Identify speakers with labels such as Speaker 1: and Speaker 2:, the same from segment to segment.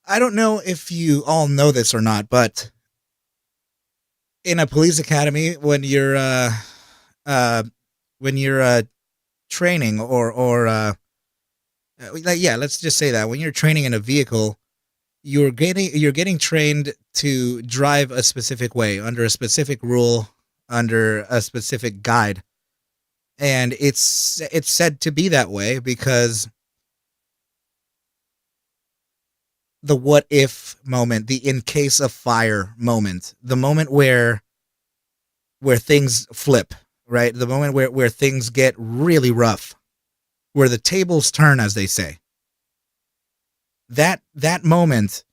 Speaker 1: I don't know if you all know this or not, but in a police academy, uh, when you're training like, yeah, let's just say that when you're training in a vehicle, you're getting trained to drive a specific way under a specific rule, under a specific guide, and it's said to be that way because the what if moment, the in case of fire moment, the moment where things flip, right? The moment where things get really rough, where the tables turn, as they say. That moment,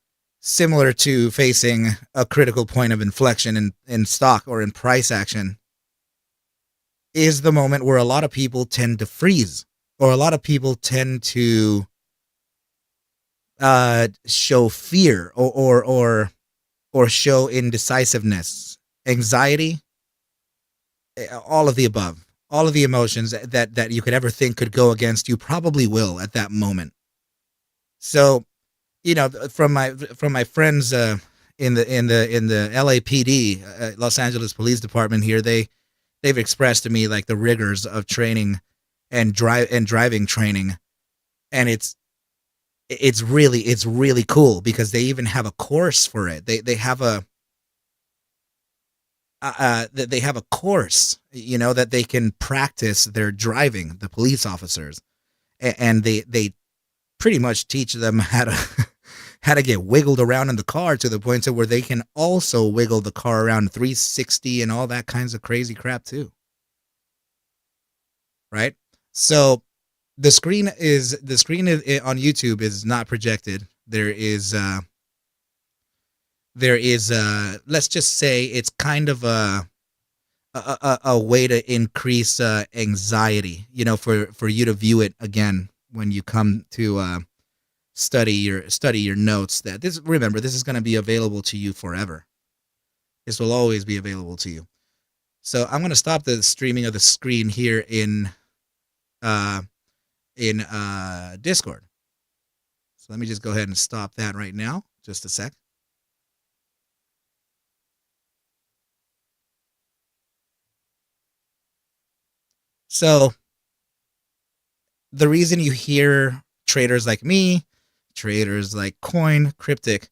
Speaker 1: similar to facing a critical point of inflection in stock or in price action, is the moment where a lot of people tend to freeze, or a lot of people tend to show fear, or show indecisiveness, anxiety, all of the above, all of the emotions that you could ever think could go against you probably will at that moment. So, from my friends in the LAPD, Los Angeles Police Department here, they've expressed to me like the rigors of training and driving training, and it's really cool because they even have a course for it. They have a course, that they can practice their driving, the police officers, and they pretty much teach them how to how to get wiggled around in the car to the point to where they can also wiggle the car around 360 and all that kinds of crazy crap too, right? So on YouTube is not projected. There is let's just say it's kind of a way to increase anxiety, for you to view it again when you come to study your notes. Remember, this is going to be available to you forever. This will always be available to you. So I'm going to stop the streaming of the screen here uh in Discord. So let me just go ahead and stop that right now. Just a sec. So the reason you hear traders like me, traders like Coin, Cryptic,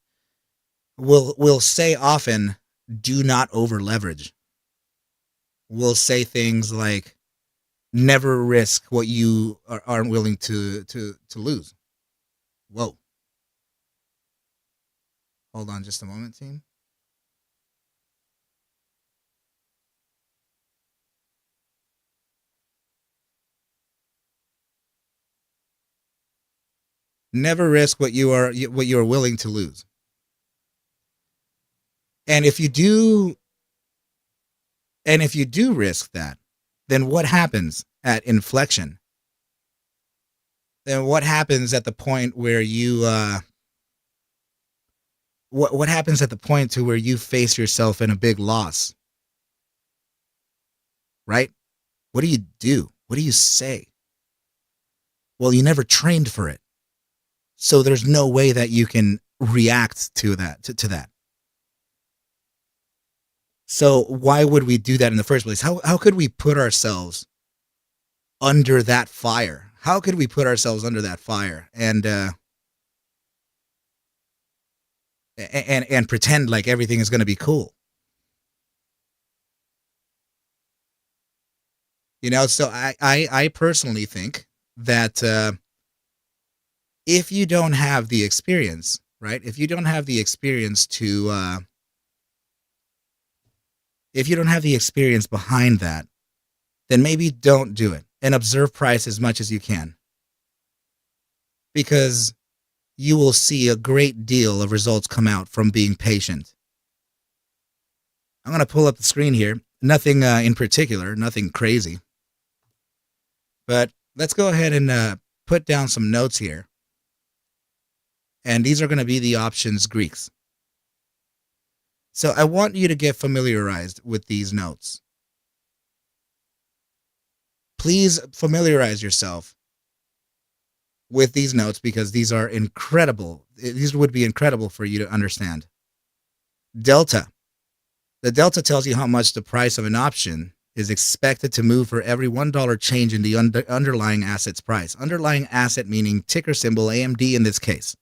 Speaker 1: will say often, do not over leverage. We'll say things like, never risk what you aren't willing to lose. Whoa. Hold on just a moment, team. Never risk what you are willing to lose. And if you do risk that, then what happens at inflection? Then what happens at the point where what happens at the point to where you face yourself in a big loss? Right? What do you do? What do you say? Well, you never trained for it. So there's no way that you can react to that. So why would we do that in the first place? How could we put ourselves under that fire? How could we put ourselves under that fire and pretend like everything is going to be cool? So I personally think that if you don't have the experience, right? If you don't have the experience if you don't have the experience behind that, then maybe don't do it and observe price as much as you can, because you will see a great deal of results come out from being patient. I'm going to pull up the screen here. Nothing in particular, nothing crazy. But let's go ahead and put down some notes here. And these are going to be the options Greeks. So I want you to get familiarized with these notes. Please familiarize yourself with these notes because these are incredible. These would be incredible for you to understand. Delta. The delta tells you how much the price of an option is expected to move for every $1 change in the underlying asset's price. Underlying asset meaning ticker symbol AMD in this case.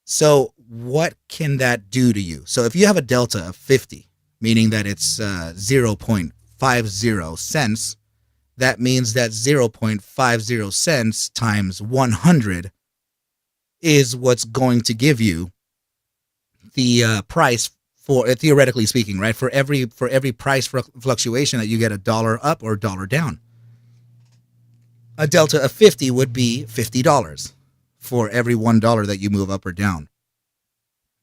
Speaker 1: So what can that do to you? So if you have a delta of 50, meaning that it's 0.50 cents, that means that 0.50 cents times 100 is what's going to give you the price for, theoretically speaking, right? For every price fluctuation that you get a dollar up or dollar down. A delta of 50 would be $50 for every $1 that you move up or down.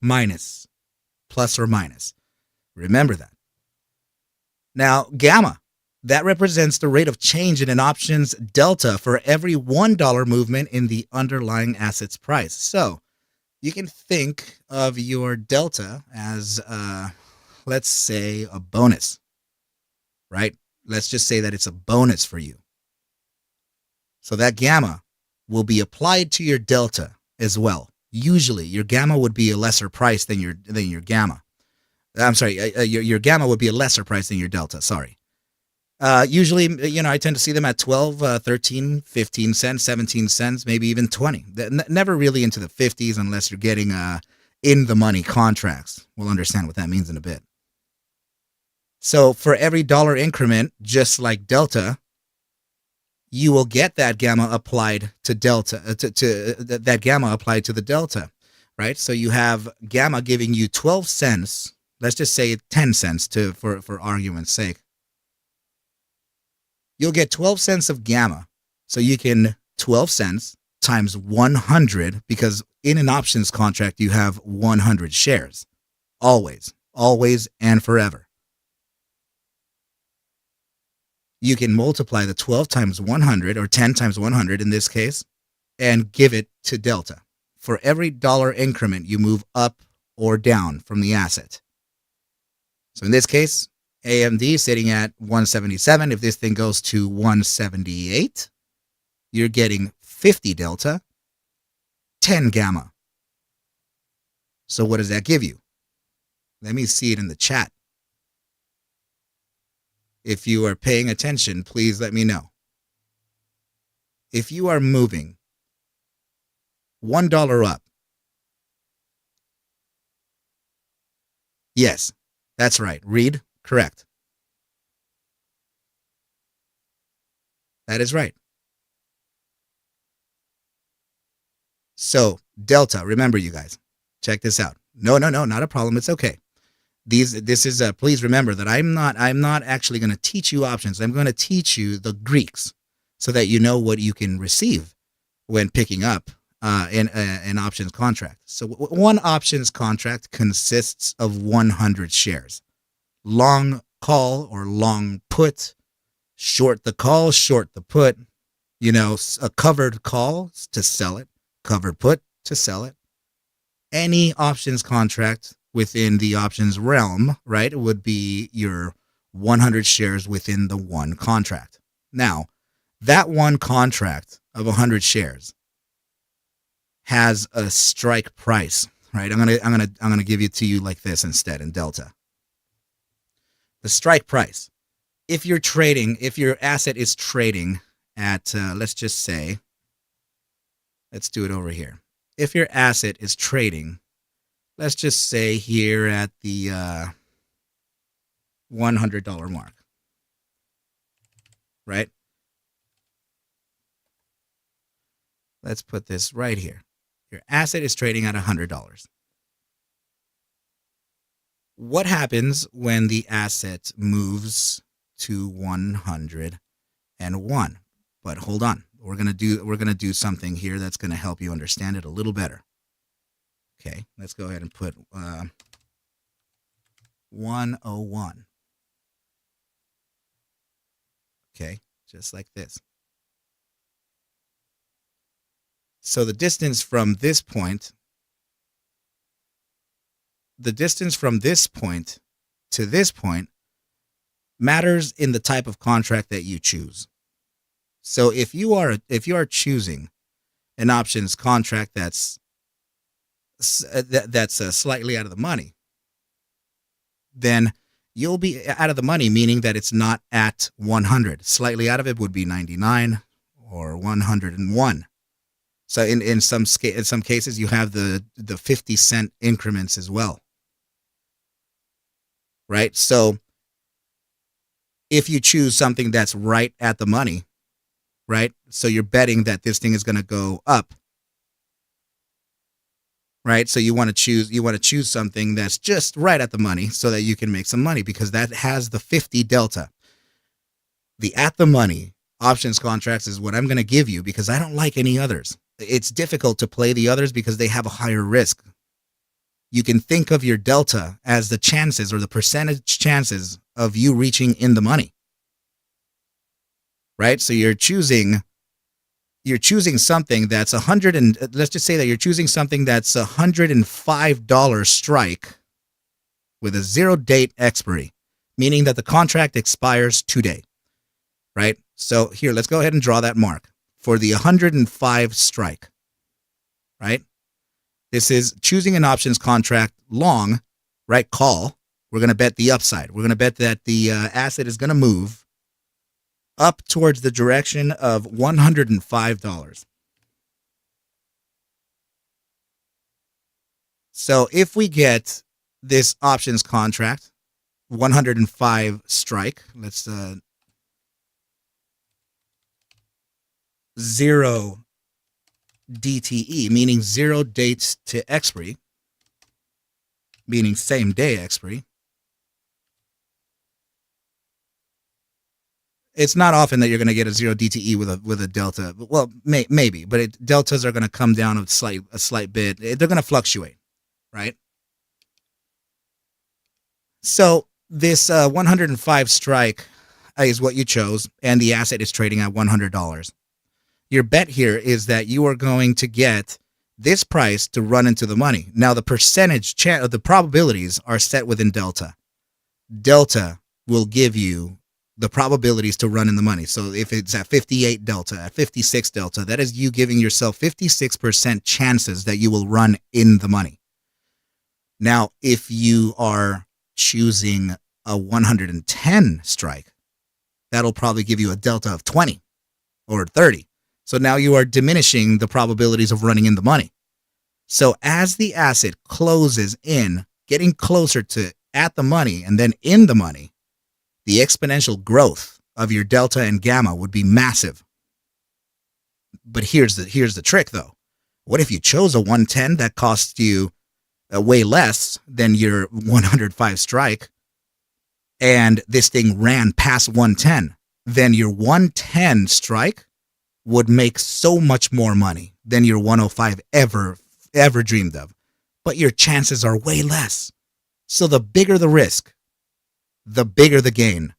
Speaker 1: Minus, plus or minus. Remember that. Now, gamma. That represents the rate of change in an option's delta for every $1 movement in the underlying asset's price. So you can think of your delta as, let's say, a bonus, right? Let's just say that it's a bonus for you. So that gamma will be applied to your delta as well. Usually, your gamma would be a lesser price than your gamma. I'm sorry, your gamma would be a lesser price than your delta. Sorry. Usually, I tend to see them at 12, 13, 15 cents, 17 cents, maybe even 20. Never really into the 50s unless you're getting in the money contracts. We'll understand what that means in a bit. So for every dollar increment, just like delta, you will get that gamma applied to delta, that gamma applied to the delta, right? So you have gamma giving you 12 cents. Let's just say 10 cents for argument's sake. You'll get 12 cents of gamma. So you can 12 cents times 100, because in an options contract, you have 100 shares. Always and forever. You can multiply the 12 times 100 or 10 times 100 in this case and give it to delta for every dollar increment you move up or down from the asset. So in this case, AMD sitting at 177. If this thing goes to 178, you're getting 50 delta, 10 gamma. So what does that give you? Let me see it in the chat. If you are paying attention, please let me know. If you are moving $1 up, yes, that's right. Read. Correct. That is right. So delta, remember you guys, check this out. No, not a problem. It's okay. This is please remember that I'm not actually going to teach you options. I'm going to teach you the Greeks so that you know what you can receive when picking up an options contract. So one options contract consists of 100 shares. Long call or long put, short the call, short the put, a covered call to sell it, covered put to sell it. Any options contract within the options realm, right, it would be your 100 shares within the one contract. Now, that one contract of 100 shares has a strike price, right? I'm gonna give it to you like this instead in delta. The strike price. If your asset is trading at, let's just say, let's do it over here. If your asset is trading, let's just say here at the $100 mark, right? Let's put this right here. Your asset is trading at $100. What happens when the asset moves to 101? But hold on, we're gonna do something here that's gonna help you understand it a little better. Okay, let's go ahead and put 101. Okay, just like this. So the distance from this point to this point matters in the type of contract that you choose. So if you are choosing an options contract that's slightly out of the money, then you'll be out of the money, meaning that it's not at 100. Slightly out of it would be 99 or 101. So in some cases you have the 50-cent increments as well, right? So if you choose something that's right at the money, right? So you're betting that this thing is going to go up, right? So you want to choose something that's just right at the money so that you can make some money, because that has the 50 delta. The at the money options contracts is what I'm going to give you because I don't like any others. It's difficult to play the others because they have a higher risk. You can think of your delta as the chances or the percentage chances of you reaching in the money, right? So you're choosing something that's let's just say that you're choosing something that's $105 strike with a 0 date expiry, meaning that the contract expires today, right? So here, let's go ahead and draw that mark for the 105 strike, right? This is choosing an options contract long, right? Call. We're going to bet the upside. We're going to bet that the asset is going to move up towards the direction of $105. So if we get this options contract, 105 strike, let's 0 DTE, meaning 0 dates to expiry, meaning same day expiry. It's not often that you're going to get a 0 DTE with a delta. Well, maybe, but deltas are going to come down a slight bit. They're going to fluctuate, right? So this 105 strike is what you chose, and the asset is trading at $100. Your bet here is that you are going to get this price to run into the money. Now, the percentage the probabilities are set within delta. Delta will give you the probabilities to run in the money. So if it's at 58 delta, at 56 delta, that is you giving yourself 56% chances that you will run in the money. Now, if you are choosing a 110 strike, that'll probably give you a delta of 20 or 30. So now you are diminishing the probabilities of running in the money. So as the asset closes in, getting closer to at the money and then in the money, the exponential growth of your delta and gamma would be massive. But here's the trick though. What if you chose a 110 that costs you way less than your 105 strike, and this thing ran past 110? Then your 110 strike would make so much more money than your 105 ever dreamed of. But your chances are way less. So the bigger the risk, the bigger the gain.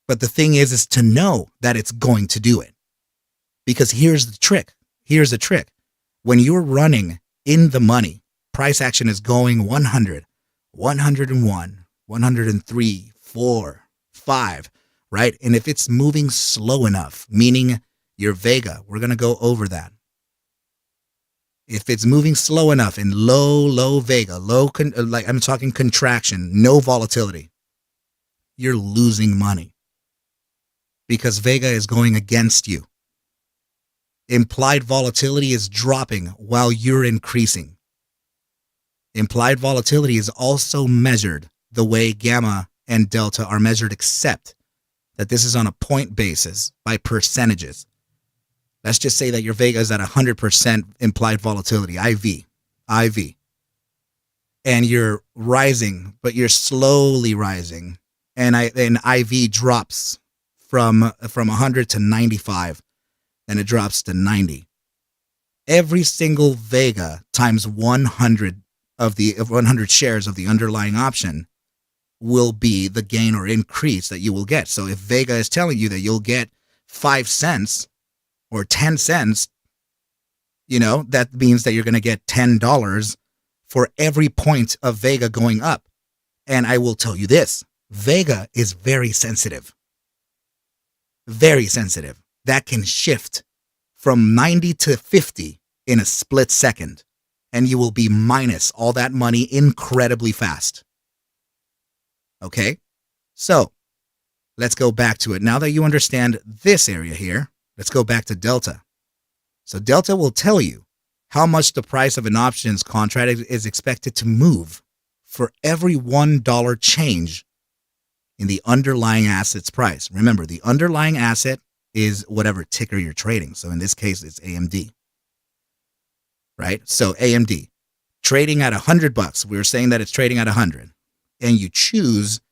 Speaker 1: But the thing is to know that it's going to do it. Because here's the trick. Here's the trick. When you're running in the money, price action is going 100, 101, 103, 4, 5, right? And if it's moving slow enough, meaning your Vega, we're going to go over that. If it's moving slow enough in low Vega, like I'm talking contraction, no volatility, you're losing money because Vega is going against you. Implied volatility is dropping while you're increasing. Implied volatility is also measured the way gamma and delta are measured, except that this is on a point basis by percentages. Let's just say that your Vega is at 100% implied volatility, IV. And you're rising, but you're slowly rising. And IV drops from 100 to 95, and it drops to 90. Every single Vega times 100 of 100 shares of the underlying option will be the gain or increase that you will get. So if Vega is telling you that you'll get 5 cents or 10 cents, that means that you're going to get $10 for every point of Vega going up. And I will tell you this, Vega is very sensitive. Very sensitive. That can shift from 90 to 50 in a split second, and you will be minus all that money incredibly fast. Okay? So, let's go back to it. Now that you understand this area here, let's go back to Delta. So Delta will tell you how much the price of an options contract is expected to move for every $1 change in the underlying asset's price. Remember, the underlying asset is whatever ticker you're trading. So in this case, it's AMD. Right? So AMD trading at $100. We were saying that it's trading at 100, and you choose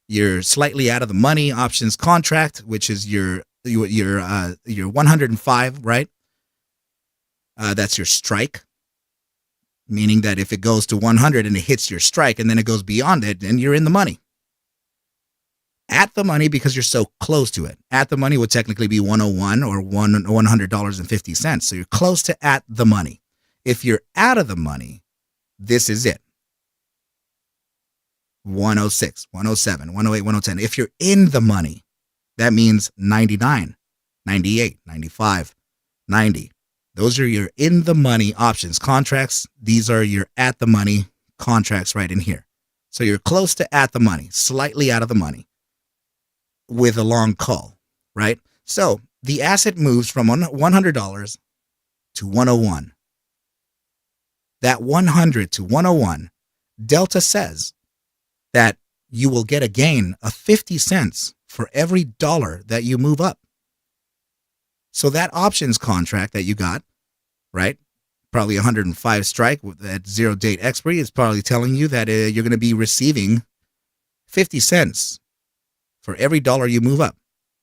Speaker 1: your slightly out of the money options contract, which is your 105, right? That's your strike, meaning that if it goes to 100 and it hits your strike and then it goes beyond it, then you're in the money. At the money, because you're so close to it. At the money would technically be 101 or $100.50. So you're close to at the money. If you're out of the money, this is it. 106, 107, 108, 110. If you're in the money, that means 99, 98, 95, 90. Those are your in the money options contracts. These are your at the money contracts right in here. So you're close to at the money, slightly out of the money with a long call, right? So the asset moves from $100 to 101. That 100 to 101, Delta says that you will get a gain of 50 cents for every dollar that you move up. So that options contract that you got, right, probably 105 strike with that 0 date expiry, is probably telling you that you're going to be receiving 50 cents for every dollar you move up.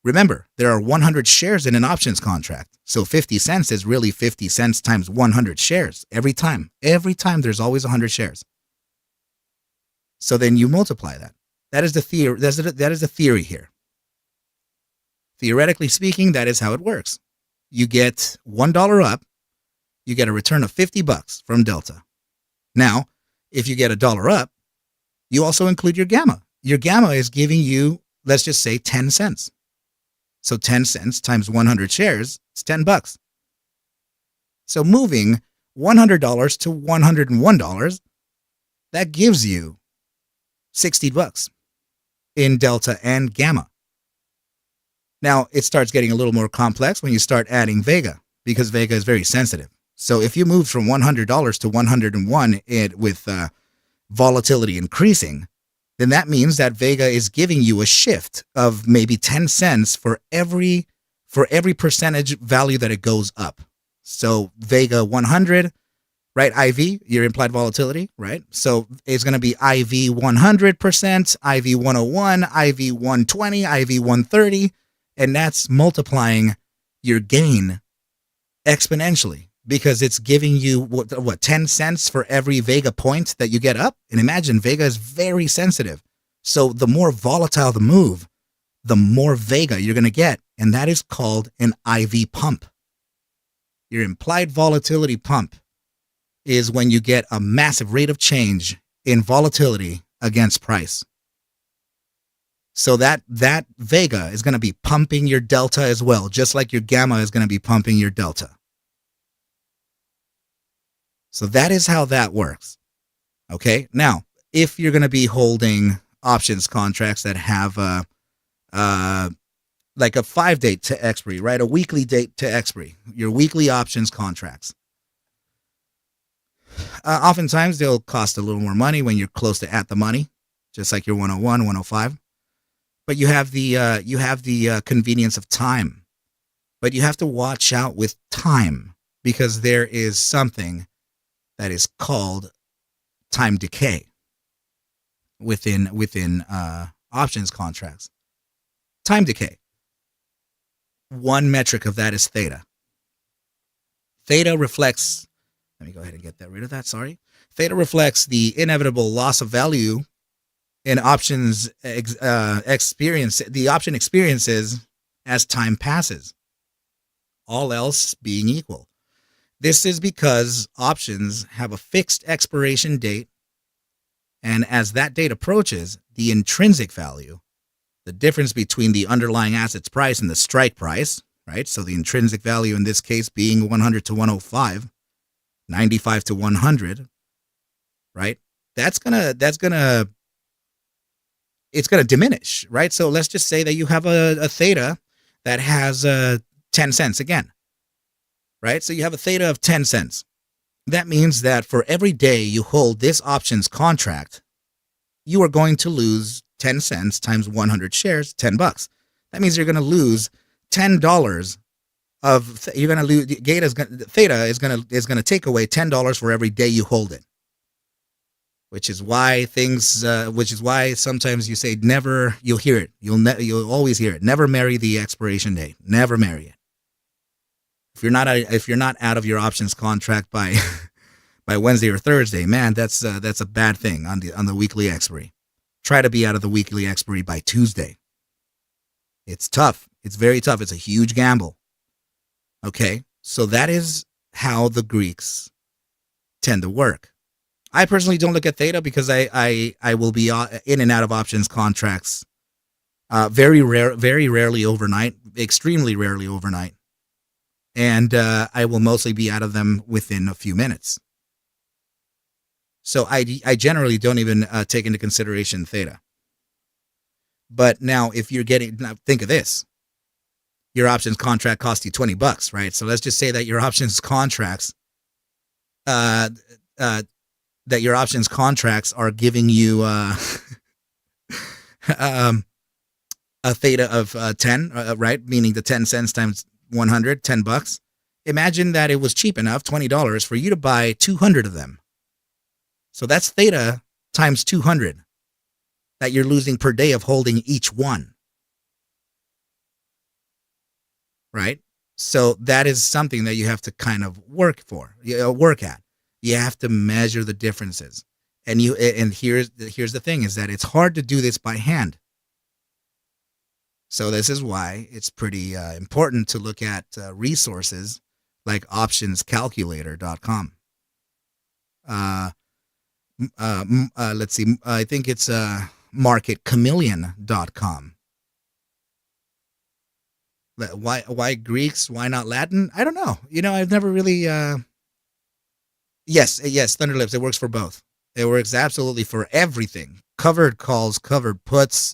Speaker 1: Remember, there are 100 shares in an options contract. So 50 cents is really 50 cents times 100 shares every time. Every time there's always 100 shares. So then you multiply that. That is the theory. That is the theory here. Theoretically speaking, that is how it works. You get $1 up, you get a return of $50 from Delta. Now, if you get $1 up, you also include your gamma. Your gamma is giving you, let's just say, 10 cents. So 10 cents times 100 shares is $10. So moving $100 to $101, that gives you $60 in Delta and Gamma. Now, it starts getting a little more complex when you start adding Vega, because Vega is very sensitive. So if you move from $100 to 101 with volatility increasing, then that means that Vega is giving you a shift of maybe 10 cents for every percentage value that it goes up. So Vega 100, right? IV, your implied volatility, right? So it's going to be IV 100%, IV 101, IV 120, IV 130, and that's multiplying your gain exponentially, because it's giving you what 10 cents for every Vega point that you get up. And imagine, Vega is very sensitive. So the more volatile the move, the more Vega you're going to get. And that is called an IV pump. Your implied volatility pump is when you get a massive rate of change in volatility against price. So that Vega is going to be pumping your Delta as well, just like your Gamma is going to be pumping your Delta. So that is how that works. Okay. Now, if you're going to be holding options contracts that have like a 5 date to expiry, right? A weekly date to expiry, your weekly options contracts. Oftentimes they'll cost a little more money when you're close to at the money, just like your 101, 105. But you have the convenience of time. But you have to watch out with time, because there is something that is called time decay within options contracts. Time decay. One metric of that is theta. Theta reflects, let me go ahead and get rid of that, sorry. Theta reflects the inevitable loss of value in options experience, the option experiences as time passes, all else being equal. This is because options have a fixed expiration date, and as that date approaches, the intrinsic value the difference between the underlying asset's price and the strike price, right? So the intrinsic value in this case being 100 to 105, 95 to 100, right? It's gonna diminish, right? So let's just say that you have a theta that has 10 cents again, right? So you have a theta of 10 cents. That means that for every day you hold this options contract, you are going to lose 10 cents times 100 shares, $10. That means you're going to lose $10 of, you're going to lose, theta is going to take away $10 for every day you hold it. Which is why sometimes you say never, you'll hear it. You'll always hear it. Never marry the expiration date. Never marry it. If you're not out of your options contract by Wednesday or Thursday, man, that's a bad thing on the weekly expiry. Try to be out of the weekly expiry by Tuesday. It's tough. It's very tough. It's a huge gamble. Okay, so that is how the Greeks tend to work. I personally don't look at theta because I will be in and out of options contracts very rarely overnight, extremely rarely overnight. And I will mostly be out of them within a few minutes. So I generally don't even take into consideration theta. But now if you're think of this. Your options contract costs you $20, right? So let's just say that your options contracts are giving you a theta of 10, right? Meaning the 10 cents times 100, $10. Imagine that it was cheap enough, $20, for you to buy 200 of them. So that's theta times 200 that you're losing per day of holding each one. Right? So that is something that you have to kind of work at. You have to measure the differences. And here's the thing is that it's hard to do this by hand. So this is why it's pretty important to look at resources like optionscalculator.com. Let's see. I think it's marketchameleon.com. Why Greeks? Why not Latin? I don't know. I've never really. Yes, Thunderlips. It works for both. It works absolutely for everything. Covered calls, covered puts,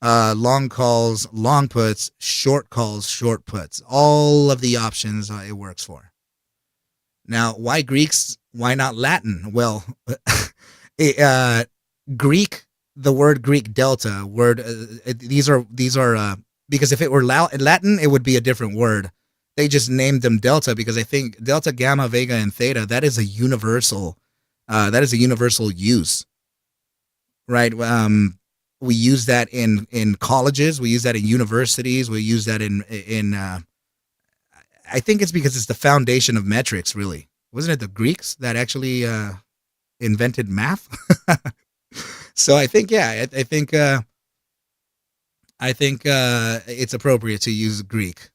Speaker 1: long calls, long puts, short calls, short puts. All of the options it works for. Now, why Greeks? Why not Latin? Well, Greek. The word Greek delta word. These are. Because if it were Latin, it would be a different word. They just named them delta because I think delta, gamma, vega, and theta, that is a universal use, right? We use that in colleges. We use that in universities. We use that in I think it's because it's the foundation of metrics, really. Wasn't it the Greeks that actually invented math? So I think, yeah, I think it's appropriate to use Greek.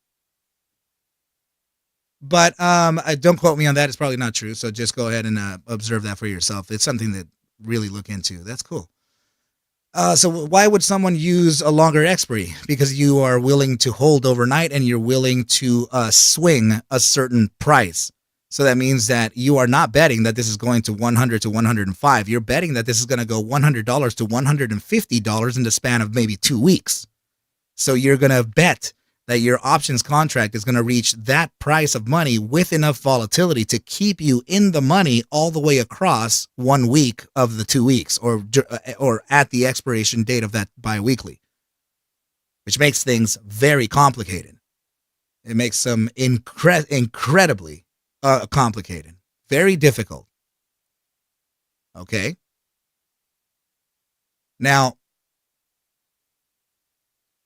Speaker 1: But don't quote me on that. It's probably not true. So just go ahead and observe that for yourself. It's something to really look into. That's cool. So why would someone use a longer expiry? Because you are willing to hold overnight and you're willing to swing a certain price. So that means that you are not betting that this is going to 100 to 105. You're betting that this is going to go $100 to $150 in the span of maybe 2 weeks. So you're going to bet that your options contract is going to reach that price of money with enough volatility to keep you in the money all the way across 1 week of the 2 weeks or at the expiration date of that biweekly, which makes things very complicated. It makes them incredibly complicated, very difficult. Okay. Now,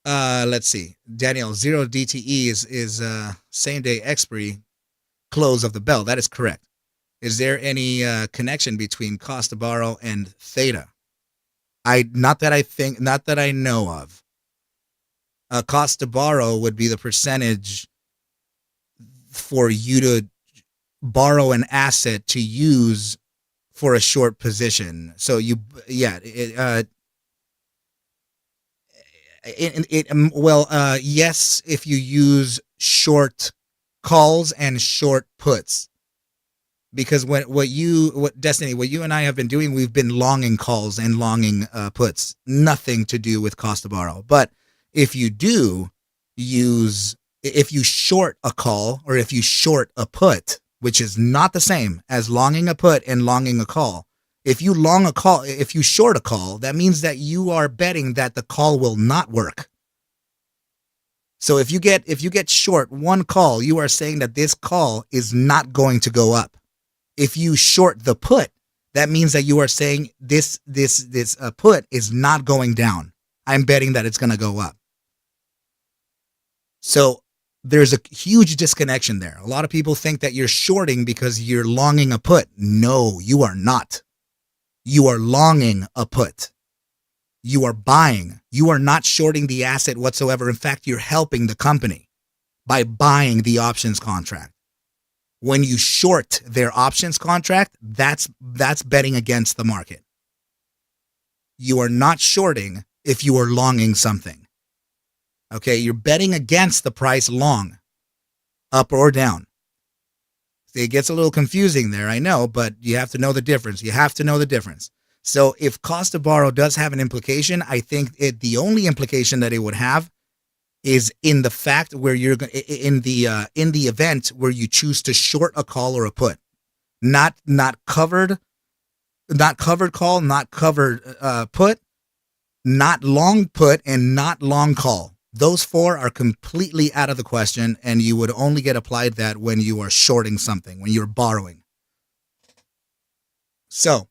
Speaker 1: let's see. Daniel, 0 DTE is same day expiry close of the bell. That is correct. Is there any connection between cost to borrow and theta? Not that I know of. Cost to borrow would be the percentage for you to borrow an asset to use for a short position. So Yes, if you use short calls and short puts, because what you and I have been doing, we've been longing calls and longing puts, nothing to do with cost to borrow. But if you do if you short a call or if you short a put, which is not the same as longing a put and longing a call. If you short a call, that means that you are betting that the call will not work. So if you get short one call, you are saying that this call is not going to go up. If you short the put, that means that you are saying this put is not going down. I'm betting that it's going to go up. So there's a huge disconnection there. A lot of people think that you're shorting because you're longing a put. No, you are not. You are longing a put. You are buying. You are not shorting the asset whatsoever. In fact, you're helping the company by buying the options contract. When you short their options contract, that's betting against the market. You are not shorting if you are longing something. Okay, you're betting against the price long, up or down. It gets a little confusing there, I know, but you have to know the difference. You have to know the difference. So if cost to borrow does have an implication, I think the only implication that it would have is in the fact where you're in the event where you choose to short a call or a put, not covered call, not covered put, not long put, and not long call. Those four are completely out of the question, and you would only get applied that when you are shorting something, when you're borrowing. So,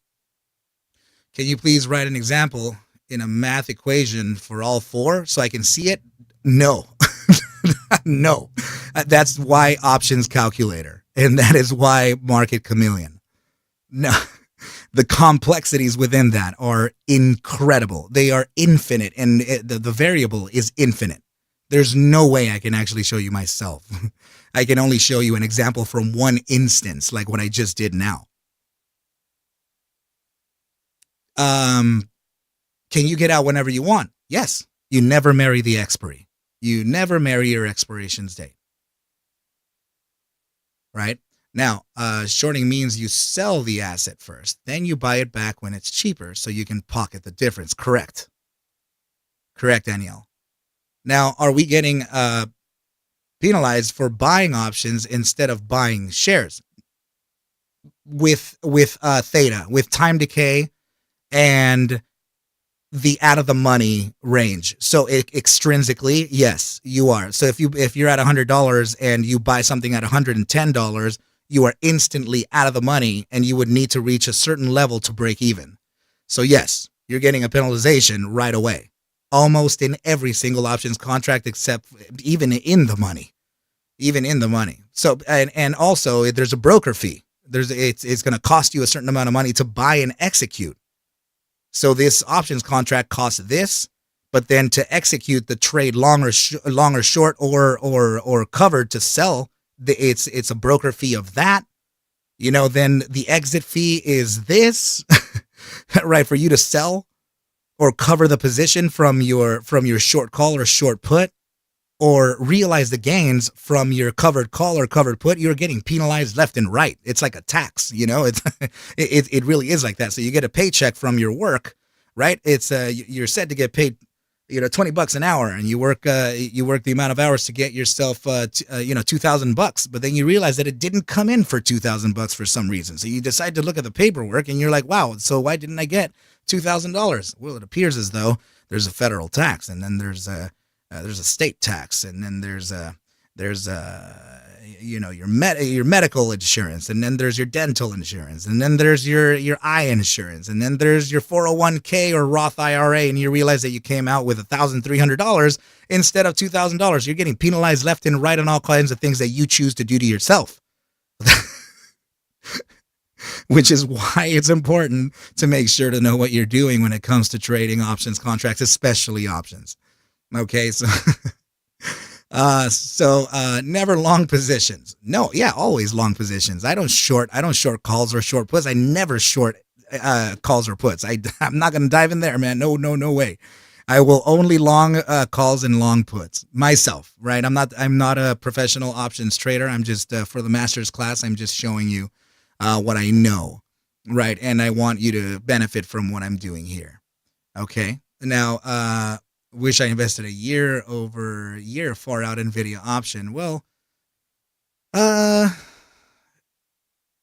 Speaker 1: can you please write an example in a math equation for all four so I can see it? No. No. That's why options calculator, and that is why market chameleon. No. The complexities within that are incredible. They are infinite, and the variable is infinite. There's no way I can actually show you myself. I can only show you an example from one instance, like what I just did now. Can you get out whenever you want? Yes. You never marry the expiry. You never marry your expiration's date. Right? Now, shorting means you sell the asset first, then you buy it back when it's cheaper so you can pocket the difference. Correct. Correct, Danielle. Now, are we getting penalized for buying options instead of buying shares? With theta, with time decay and the out of the money range. So extrinsically, yes, you are. So if you're at $100 and you buy something at $110, you are instantly out of the money, and you would need to reach a certain level to break even. So yes, you're getting a penalization right away, almost in every single options contract, except even in the money. So and also there's a broker fee. It's going to cost you a certain amount of money to buy and execute. So this options contract costs this, but then to execute the trade long or short or covered to sell, it's a broker fee of that. Then the exit fee is this, right, for you to sell or cover the position from your short call or short put, or realize the gains from your covered call or covered put. You're getting penalized left and right. It's like a tax, it really is like that. So you get a paycheck from your work, right? It's you're said to get paid $20 an hour, and you work the amount of hours to get yourself $2,000, but then you realize that it didn't come in for $2,000 for some reason. So you decide to look at the paperwork, and you're like, wow, so why didn't I get $2,000? Well, it appears as though there's a federal tax, and then there's a state tax, and then there's your medical insurance, and then there's your dental insurance, and then there's your eye insurance, and then there's your 401k or Roth IRA, and you realize that you came out with $1,300 instead of $2,000. You're getting penalized left and right on all kinds of things that you choose to do to yourself. Which is why it's important to make sure to know what you're doing when it comes to trading options contracts, especially options. Okay, so never long positions. No, yeah, always long positions. I don't short calls or short puts. I never short calls or puts. I'm not going to dive in there, man. No way. I will only long calls and long puts myself, right? I'm not a professional options trader. I'm just for the master's class. I'm just showing you what I know, right? And I want you to benefit from what I'm doing here. Okay. Now, wish I invested a year far out Nvidia option. Well, uh,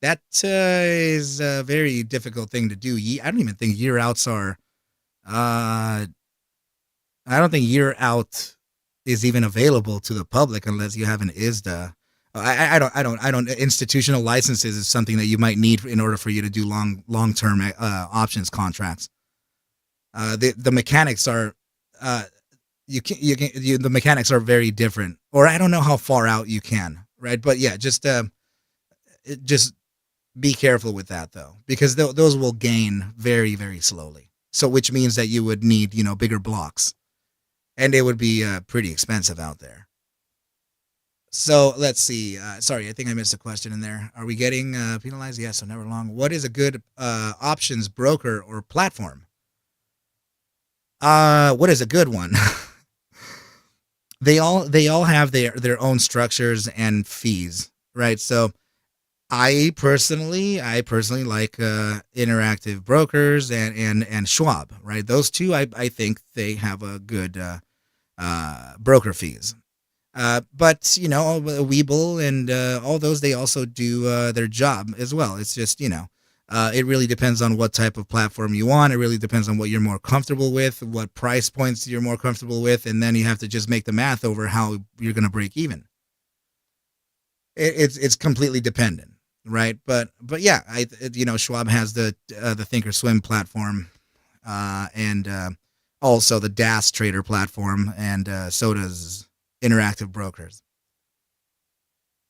Speaker 1: that is a very difficult thing to do. I don't even think year outs are. Uh, I don't think year out is even available to the public unless you have an ISDA. I don't. Institutional licenses is something that you might need in order for you to do long term options contracts. The mechanics are uh, the mechanics are very different, or I don't know how far out you can, right? But yeah, just be careful with that though, because those will gain very slowly. So which means that you would need bigger blocks, and it would be pretty expensive out there. So let's see. Sorry, I think I missed a question in there. Are we getting penalized? Yes, so never long. What is a good options broker or platform? What is a good one? They all have their own structures and fees, right? So I personally like interactive brokers and Schwab, right? Those two, I think they have a good broker fees. But Weeble and all those, they also do their job as well. It's just it really depends on what type of platform you want. It really depends on what you're more comfortable with, what price points you're more comfortable with, and then you have to just make the math over how you're going to break even. It's completely dependent, right? But yeah, Schwab has the Thinkorswim platform, and also the DAS Trader platform, and so does Interactive Brokers.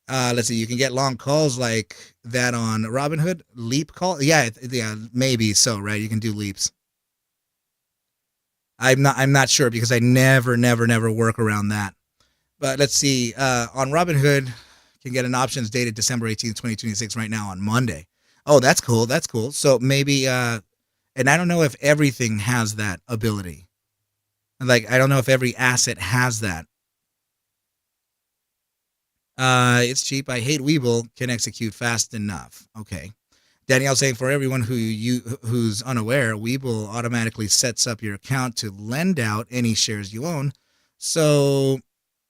Speaker 1: Let's see. You can get long calls like that on Robinhood. Leap call. Yeah, yeah, maybe so. Right. You can do leaps. I'm not sure because I never work around that. But let's see. On Robinhood, you can get an options dated December 18th, 2026 right now on Monday. Oh, that's cool. That's cool. So maybe and I don't know if everything has that ability. Like I don't know if every asset has that. It's cheap. I hate Weeble. Can execute fast enough. Okay. Danielle saying for everyone who's unaware, Webull automatically sets up your account to lend out any shares you own. So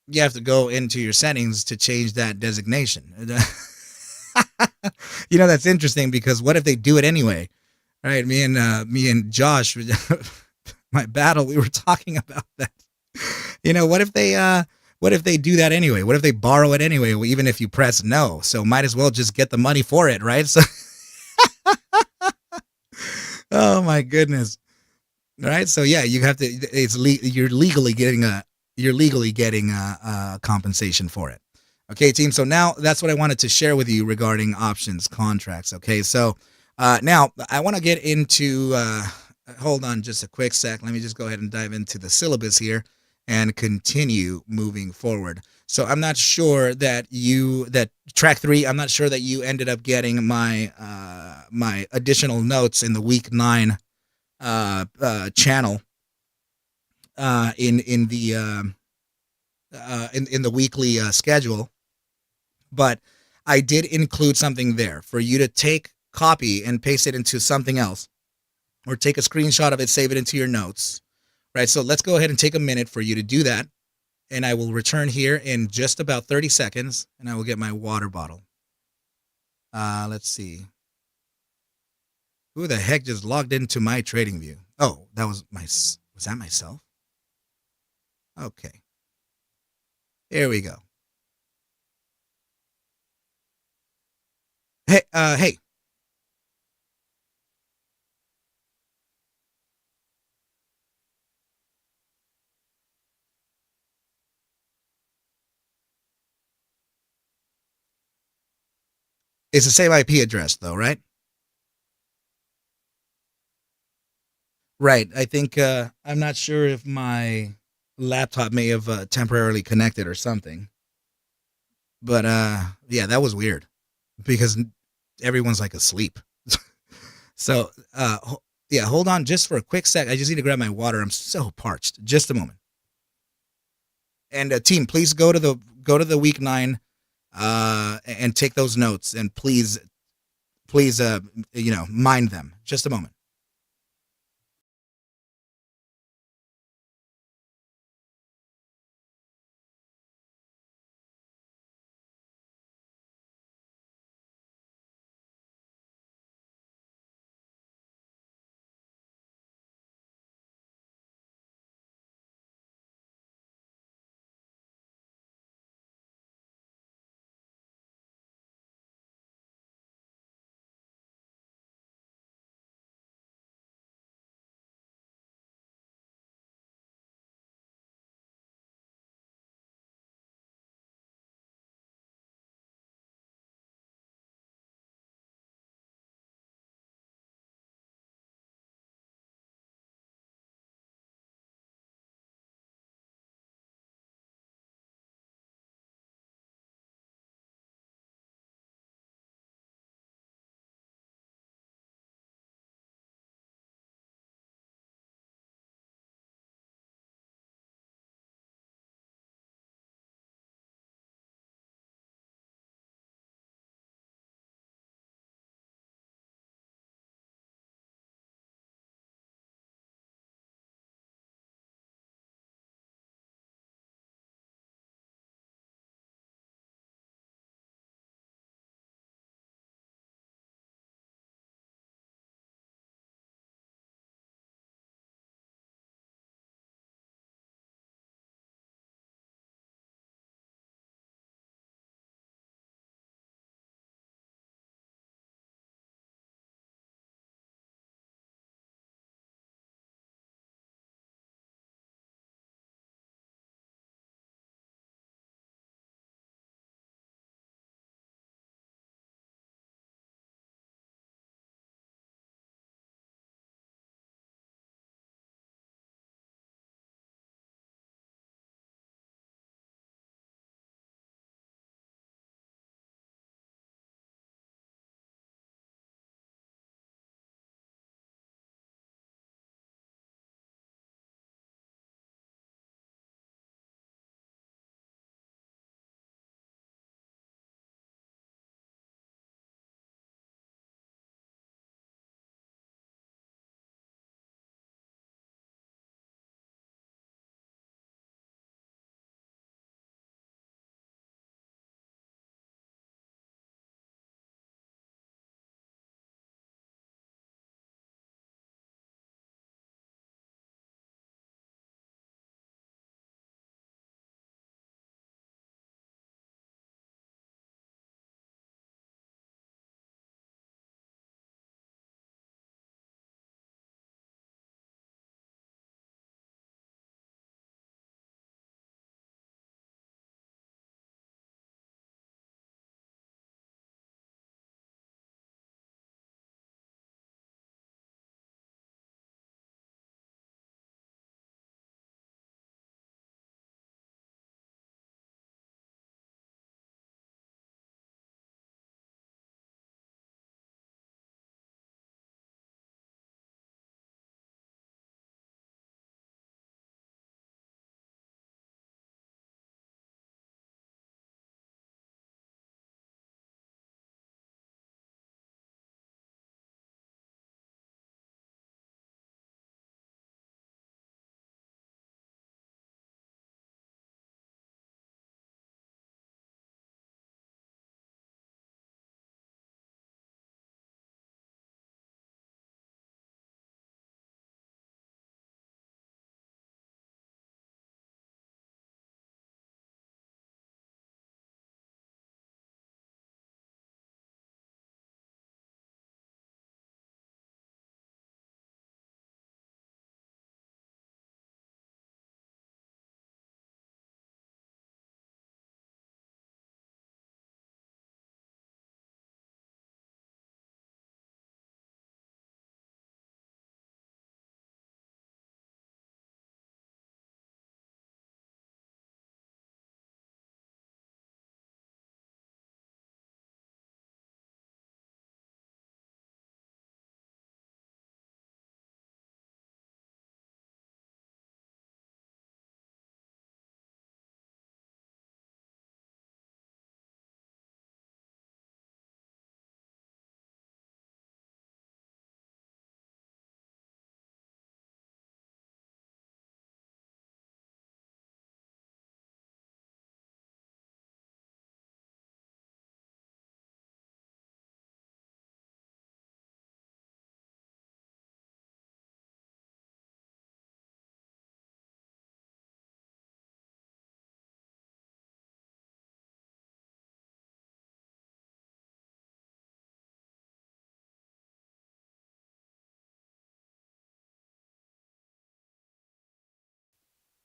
Speaker 1: you have to go into your settings to change that designation. That's interesting because what if they do it anyway? Right? Me and Josh, my battle, we were talking about that. What if they do that anyway? What if they borrow it anyway, even if you press no? So might as well just get the money for it, right? So oh my goodness. Right? So yeah, you have to you're legally getting a compensation for it. Okay, team. So now that's what I wanted to share with you regarding options contracts. Okay, so now I want to get into. Hold on, just a quick sec. Let me just go ahead and dive into the syllabus here and continue moving forward. So I'm not sure that track 3. I'm not sure that you ended up getting my additional notes in the week 9 channel in the weekly schedule, but I did include something there for you to take, copy, and paste it into something else, or take a screenshot of it, save it into your notes. Right. So let's go ahead and take a minute for you to do that, and I will return here in just about 30 seconds, and I will get my water bottle. Let's see. Who the heck just logged into my trading view? Oh, was that myself? Okay. Here we go. Hey. It's the same IP address though, right? Right. I think I'm not sure if my laptop may have temporarily connected or something. But yeah, that was weird because everyone's like asleep. So Yeah, hold on just for a quick sec. I just need to grab my water. I'm so parched. Just a moment. And team, please go to the week 9 and take those notes, and please mind them. Just a moment.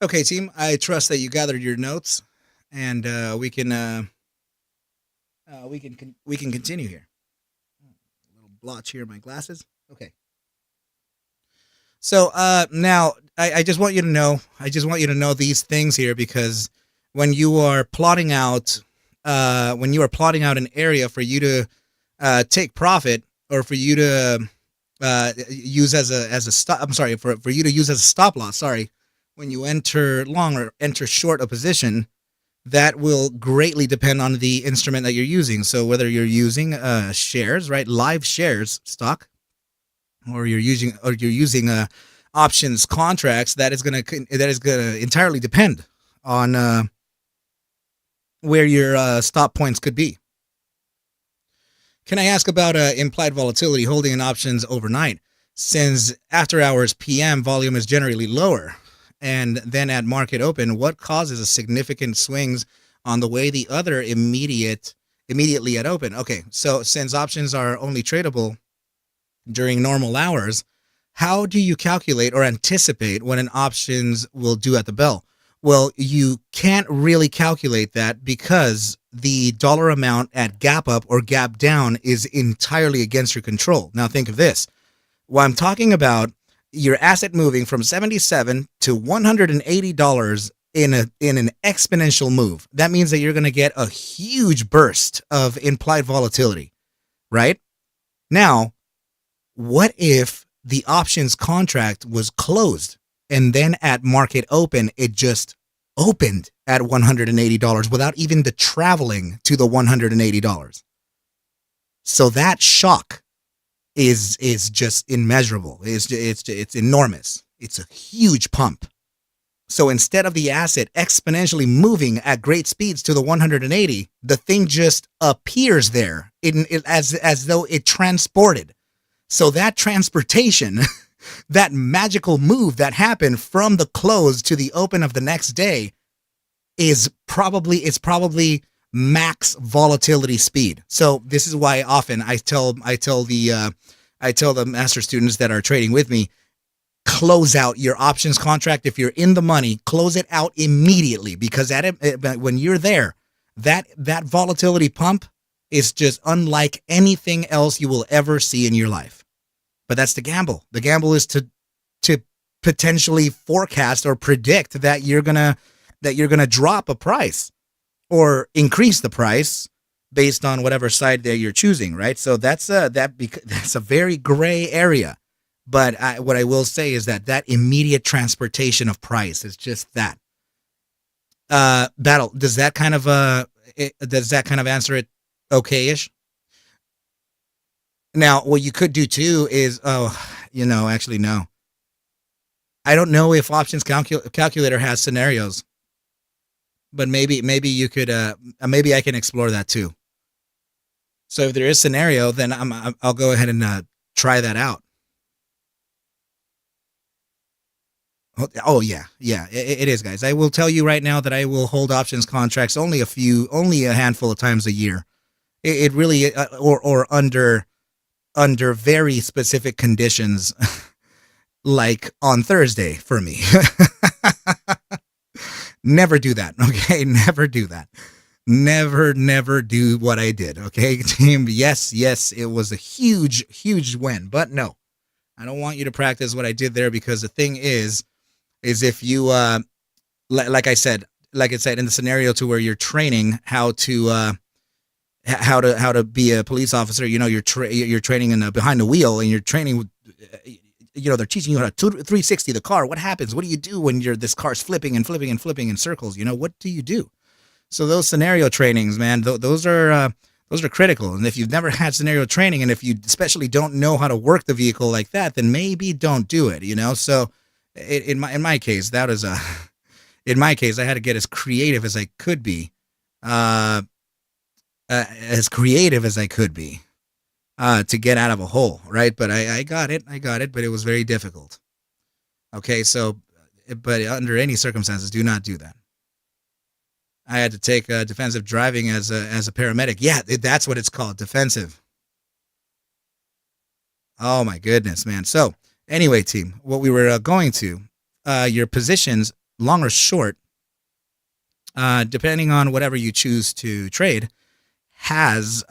Speaker 1: Okay, team. I trust that you gathered your notes, and we can continue here. A little blotch here in my glasses. Okay. So now I just want you to know. I just want you to know these things here because when you are plotting out, an area for you to take profit or for you to use as a stop. I'm sorry, for you to use as a stop loss. Sorry, when you enter long or enter short a position, that will greatly depend on the instrument that you're using. So whether you're using shares, right, live shares stock, or you're using options contracts, that is gonna entirely depend on where your stop points could be. Can I ask about implied volatility holding in options overnight? Since after hours PM volume is generally lower, and then at market open, what causes a significant swings on the way the other immediately at open? Okay, so since options are only tradable during normal hours, how do you calculate or anticipate what an options will do at the bell? Well, you can't really calculate that because the dollar amount at gap up or gap down is entirely against your control. Now think of this. What I'm talking about, your asset moving from $77 to $180 in an exponential move. That means that you're going to get a huge burst of implied volatility, right? Now, what if the options contract was closed and then at market open, it just opened at $180 without even the traveling to the $180? So that shock is just immeasurable. It's enormous. It's a huge pump. So instead of the asset exponentially moving at great speeds to the 180, the thing just appears there as though it transported. So that transportation, that magical move that happened from the close to the open of the next day is probably max volatility speed. So this is why often I tell the master students that are trading with me, close out your options contract. If you're in the money, close it out immediately, because when you're there, that volatility pump is just unlike anything else you will ever see in your life. But that's the gamble. The gamble is to potentially forecast or predict that you're gonna drop a price or increase the price based on whatever side that you're choosing, right? So that's a very gray area. But what I will say is that immediate transportation of price is just that. Battle, does that kind of answer it okay-ish? Now, what you could do too is, actually no. I don't know if options calculator has scenarios, but maybe you could, maybe I can explore that too. So if there is scenario, then I'll go ahead and try that out. Oh yeah, it is, guys. I will tell you right now that I will hold options contracts only a handful of times a year. It really, or under very specific conditions, like on Thursday for me. Never do that, okay? Never do that. Never do what I did, okay, team? Yes, it was a huge win, but no, I don't want you to practice what I did there, because the thing is if you, like I said in the scenario to where you're training how to be a police officer, you're training behind the wheel, and you're training, they're teaching you how to 360 the car. What happens? What do you do when this car's flipping in circles? What do you do? So those scenario trainings, man, those are critical. And if you've never had scenario training, and if you especially don't know how to work the vehicle like that, then maybe don't do it. So in my case, in my case, I had to get as creative as I could be. To get out of a hole, right? But I got it, but it was very difficult. Okay, so, but under any circumstances, do not do that. I had to take defensive driving as a paramedic. Yeah, that's what it's called, defensive. Oh my goodness, man. So anyway, team, what we were going to, your positions long or short, depending on whatever you choose to trade, has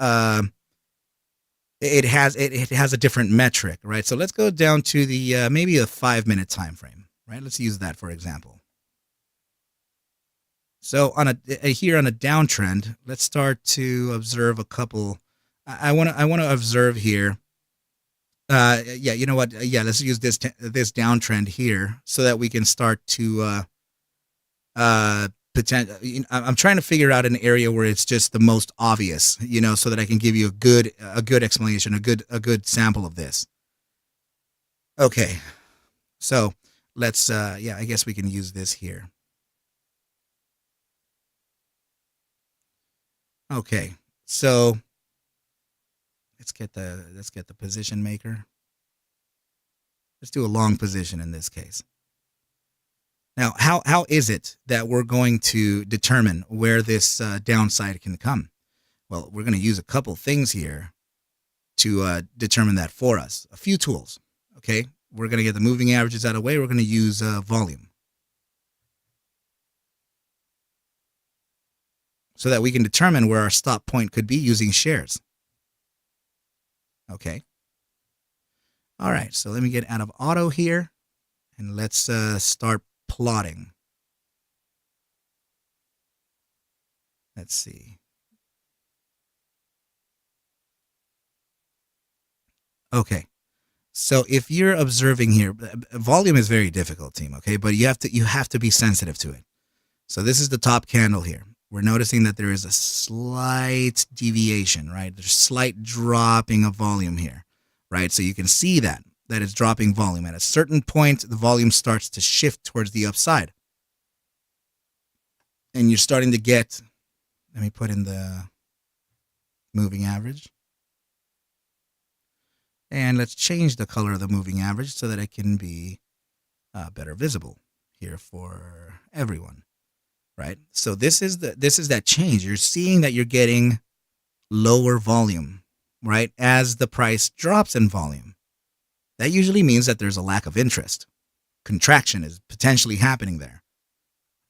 Speaker 1: it has a different metric, right? So let's go down to the maybe a 5-minute time frame, right? Let's use that for example. So on here on a downtrend, let's start to observe a couple. I want to observe here. Yeah, you know what? Yeah, let's use this downtrend here so that we can start to I'm trying to figure out an area where it's just the most obvious, so that I can give you a good explanation, a good sample of this. Okay, so let's yeah, I guess we can use this here. Okay, so let's get the position maker. Let's do a long position in this case. Now, how is it that we're going to determine where this downside can come? Well, we're going to use a couple things here to determine that for us. A few tools. Okay, we're going to get the moving averages out of the way. We're going to use volume so that we can determine where our stop point could be using shares. Okay. All right, so let me get out of auto here and let's start plotting. Let's see. Okay. So if you're observing here, volume is very difficult, team, okay? But you have to be sensitive to it. So this is the top candle here. We're noticing that there is a slight deviation, right? There's slight dropping of volume here, right? So you can see that it's dropping volume. At a certain point, the volume starts to shift towards the upside. And you're starting to get, let me put in the moving average. And let's change the color of the moving average so that it can be better visible here for everyone, right? So this is that change. You're seeing that you're getting lower volume, right? As the price drops in volume, that usually means that there's a lack of interest. Contraction is potentially happening there,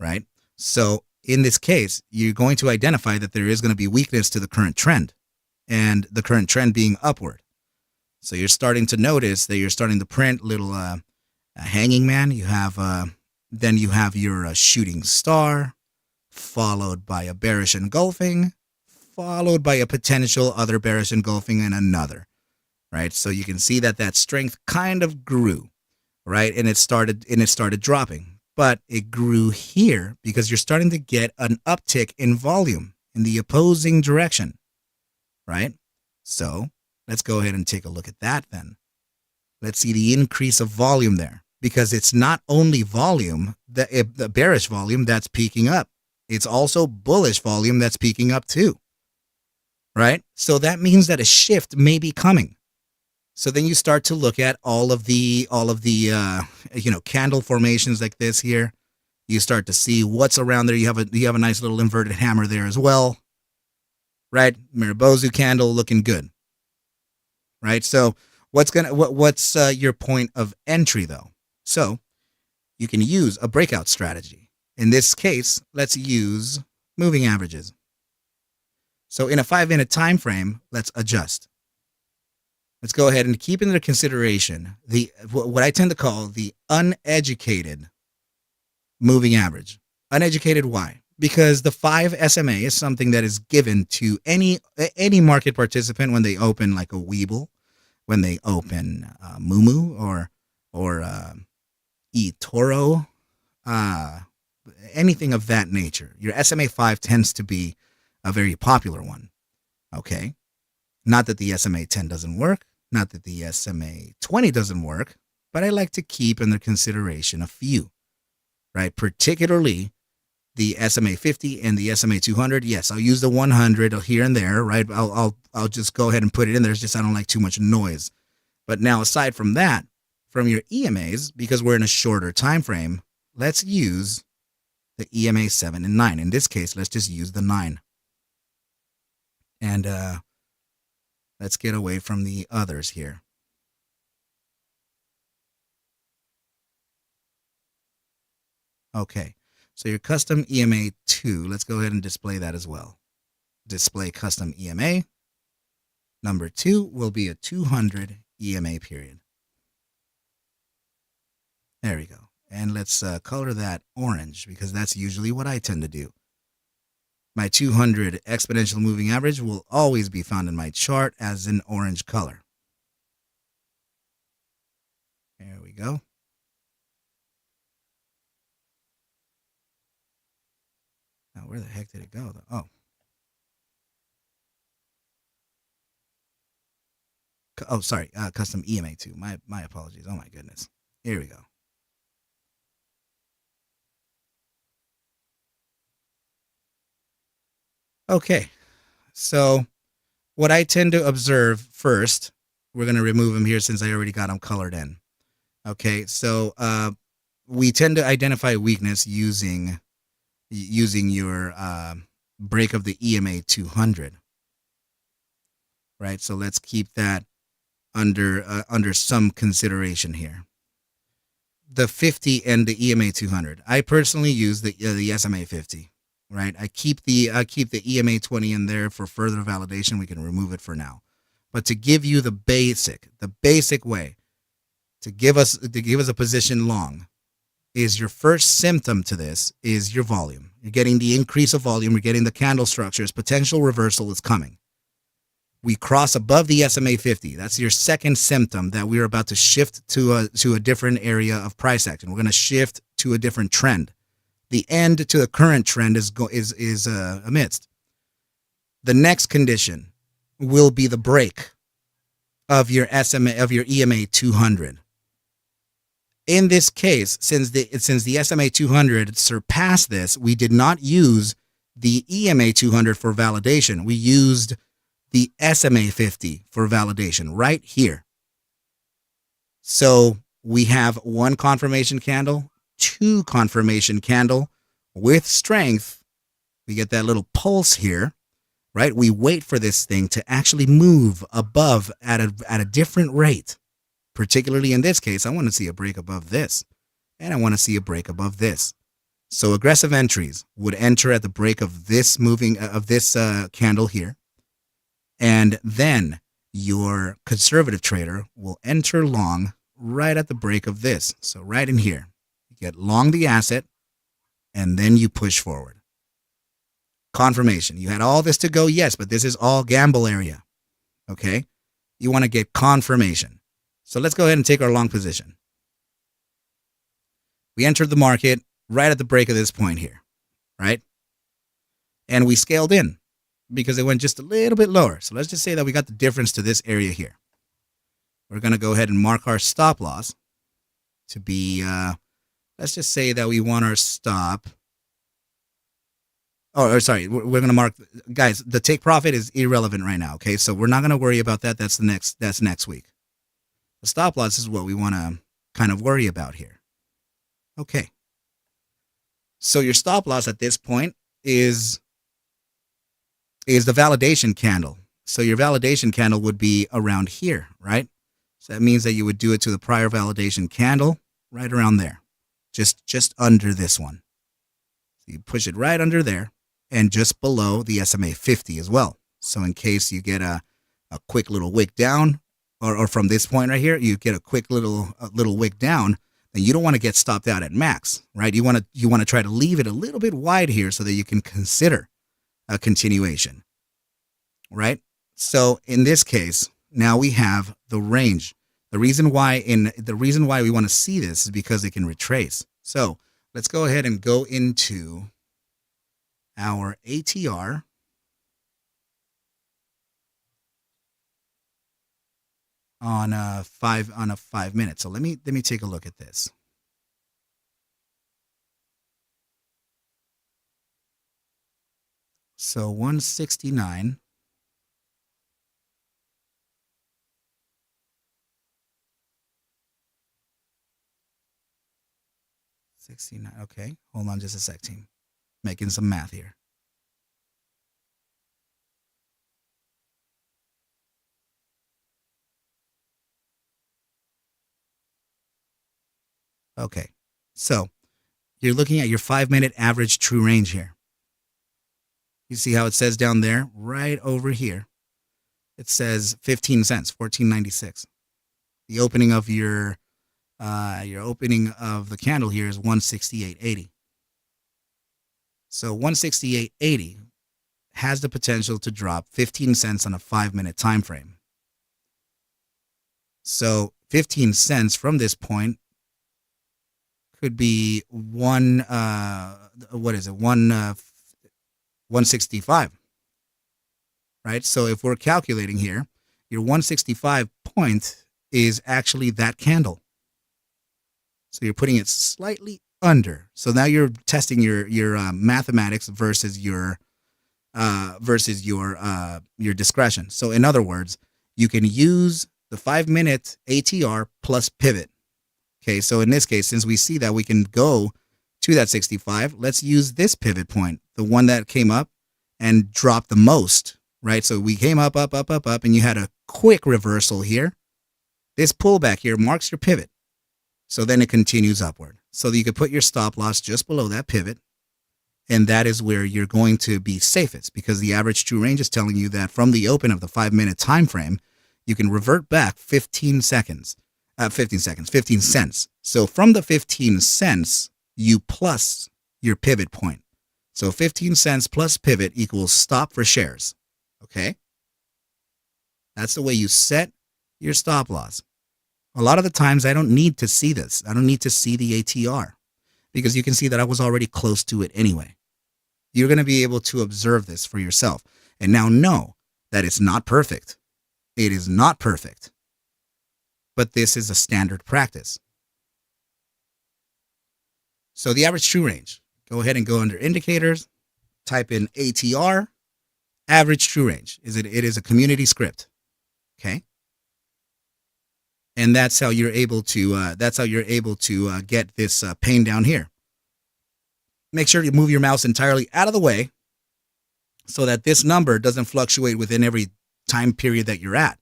Speaker 1: right? So in this case, you're going to identify that there is going to be weakness to the current trend, and the current trend being upward. So you're starting to notice that you're starting to print little hanging man. You have then you have your shooting star, followed by a bearish engulfing, followed by a potential other bearish engulfing and another, right? So you can see that strength kind of grew, right? And it started dropping, but it grew here because you're starting to get an uptick in volume in the opposing direction, right? So let's go ahead and take a look at that then. Let's see the increase of volume there, because it's not only volume, the bearish volume that's peaking up. It's also bullish volume that's peaking up too, right? So that means that a shift may be coming. So then you start to look at all of the candle formations like this here. You start to see what's around there. You have a nice little inverted hammer there as well, right? Maribozu candle looking good. Right. So what's your point of entry though? So you can use a breakout strategy. In this case, let's use moving averages. So in a 5-minute time frame, let's adjust. Let's go ahead and keep into consideration what I tend to call the uneducated moving average. Uneducated, why? Because the 5 SMA is something that is given to any market participant when they open like a Weeble, when they open Mumu or eToro, anything of that nature. Your SMA 5 tends to be a very popular one. Okay, not that the SMA 10 doesn't work, not that the SMA 20 doesn't work, but I like to keep under consideration a few, right? Particularly the SMA 50 and the SMA 200. Yes, I'll use the 100 here and there, right? I'll just go ahead and put it in there. It's just I don't like too much noise. But now, aside from that, from your EMAs, because we're in a shorter time frame, let's use the EMA 7 and 9. In this case, let's just use the 9. And let's get away from the others here. Okay, so your custom EMA 2, let's go ahead and display that as well. Display custom EMA. Number 2 will be a 200 EMA period. There we go. And let's color that orange because that's usually what I tend to do. My 200 exponential moving average will always be found in my chart as an orange color. There we go. Now, where the heck did it go? Oh. Oh, sorry. Custom EMA 2. My apologies. Oh, my goodness. Here we go. Okay. So what I tend to observe first, we're going to remove them here since I already got them colored in. Okay. So we tend to identify weakness using your break of the EMA 200. Right. So let's keep that under some consideration here. The 50 and the EMA 200. I personally use the SMA 50. Right. I keep the EMA 20 in there for further validation. We can remove it for now. But to give you the basic way to give us a position long is your first symptom to this is your volume. You're getting the increase of volume. You're getting the candle structures. Potential reversal is coming. We cross above the SMA 50. That's your second symptom that we're about to shift to a different area of price action. We're going to shift to a different trend. The end to the current trend is amidst. The next condition will be the break of your EMA 200. In this case, since the SMA 200 surpassed this, we did not use the EMA 200 for validation. We used the SMA 50 for validation right here. So we have one confirmation candle, two confirmation candle with strength. We get that little pulse here, right? We wait for this thing to actually move above at a different rate. Particularly in this case, I want to see a break above this, and I want to see a break above this. So aggressive entries would enter at the break of this candle here. And then your conservative trader will enter long right at the break of this. So right in here, you get long the asset and then you push forward. Confirmation. You had all this to go, yes, but this is all gamble area. Okay? You want to get confirmation. So let's go ahead and take our long position. We entered the market right at the break of this point here, right? And we scaled in because it went just a little bit lower. So let's just say that we got the difference to this area here. We're going to go ahead and mark our stop loss to be, let's just say that we want our stop. Oh, sorry, we're going to mark, guys, the take profit is irrelevant right now, okay? So we're not going to worry about that. That's next week. The stop loss is what we want to kind of worry about here. Okay. So your stop loss at this point is the validation candle. So your validation candle would be around here, right? So that means that you would do it to the prior validation candle right around there, just under this one. So you push it right under there and just below the SMA 50 as well. So in case you get a quick little wick down, or from this point right here, you get a quick little wick down, then you don't want to get stopped out at max, right? You want to try to leave it a little bit wide here so that you can consider a continuation, right? So in this case, now we have the range. The reason why we want to see this is because it can retrace. So let's go ahead and go into our ATR. On a 5 minutes. So let me take a look at this. So 169. Okay, hold on just a sec, team. Making some math here. Okay, so You're looking at your 5-minute average true range here. You see how it says down there, right over here, it says 15 cents, 14.96. The opening of your opening of the candle here is 168.80. So 168.80 has the potential to drop 15 cents on a 5-minute time frame. So 15 cents from this point could be 165, right? So if we're calculating here, your 165 point is actually that candle. So you're putting it slightly under. So now you're testing your mathematics versus your discretion. So in other words, you can use the 5-minute ATR plus pivot. Okay, so in this case, since we see that we can go to that 65, let's use this pivot point, the one that came up and dropped the most, right? So we came up, and you had a quick reversal here. This pullback here marks your pivot. So then it continues upward. So you could put your stop loss just below that pivot, and that is where you're going to be safest, because the average true range is telling you that from the open of the 5-minute time frame, you can revert back 15 cents. So from the 15 cents, you plus your pivot point. So 15 cents plus pivot equals stop for shares. Okay? That's the way you set your stop loss. A lot of the times I don't need to see this. I don't need to see the ATR, because you can see that I was already close to it anyway. You're going to be able to observe this for yourself. And now know that it's not perfect. It is not perfect. But this is a standard practice. So the average true range. Go ahead and go under indicators. Type in ATR, average true range. It is a community script. Okay? And that's how you're able to get this pane down here. Make sure you move your mouse entirely out of the way so that this number doesn't fluctuate within every time period that you're at.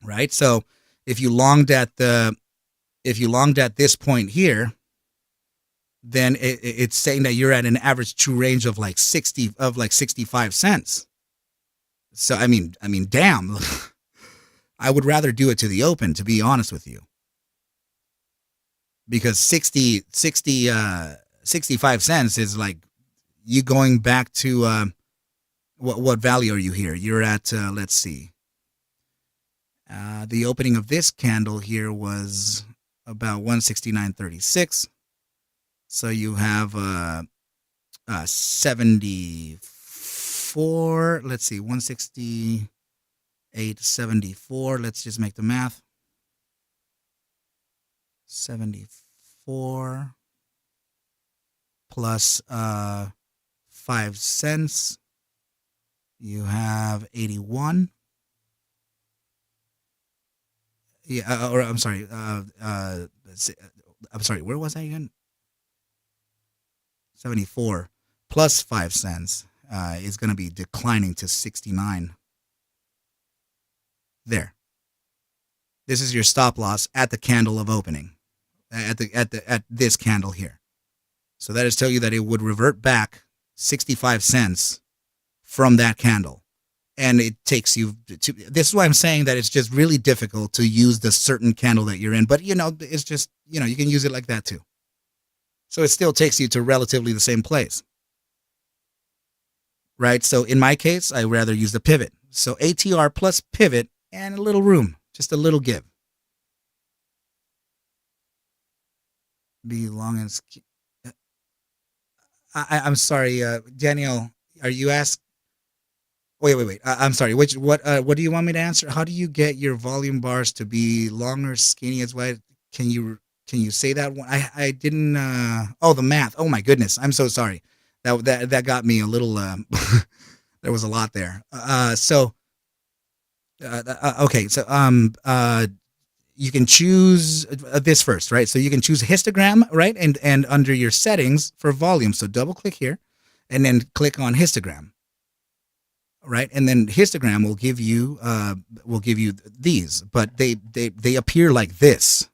Speaker 1: Right? So if you longed at this point here, then it's saying that you're at an average true range of like 65 cents. So I mean, damn. I would rather do it to the open, to be honest with you. Because 65 cents is like you going back to what value are you here? You're at let's see. The opening of this candle here was about 169.36. So you have 74. Let's see, 168.74. Let's just make the math. 74 plus 5 cents. You have 81. Yeah, or I'm sorry. I'm sorry. Where was I again? 74 plus 5 cents is going to be declining to 69. There. This is your stop loss at the candle of opening, at this candle here. So that is telling you that it would revert back 65 cents from that candle. And it takes you to, this is why I'm saying that it's just really difficult to use the certain candle that you're in. But, it's just, you can use it like that too. So it still takes you to relatively the same place. Right? So in my case, I rather use the pivot. So ATR plus pivot and a little room, just a little give. Be long and... I'm sorry, Daniel, are you asked? Wait. I'm sorry. What do you want me to answer? How do you get your volume bars to be long or skinny as wide? Can you say that one? I didn't. The math. Oh my goodness. I'm so sorry. That got me a little. There was a lot there. Okay. So you can choose this first, right? So you can choose histogram, right? And under your settings for volume, so double click here, and then click on histogram. Right, and then histogram will give you these, but they appear like this,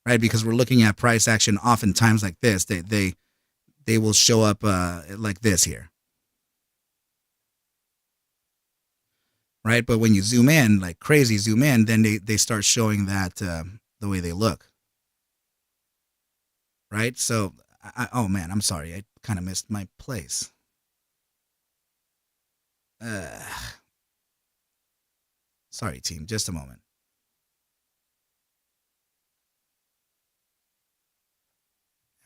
Speaker 1: right? Because we're looking at price action oftentimes like this. They will show up like this here, right? But when you zoom in, like crazy zoom in, then they start showing that the way they look, right? So, oh man, I'm sorry. I kind of missed my place. Sorry, team. Just a moment.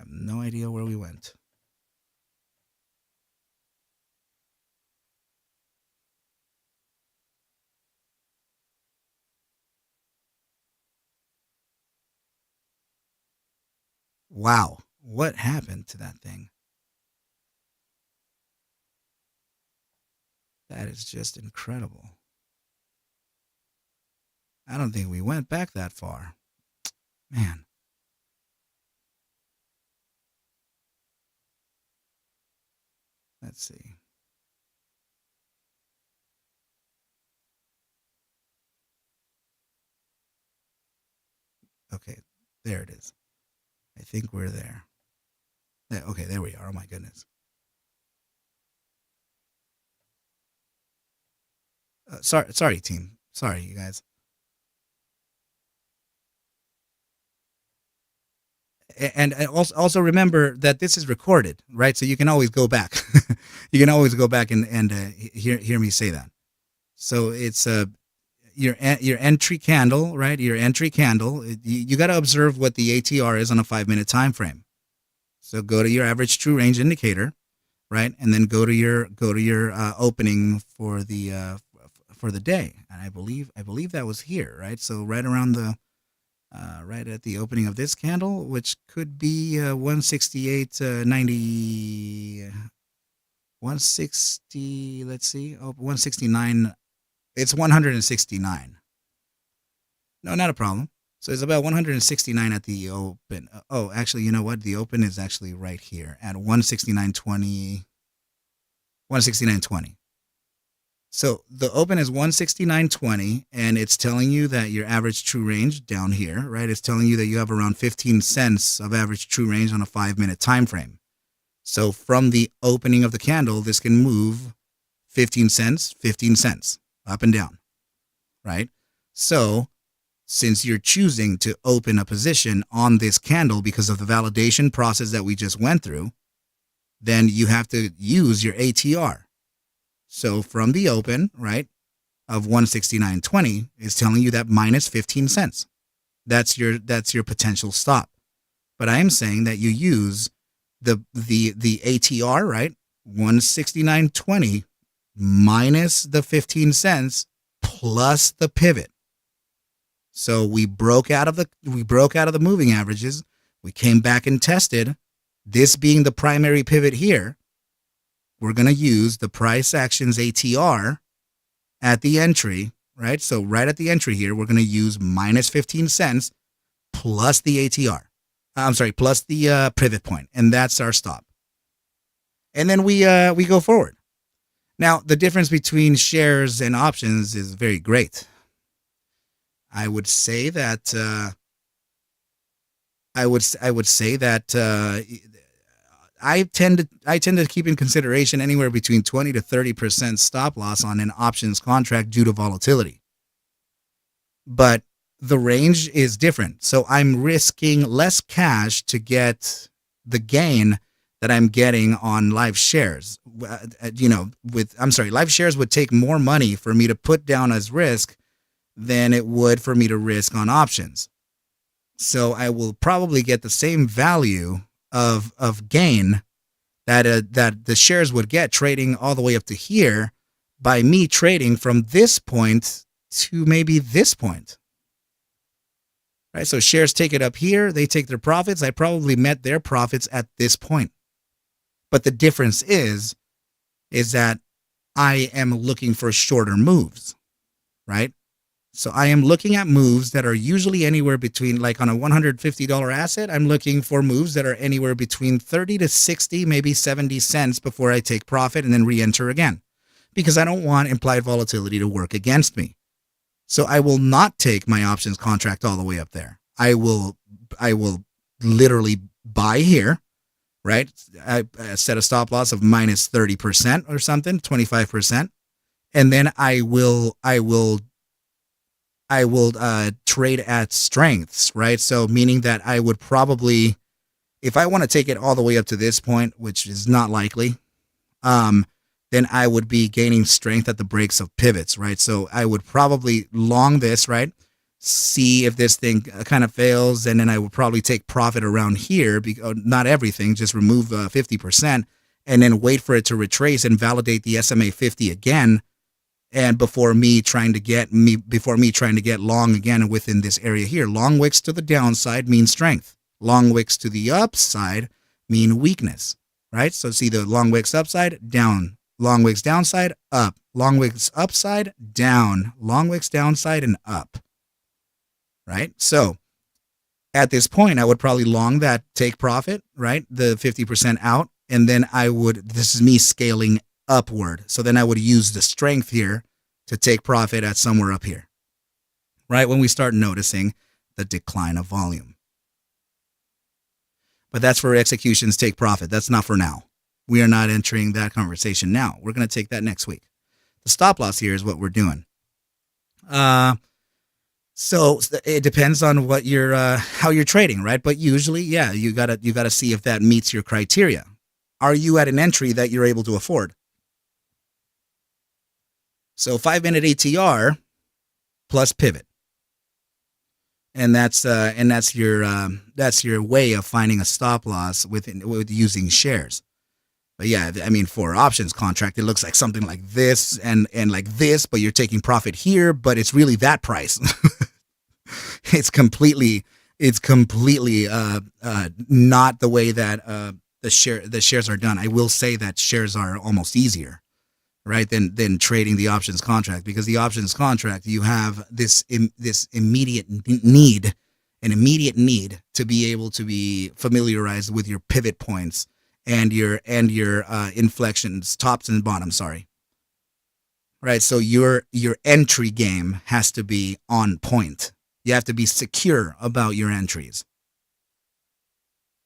Speaker 1: I have no idea where we went. Wow. What happened to that thing? That is just incredible. I don't think we went back that far. Man. Let's see. Okay, there it is. I think we're there. Okay, there we are. Oh my goodness. Sorry, team. Sorry, you guys. And also remember that this is recorded, right? So you can always go back. You can always go back and hear me say that. So it's your entry candle, right? Your entry candle. You got to observe what the ATR is on a 5-minute time frame. So go to your average true range indicator, right? And then go to your opening for the day. And I believe that was here, right? So right around the right at the opening of this candle, which could be 168.90, 160. Let's see, 169. It's 169. No, not a problem. So it's about 169 at the open. Oh, actually, you know what? The open is actually right here at 169.20. 169.20. So the open is 169.20, and it's telling you that your average true range down here, right? It's telling you that you have around 15 cents of average true range on a 5-minute time frame. So from the opening of the candle, this can move 15 cents, up and down, right? So since you're choosing to open a position on this candle because of the validation process that we just went through, then you have to use your ATR. So from the open, right, of 169.20 is telling you that minus 15 cents. That's your potential stop. But I am saying that you use the ATR, right? 169.20 minus the 15 cents plus the pivot. So we broke out of the moving averages. We came back and tested. This being the primary pivot here, we're going to use the price actions ATR at the entry, right? So right at the entry here, we're going to use minus 15 cents plus the ATR. Plus the pivot point, and that's our stop. And then we go forward. Now, the difference between shares and options is very great. I would say that I tend to keep in consideration anywhere between 20 to 30% stop loss on an options contract due to volatility. But the range is different. So I'm risking less cash to get the gain that I'm getting on live shares. Live shares would take more money for me to put down as risk than it would for me to risk on options. So I will probably get the same value of gain that the shares would get trading all the way up to here by me trading from this point to maybe this point. Right? So shares take it up here, they take their profits. I probably met their profits at this point. But the difference is that I am looking for shorter moves, right? So I am looking at moves that are usually anywhere between, like on a $150 asset, I'm looking for moves that are anywhere between 30 to 60, maybe 70 cents before I take profit and then re-enter again, because I don't want implied volatility to work against me. So I will not take my options contract all the way up there. I will will literally buy here, right? I set a stop loss of minus 30% or something, 25%, and then I will trade at strengths, right? So meaning that I would probably, if I want to take it all the way up to this point, which is not likely, then I would be gaining strength at the breaks of pivots, right? So I would probably long this, right? See if this thing kind of fails, and then I would probably take profit around here, not everything, just remove 50%, and then wait for it to retrace and validate the SMA 50 again, and before me trying to get long again within this area here. Long wicks to the downside mean strength. Long wicks to the upside mean weakness, right? So see the long wicks upside, down. Long wicks downside, up. Long wicks upside, down. Long wicks downside, and up. Right? So at this point, I would probably long that take profit, right? The 50% out. And then this is me scaling upward. So then I would use the strength here to take profit at somewhere up here, right? When we start noticing the decline of volume. But that's for executions take profit. That's not for now. We are not entering that conversation now. We're going to take that next week. The stop loss here is what we're doing. So it depends on what how you're trading, right? But usually, yeah, you gotta see if that meets your criteria. Are you at an entry that you're able to afford? So 5-minute ATR plus pivot, and that's your way of finding a stop loss with using shares. But yeah, I mean, for options contract, it looks like something like this and like this, but you're taking profit here, but it's really that price. It's completely not the way that the shares are done. I will say that shares are almost easier, right, than trading the options contract, because the options contract, you have this immediate need to be able to be familiarized with your pivot points and your inflections, tops and bottoms, right? So your entry game has to be on point. You have to be secure about your entries.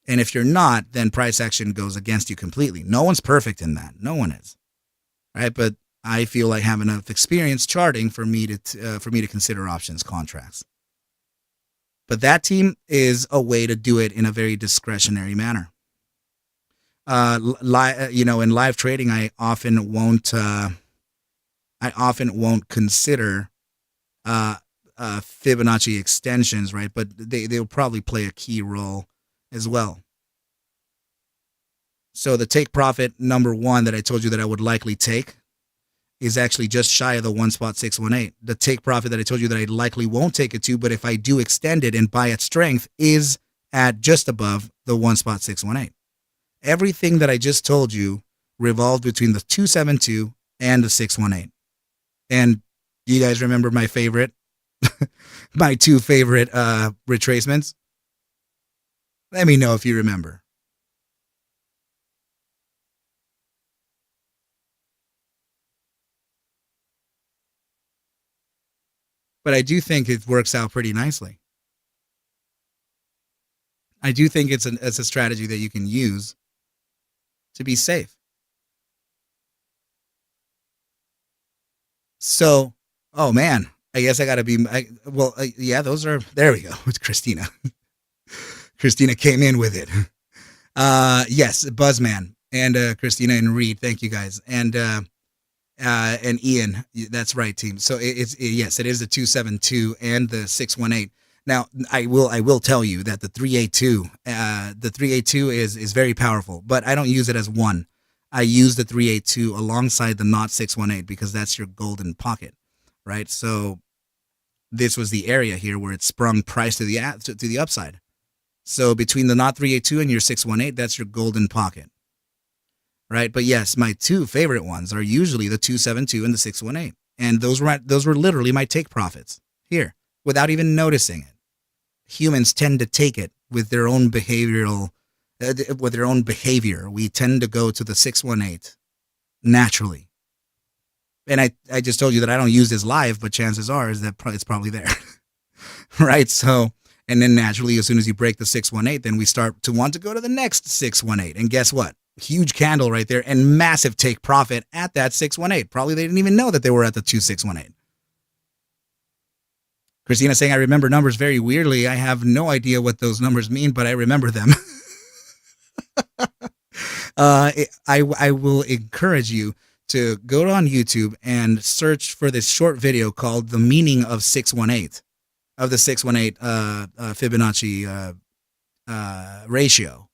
Speaker 1: And if you're not, then price action goes against you completely. No one's perfect in that. No one is, right? But I feel like I have enough experience charting for me to consider options contracts. But that team is a way to do it in a very discretionary manner. In live trading, I often won't consider Fibonacci extensions, right? But they'll probably play a key role as well. So the take profit number one that I told you that I would likely take is actually just shy of the 1.618. The take profit that I told you that I likely won't take it to, but if I do extend it and buy at strength, is at just above the 1.618. Everything that I just told you revolved between the 272 and the 618. And do you guys remember my two favorite retracements? Let me know if you remember. But I do think it works out pretty nicely. I do think it's a strategy that you can use to be safe. So, oh man, I guess I got to be, yeah, there we go. It's Christina. Christina came in with it. Yes, Buzzman and Christina and Reed. Thank you guys. And Ian, that's right, team. So yes, it is the 272 and the 618. Now, I will tell you that the 382 is very powerful, but I don't use it as one. I use the 382 alongside the not 618 because that's your golden pocket, right? So this was the area here where it sprung price to the upside. So between the not 382 and your 618, that's your golden pocket, right? But yes, my two favorite ones are usually the 272 and the 618, and those were literally my take profits here without even noticing it. Humans tend to take it with their own behavior. We tend to go to the 618 naturally. And I just told you that I don't use this live, but chances are is that it's probably there. Right? So And then naturally, as soon as you break the 618, then we start to want to go to the next 618. And guess what? Huge candle right there and massive take profit at that 618. Probably they didn't even know that they were at the 2618. Christina saying, I remember numbers very weirdly. I have no idea what those numbers mean, but I remember them. I will encourage you to go on YouTube and search for this short video called The Meaning of 618, of the 618 Fibonacci ratio,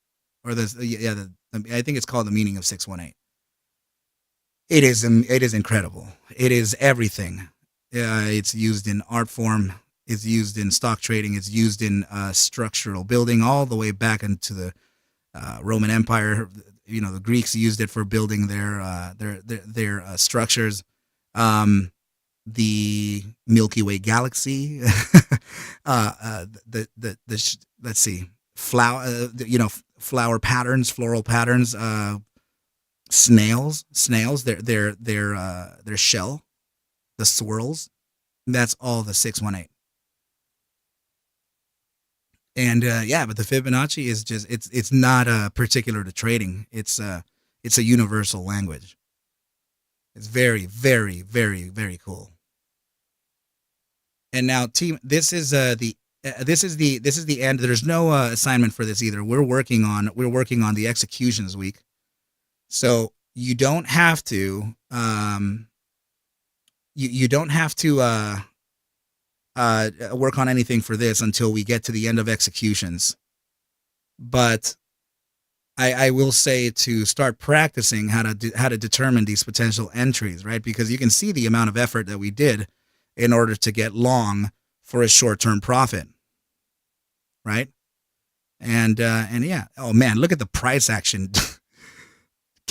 Speaker 1: or I think it's called The Meaning of 618. It is incredible. It is everything. It's used in art form. It's used in stock trading. It's used in structural building, all the way back into the Roman Empire. You know, the Greeks used it for building their structures. The Milky Way galaxy. Let's see, flower patterns, floral patterns. Snails, their shell, the swirls. That's all the 618. And but the Fibonacci is just it's not particular to trading. It's a universal language. It's very, very, very, very cool. And now, team, this is the end. There's no assignment for this either. We're working on the executions week, so you don't have to you don't have to work on anything for this until we get to the end of executions. But I will say to start practicing how to determine these potential entries, right? Because you can see the amount of effort that we did in order to get long for a short-term profit, right? And yeah, oh man, look at the price action.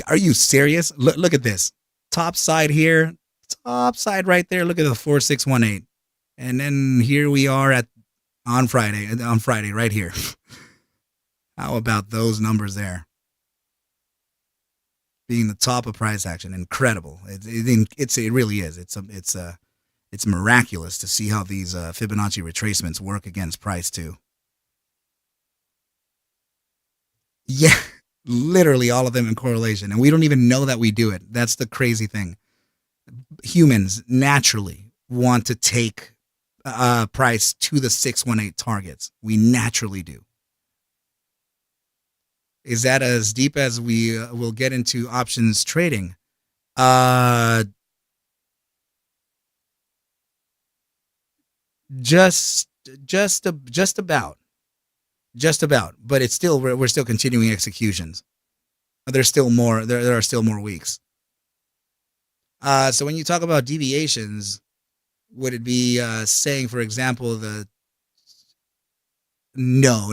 Speaker 1: Are you serious? Look at this. Top side here, top side right there. Look at the 4618. And then here we are on Friday right here. How about those numbers there? Being the top of price action, incredible. It really is. It's miraculous to see how these Fibonacci retracements work against price too. Yeah, literally all of them in correlation, and we don't even know that we do it. That's the crazy thing. Humans naturally want to take price to the 618 targets. We naturally do. Is that as deep as we will get into options trading? Just about, but it's still we're still continuing executions. There's still more. There are still more weeks. So when you talk about deviations, would it be saying, for example, No.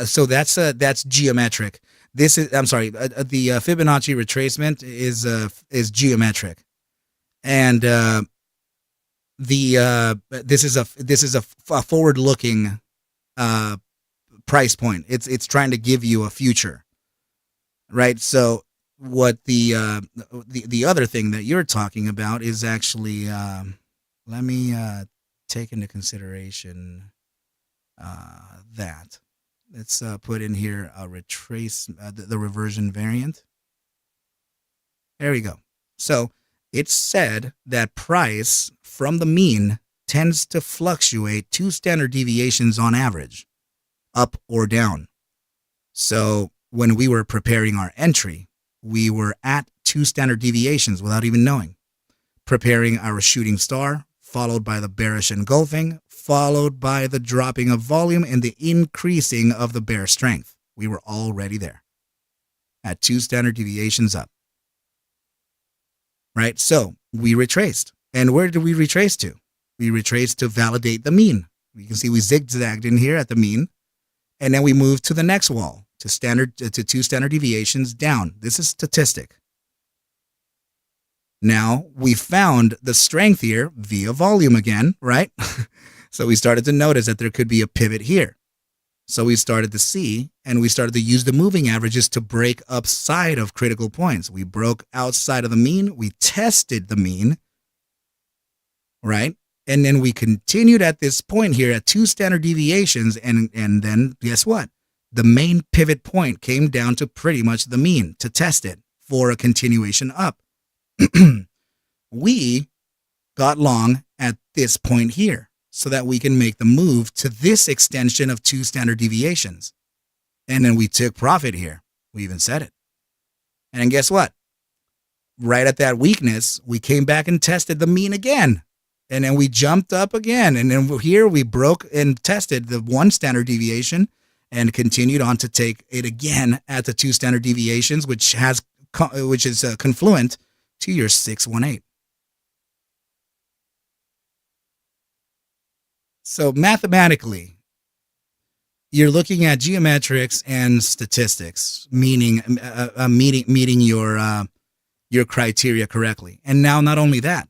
Speaker 1: So that's geometric. The Fibonacci retracement is geometric, and this is a forward-looking price point. It's trying to give you a future, right? So what the other thing that you're talking about is actually let me take into consideration that. Let's put in here a retrace the reversion variant. There we go. So it's said that price from the mean tends to fluctuate 2 standard deviations on average, up or down. So when we were preparing our entry, we were at 2 standard deviations without even knowing, preparing our shooting star, followed by the bearish engulfing, followed by the dropping of volume and the increasing of the bear strength. We were already there at 2 standard deviations up. Right? So we retraced. And where did we retrace to? We retraced to validate the mean. You can see we zigzagged in here at the mean. And then we moved to the next wall, to 2 standard deviations down. This is statistic. Now we found the strength here via volume again, right? So we started to notice that there could be a pivot here. So we started to see, and we started to use the moving averages to break upside of critical points. We broke outside of the mean. We tested the mean, right? And then we continued at this point here at 2 standard deviations. And then guess what? The main pivot point came down to pretty much the mean to test it for a continuation up. We got long at this point here so that we can make the move to this extension of 2 standard deviations. And then we took profit here. We even said it. And guess what? Right at that weakness, we came back and tested the mean again. And then we jumped up again. And then here we broke and tested the 1 standard deviation and continued on to take it again at the 2 standard deviations, which is confluent to your 618. So mathematically, you're looking at geometrics and statistics, meaning meeting your criteria correctly. And now, not only that,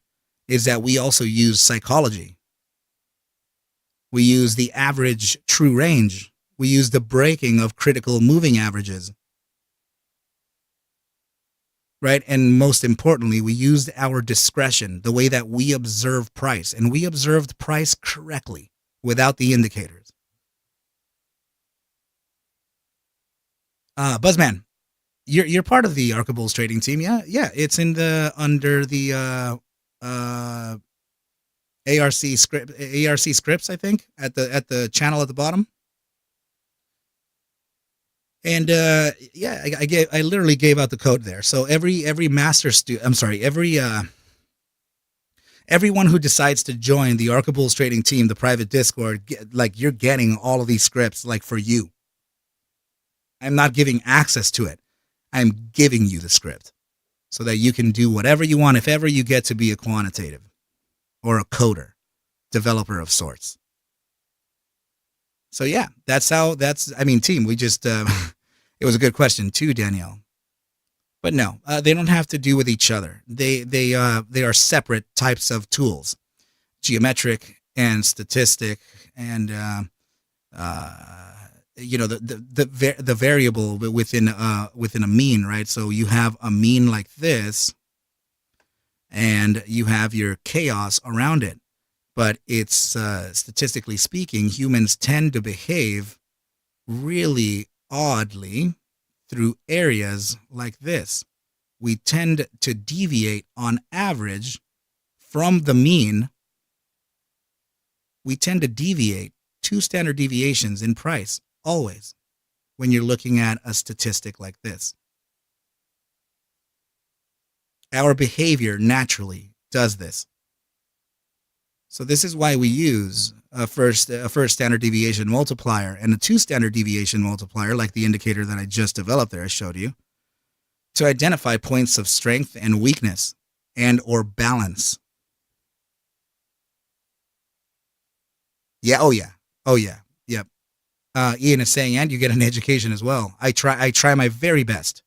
Speaker 1: is that we also use psychology. We use the average true range. We use the breaking of critical moving averages. Right? And most importantly, we used our discretion, the way that we observe price. And we observed price correctly without the indicators. Buzzman, you're part of the ArcaBulls Trading Team, yeah? Yeah, it's under the ARC scripts, I think, at the channel at the bottom. And yeah, I literally gave out the code there. So every everyone who decides to join the ArcaBulls Trading Team, the private Discord, you're getting all of these scripts for you. I'm not giving access to it. I'm giving you the script so that you can do whatever you want if ever you get to be a quantitative or a coder, developer of sorts. So yeah, team, we just, it was a good question too, Danielle. But no, they don't have to do with each other. They are separate types of tools, geometric and statistic, and the variable within a mean, right? So you have a mean like this, and you have your chaos around it. But it's statistically speaking, humans tend to behave really oddly through areas like this. We tend to deviate on average from the mean. We tend to deviate 2 standard deviations in price always when you're looking at a statistic like this. Our behavior naturally does this. So this is why we use a first standard deviation multiplier and a 2 standard deviation multiplier, like the indicator that I just developed there, I showed you, to identify points of strength and weakness and or balance. Yeah, oh yeah, yep. Ian is saying, and you get an education as well. I try my very best.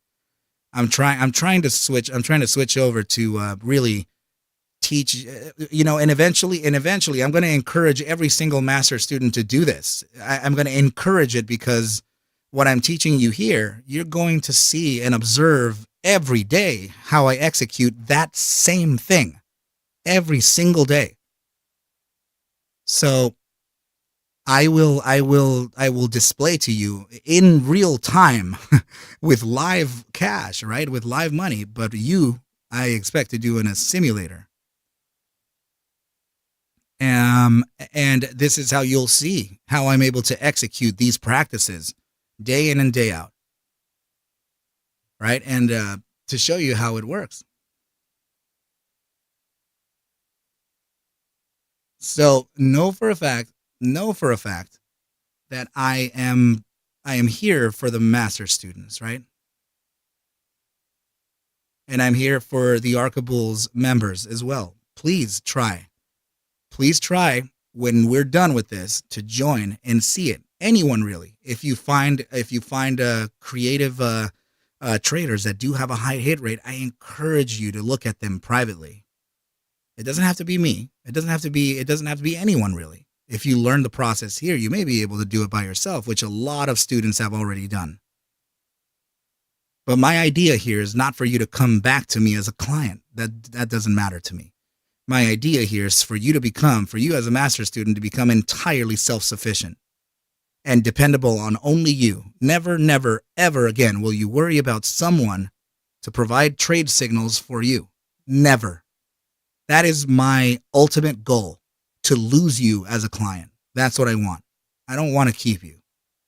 Speaker 1: I'm trying to switch over to really teach, and eventually I'm going to encourage every single master student to do this. I'm going to encourage it because what I'm teaching you here, you're going to see and observe every day how I execute that same thing every single day. So I will display to you in real time with live cash, right? With live money, but I expect to do in a simulator. And this is how you'll see how I'm able to execute these practices day in and day out, right? And to show you how it works. So know for a fact that I am here for the master students, right? And I'm here for the ArcaBulls members as well. Please try when we're done with this to join and see it. Anyone really. If you find creative traders that do have a high hit rate, I encourage you to look at them privately. It doesn't have to be me. It doesn't have to be anyone really. If you learn the process here, you may be able to do it by yourself, which a lot of students have already done. But my idea here is not for you to come back to me as a client. That doesn't matter to me. My idea here is for you as a master student, to become entirely self-sufficient and dependable on only you. Never, never, ever again will you worry about someone to provide trade signals for you. Never. That is my ultimate goal, to lose you as a client. That's what I want. I don't want to keep you.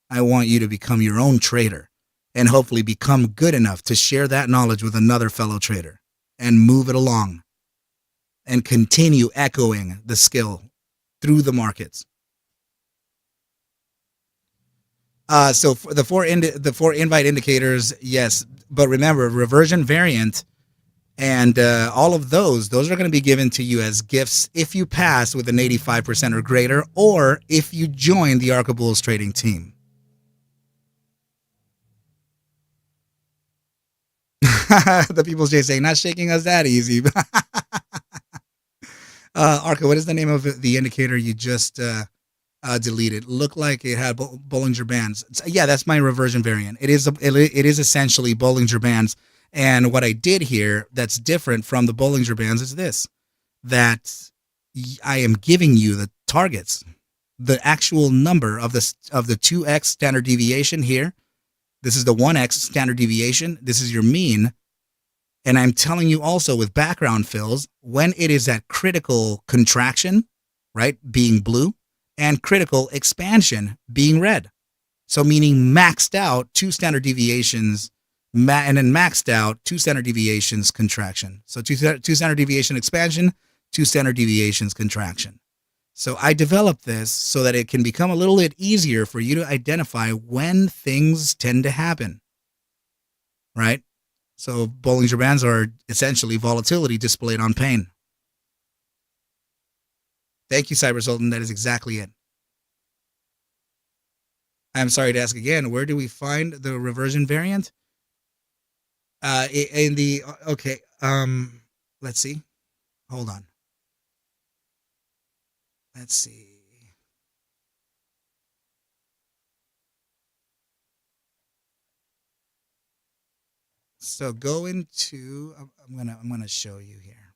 Speaker 1: I want you to become your own trader and hopefully become good enough to share that knowledge with another fellow trader and move it along and continue echoing the skill through the markets. So for the four invite indicators, yes, but remember, reversion variant and all of those are going to be given to you as gifts if you pass with an 85% or greater, or if you join the ARCABulls Trading Team. The People's J saying, not shaking us that easy. ARCa, what is the name of the indicator you just deleted? Looked like it had Bollinger Bands. Yeah, that's my reversion variant. It is essentially Bollinger Bands. And what I did here that's different from the Bollinger Bands is this, that I am giving you the targets, the actual number of the 2x standard deviation here. This is the 1x standard deviation. This is your mean. And I'm telling you also with background fills, when it is at critical contraction, right, being blue, and critical expansion being red. So meaning maxed out 2 standard deviations, and then maxed out 2 standard deviations contraction. So two standard deviation expansion, 2 standard deviations contraction. So I developed this so that it can become a little bit easier for you to identify when things tend to happen, right? So Bollinger Bands are essentially volatility displayed on pain. Thank you, Cyber Sultan. That is exactly it. I'm sorry to ask again, where do we find the reversion variant? In the, okay, let's see. Hold on. Let's see. So go into, I'm gonna show you here.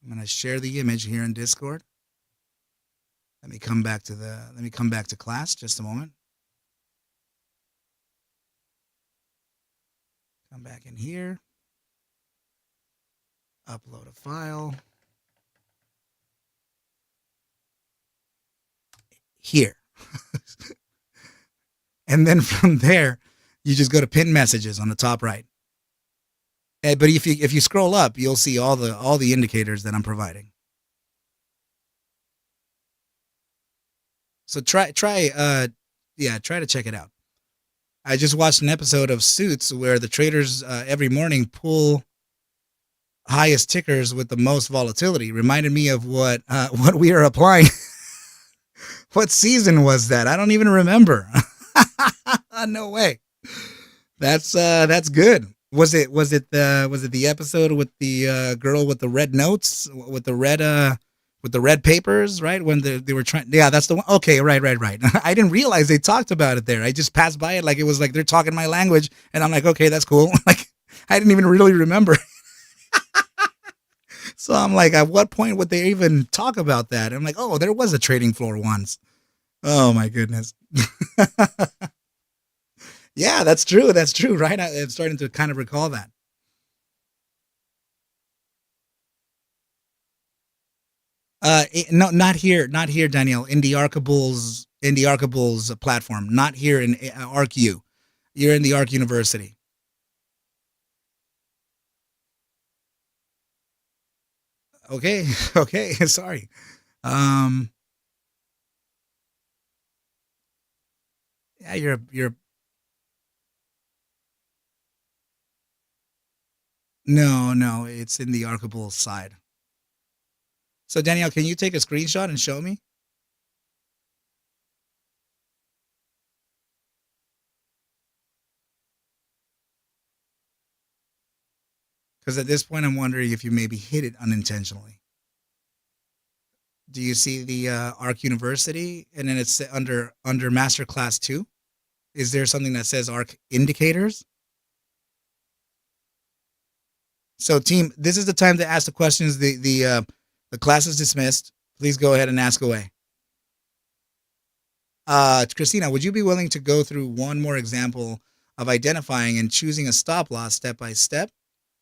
Speaker 1: I'm gonna share the image here in Discord. Let me come back to class just a moment. Come back in here. Upload a file. Here. And then from there, you just go to pin messages on the top right. But if you scroll up, you'll see all the indicators that I'm providing. So try to check it out. I just watched an episode of Suits where the traders every morning pull highest tickers with the most volatility. Reminded me of what we are applying. What season was that? I don't even remember. No way. That's good. Was it the episode with the girl with the red notes, with the red papers, right? When they were trying, yeah, that's the one. Okay, right. I didn't realize they talked about it there. I just passed by it like it was like they're talking my language, and I'm like, okay, that's cool. Like I didn't even really remember. So I'm like, at what point would they even talk about that? And I'm like, oh, there was a trading floor once. Oh my goodness. Yeah, that's true. That's true, right? I'm starting to kind of recall that. No, not here, Danielle. In the ArcaBulls platform, not here in ArcU. You're in the Arc University. Okay, okay. Sorry. Um, yeah, you're. No. It's in the ArcaBulls side. So Danielle, can you take a screenshot and show me? Because at this point, I'm wondering if you maybe hit it unintentionally. Do you see the Arc University, and then it's under Master Class 2? Is there something that says Arc Indicators? So, team, this is the time to ask the questions. The class is dismissed. Please go ahead and ask away. Christina, would you be willing to go through one more example of identifying and choosing a stop loss step by step?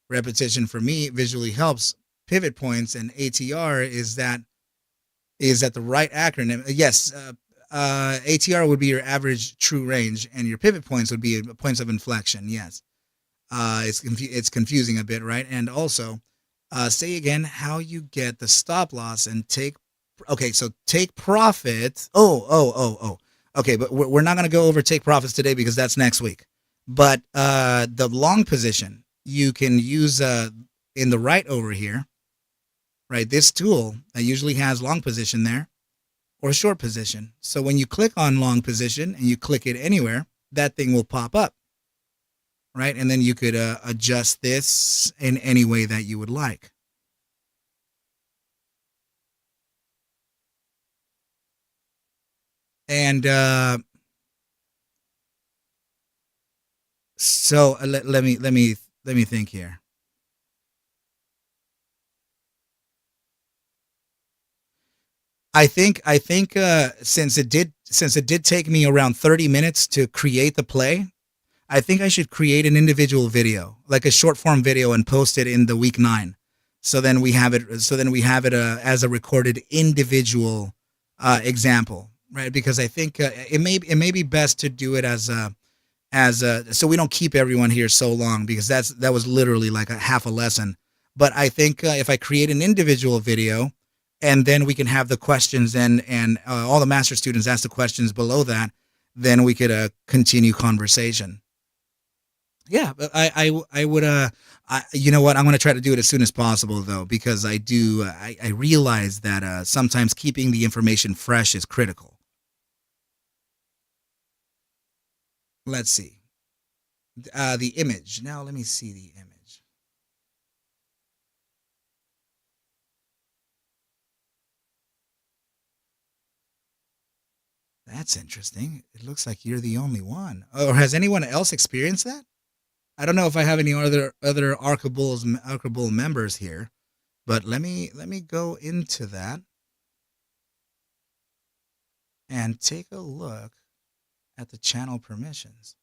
Speaker 1: Repetition for me visually helps. Pivot points and ATR is that the right acronym? Yes. ATR would be your average true range, and your pivot points would be points of inflection. Yes. It's confusing a bit, right? And also, say again how you get the stop loss and take. Okay, so take profit. Oh. Okay, but we're not going to go over take profits today because that's next week. But the long position you can use in the right over here, right? This tool that usually has long position there or short position. So when you click on long position and you click it anywhere, that thing will pop up, right? And then you could adjust this in any way that you would like. And so let me think here. I think since it did take me around 30 minutes to create the play, I think I should create an individual video, like a short form video, and post it in the week 9. So then we have it. So then we have it as a recorded individual example, right? Because I think it may be best to do it as so we don't keep everyone here so long, because that was literally like a half a lesson. But I think if I create an individual video, and then we can have the questions, and all the master students ask the questions below that, then we could continue conversation. Yeah, but I would you know what, I'm going to try to do it as soon as possible though, because I realize that sometimes keeping the information fresh is critical. Let's see. The image. Now let me see the image. That's interesting. It looks like you're the only one. Or has anyone else experienced that? I don't know if I have any other ArcaBull members here, but let me go into that and take a look at the channel permissions.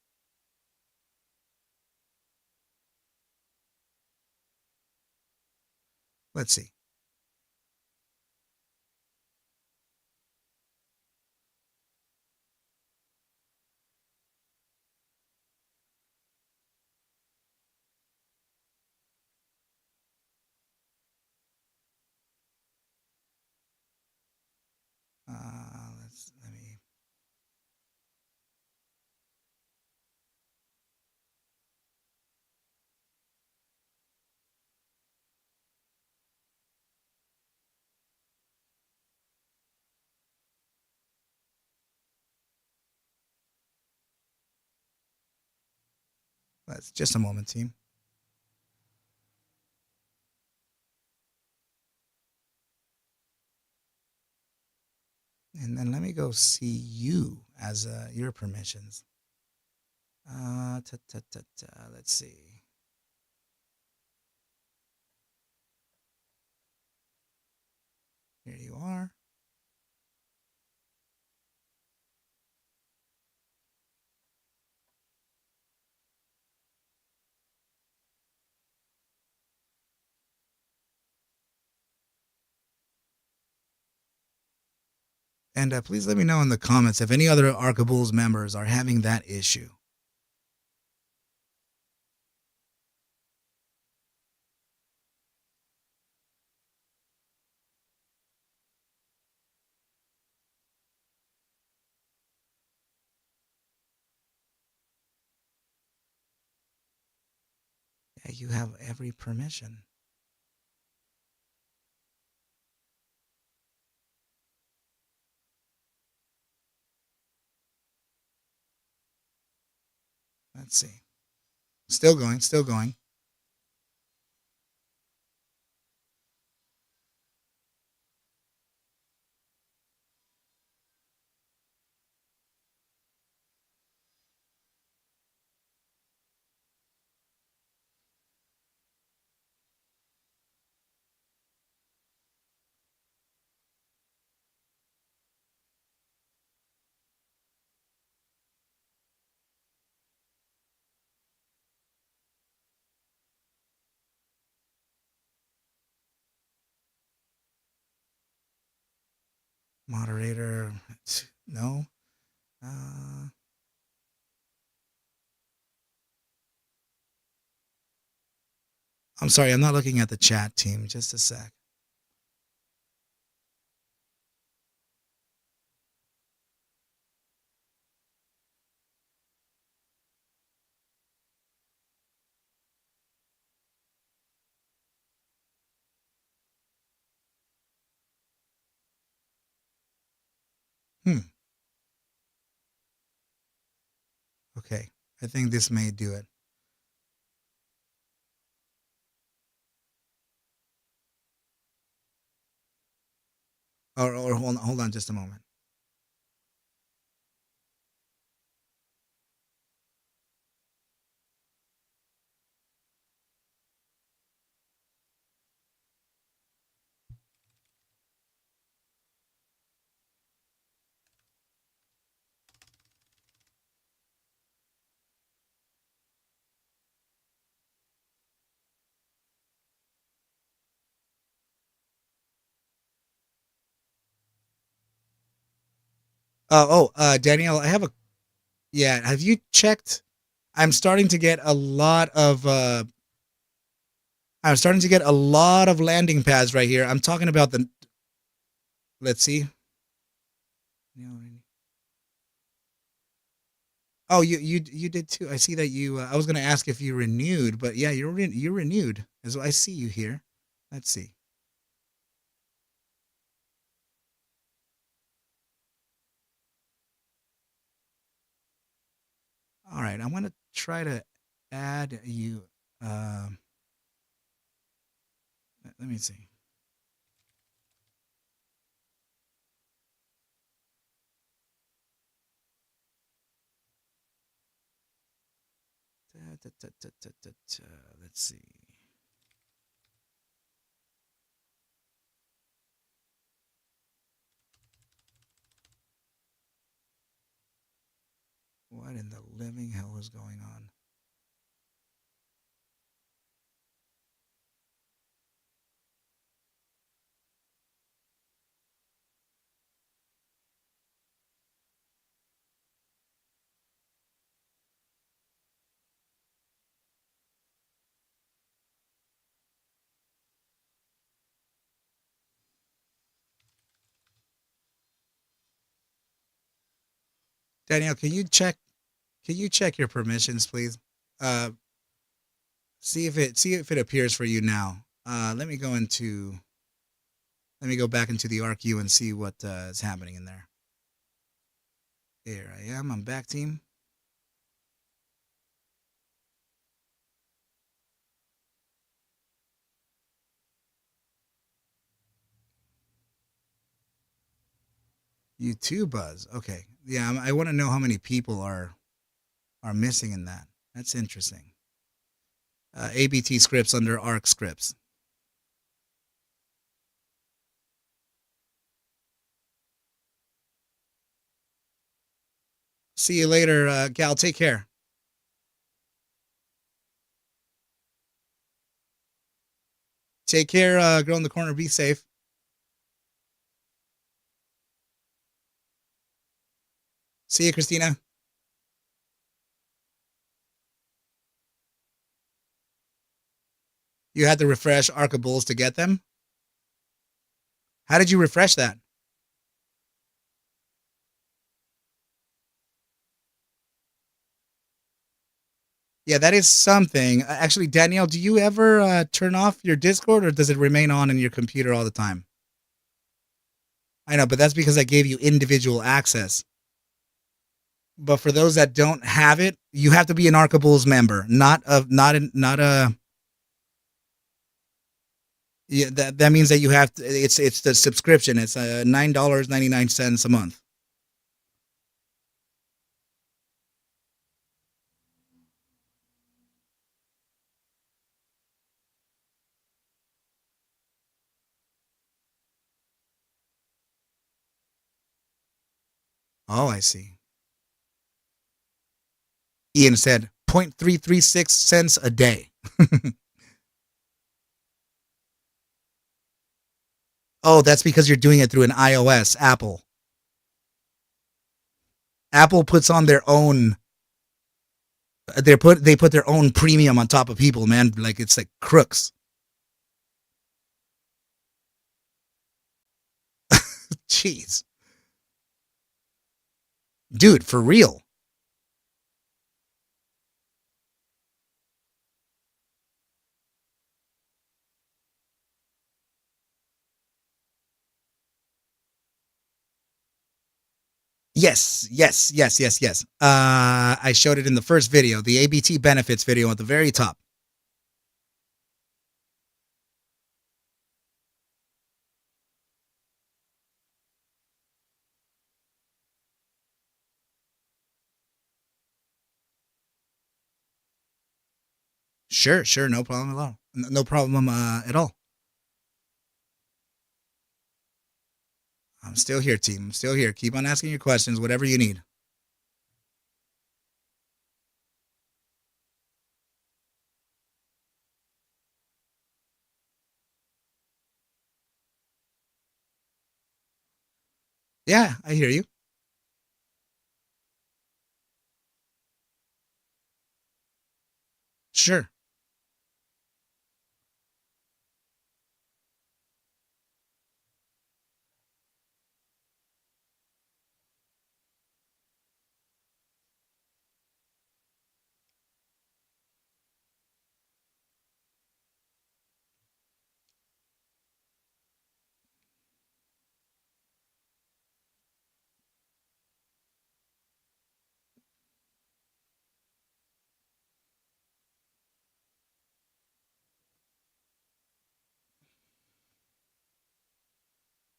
Speaker 1: Let's see. Let me. Let's just a moment, team. And then let me go see you as your permissions. Let's see. Here you are. And please let me know in the comments if any other ArcaBulls members are having that issue. Yeah, you have every permission. Let's see. Still going, still going. Moderator. No. I'm sorry, I'm not looking at the chat team. Just a sec. Okay. I think this may do it. Or hold on just a moment. Danielle, I have a yeah. Have you checked? I'm starting to get a lot of landing pads right here. I'm talking about the. Let's see. Oh, you did too. I see that you. I was going to ask if you renewed, but yeah, you're renewed. As I see you here. Let's see. All right, I want to try to add you. Let me see. Let's see. What in the living hell is going on? Danielle, can you check your permissions, please? See if it appears for you now. Let me go back into the ArcU and see what is happening in there. Here I am. I'm back, team. You too, Buzz. Okay. Yeah, I want to know how many people are missing in that. That's interesting. ABT scripts under Arc scripts. See you later, Gal. Take care. Take care, girl in the corner. Be safe. See you, Christina. You had to refresh ARCABulls to get them? How did you refresh that? Yeah, that is something. Actually, Danielle, do you ever turn off your Discord or does it remain on in your computer all the time? I know, but that's because I gave you individual access. But for those that don't have it, you have to be an ArcaBulls member, not a. Yeah, that means that you have to, it's the subscription. It's $9.99 a month. Oh, I see. Ian said 0.336 cents a day. Oh, that's because you're doing it through an iOS. Apple puts on their own. They put their own premium on top of people, man. Like it's like crooks. Jeez, dude, for real. Yes, yes, yes, yes, yes. I showed it in the first video, the ABT benefits video at the very top. Sure, sure, no problem at all. No problem at all. I'm still here, team. I'm still here. Keep on asking your questions, whatever you need. Yeah, I hear you. Sure.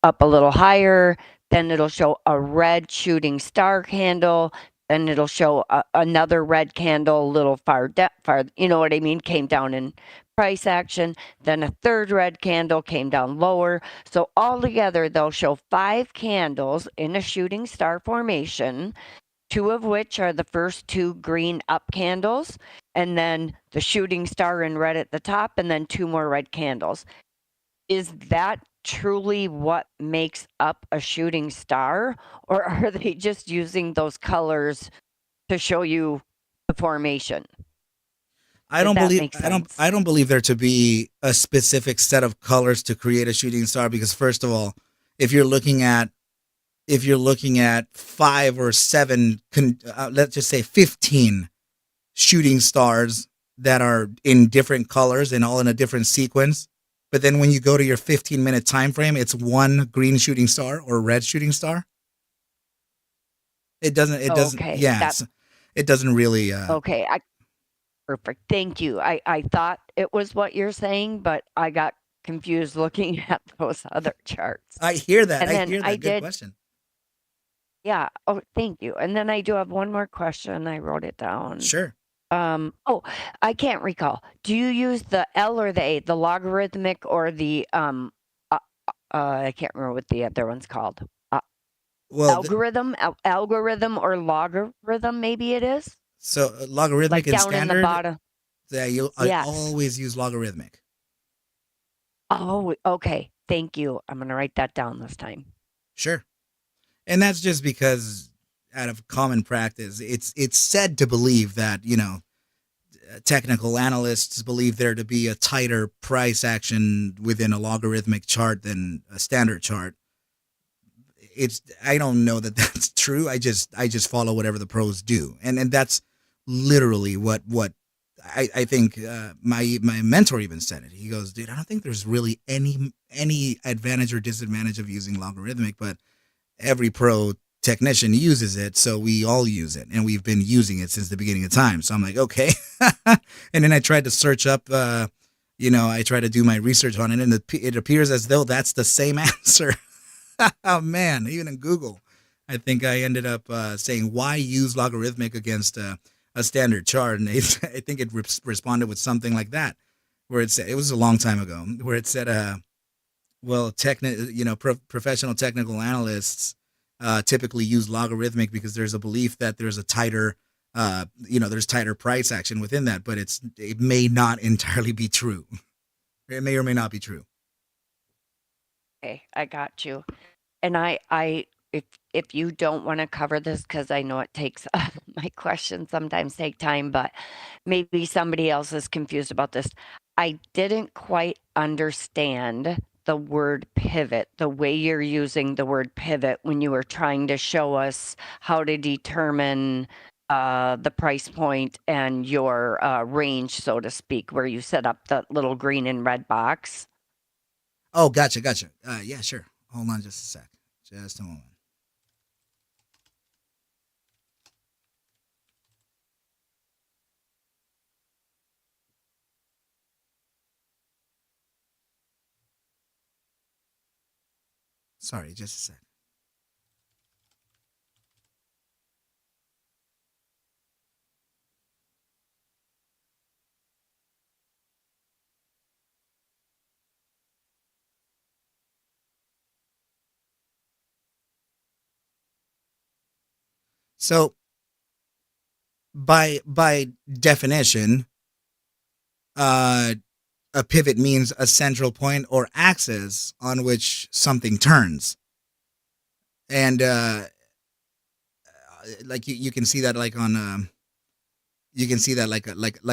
Speaker 2: Up a little higher, then it'll show a red shooting star candle, then it'll show another red candle a little far, you know what I mean, came down in price action, then a third red candle came down lower. So all together, they'll show 5 candles in a shooting star formation, 2 of which are the first 2 green up candles, and then the shooting star in red at the top, and then 2 more red candles. Is that truly what makes up a shooting star, or are they just using those colors to show you the formation,
Speaker 1: I
Speaker 2: if
Speaker 1: don't
Speaker 2: that
Speaker 1: believe
Speaker 2: makes sense?
Speaker 1: I don't believe there to be a specific set of colors to create a shooting star because first of all, if you're looking at if you're looking at 5 or 7 let's just say 15 shooting stars that are in different colors and all in a different sequence, but then when you go to your 15-minute time frame, it's one green shooting star or red shooting star. It doesn't
Speaker 2: Okay,
Speaker 1: yes, it doesn't really
Speaker 2: okay, perfect. Thank you. I thought it was what you're saying, but I got confused looking at those other charts.
Speaker 1: I hear that.
Speaker 2: And
Speaker 1: I
Speaker 2: then
Speaker 1: hear
Speaker 2: I
Speaker 1: that. Good
Speaker 2: did,
Speaker 1: question.
Speaker 2: yeah. Oh, thank you. And then I do have one more question. I wrote it down.
Speaker 1: Sure.
Speaker 2: Oh, I can't recall. Do you use the L or the A, the logarithmic or the I can't remember what the other one's called. Uh,
Speaker 1: Well,
Speaker 2: algorithm or logarithm, maybe it is?
Speaker 1: so logarithmic
Speaker 2: Like
Speaker 1: and
Speaker 2: down in the
Speaker 1: standard,
Speaker 2: bottom.
Speaker 1: I
Speaker 2: Yes.
Speaker 1: always use logarithmic.
Speaker 2: Oh, okay. Thank you. I'm gonna write that down this time.
Speaker 1: Sure. And that's just because out of common practice, it's said to believe that, technical analysts believe there to be a tighter price action within a logarithmic chart than a standard chart. It's I don't know that that's true. I just follow whatever the pros do, and that's literally what I think my mentor even said it. He goes, dude, I don't think there's really any advantage or disadvantage of using logarithmic, but every pro technician uses it, so we all use it, and we've been using it since the beginning of time. So I'm like, okay, and then I tried to search up. I tried to do my research on it, and it appears as though that's the same answer. Oh man, even in Google, I think I ended up saying why use logarithmic against a standard chart, and I think it responded with something like that, where it said it was a long time ago, where it said, well, professional technical analysts typically use logarithmic because there's a belief that there's a tighter, there's tighter price action within that, but it may not entirely be true. It may or may not be true.
Speaker 2: Okay, I got you. And if you don't want to cover this, because I know it takes my questions sometimes take time, but maybe somebody else is confused about this. I didn't quite understand the word pivot, the way you're using the word pivot when you were trying to show us how to determine the price point and your range, so to speak, where you set up the little green and red box.
Speaker 1: Oh, gotcha, gotcha. Yeah, sure. Hold on just a sec. Just a moment. Sorry, just a sec. So by definition, uh, a pivot means a central point or axis on which something turns, and like you can see that like on you can see that like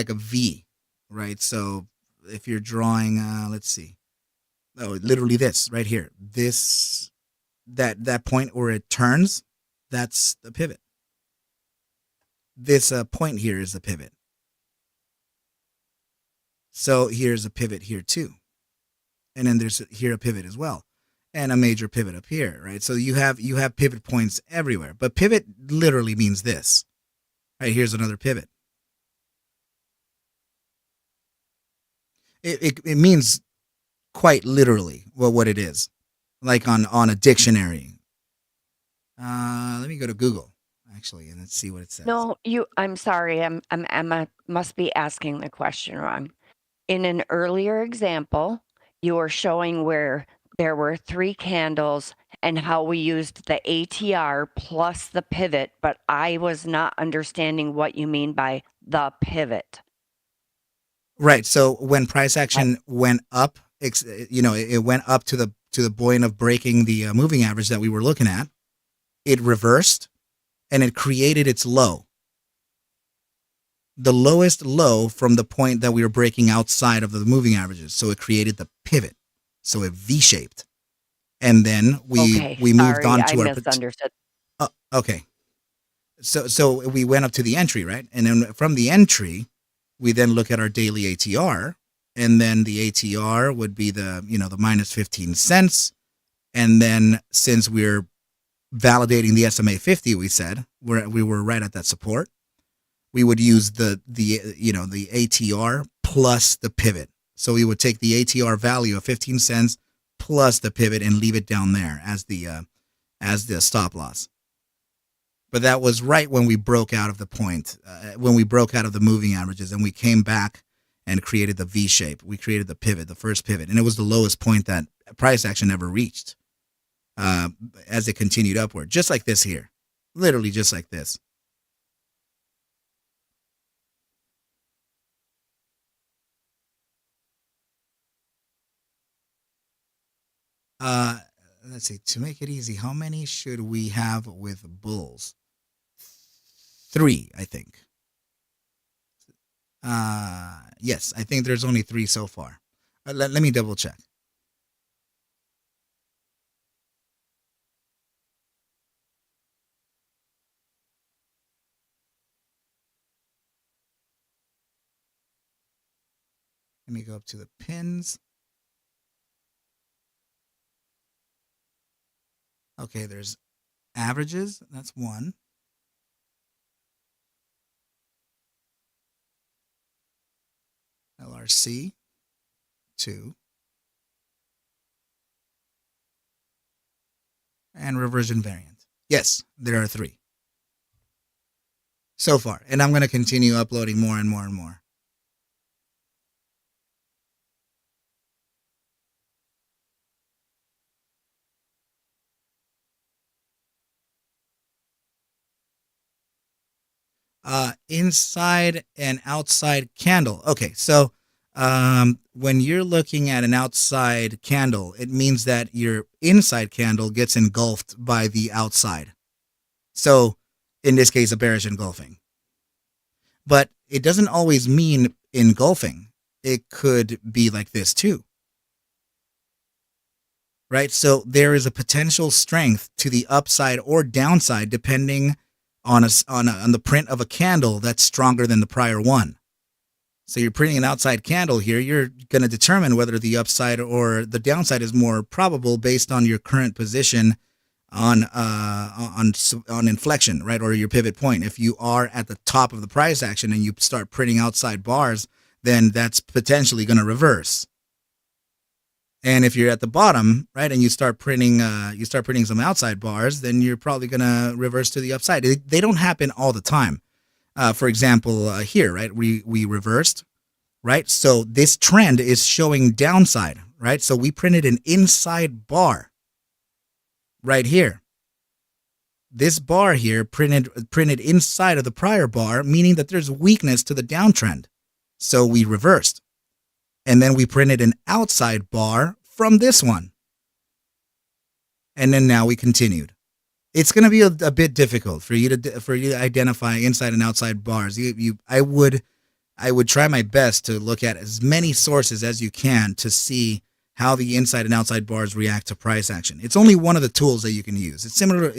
Speaker 1: a V, right? So if you're drawing, let's see, oh, literally this right here, this that point where it turns, that's the pivot. This point here is the pivot. So here's a pivot here too, and then there's here a pivot as well, and a major pivot up here, right? So you have pivot points everywhere, but pivot literally means this. Right, here's another pivot. It means quite literally what it is, like on a dictionary. Let me go to Google actually, and let's see what it says.
Speaker 2: No, I'm sorry. I must be asking the question wrong. In an earlier example, you were showing where there were 3 candles and how we used the ATR plus the pivot, but I was not understanding what you mean by the pivot.
Speaker 1: Right. So when price
Speaker 2: I
Speaker 1: action went up, it went up to the point of breaking the moving average that we were looking at. It reversed and it created its low, the lowest low from the point that we were breaking outside of the moving averages. So it created the pivot. So it V-shaped, and then
Speaker 2: Okay,
Speaker 1: we moved
Speaker 2: sorry,
Speaker 1: on
Speaker 2: I
Speaker 1: to our.
Speaker 2: misunderstood.
Speaker 1: Okay. So we went up to the entry, right? And then from the entry, we then look at our daily ATR, and then the ATR would be the minus 15 cents. And then since we're validating the SMA 50, we said we were right at that support. We would use the ATR plus the pivot. So we would take the ATR value of 15 cents plus the pivot and leave it down there as the stop loss. But that was right when we broke out of the point, when we broke out of the moving averages, and we came back and created the V shape. We created the pivot, the first pivot, and it was the lowest point that price action ever reached uh, as it continued upward, just like this here, literally just like this. Uh, let's see. To make it easy, how many should we have with bulls? 3, I think. Yes, I think there's only 3 so far. Let me double check. Let me go up to the pins. Okay, there's averages. That's 1. LRC 2, and reversion variant. Yes, there are 3 so far, and I'm going to continue uploading more and more and more. Inside and outside candle. Okay, so when you're looking at an outside candle, it means that your inside candle gets engulfed by the outside. So, in this case, a bearish engulfing. But it doesn't always mean engulfing. It could be like this too. Right? So there is a potential strength to the upside or downside depending on the print of a candle that's stronger than the prior one. So you're printing an outside candle here. You're going to determine whether the upside or the downside is more probable based on your current position on inflection, right, or your pivot point. If you are at the top of the price action and you start printing outside bars, then that's potentially going to reverse. And if you're at the bottom, right, and you start printing some outside bars, then you're probably going to reverse to the upside. They don't happen all the time. For example, here, right, we reversed, right? So this trend is showing downside, right? So we printed an inside bar right here. This bar here printed inside of the prior bar, meaning that there's weakness to the downtrend. So we reversed. And then we printed an outside bar from this one. And then now we continued. It's going to be a bit difficult for you to identify inside and outside bars. I would try my best to look at as many sources as you can to see how the inside and outside bars react to price action. It's only one of the tools that you can use. It's similar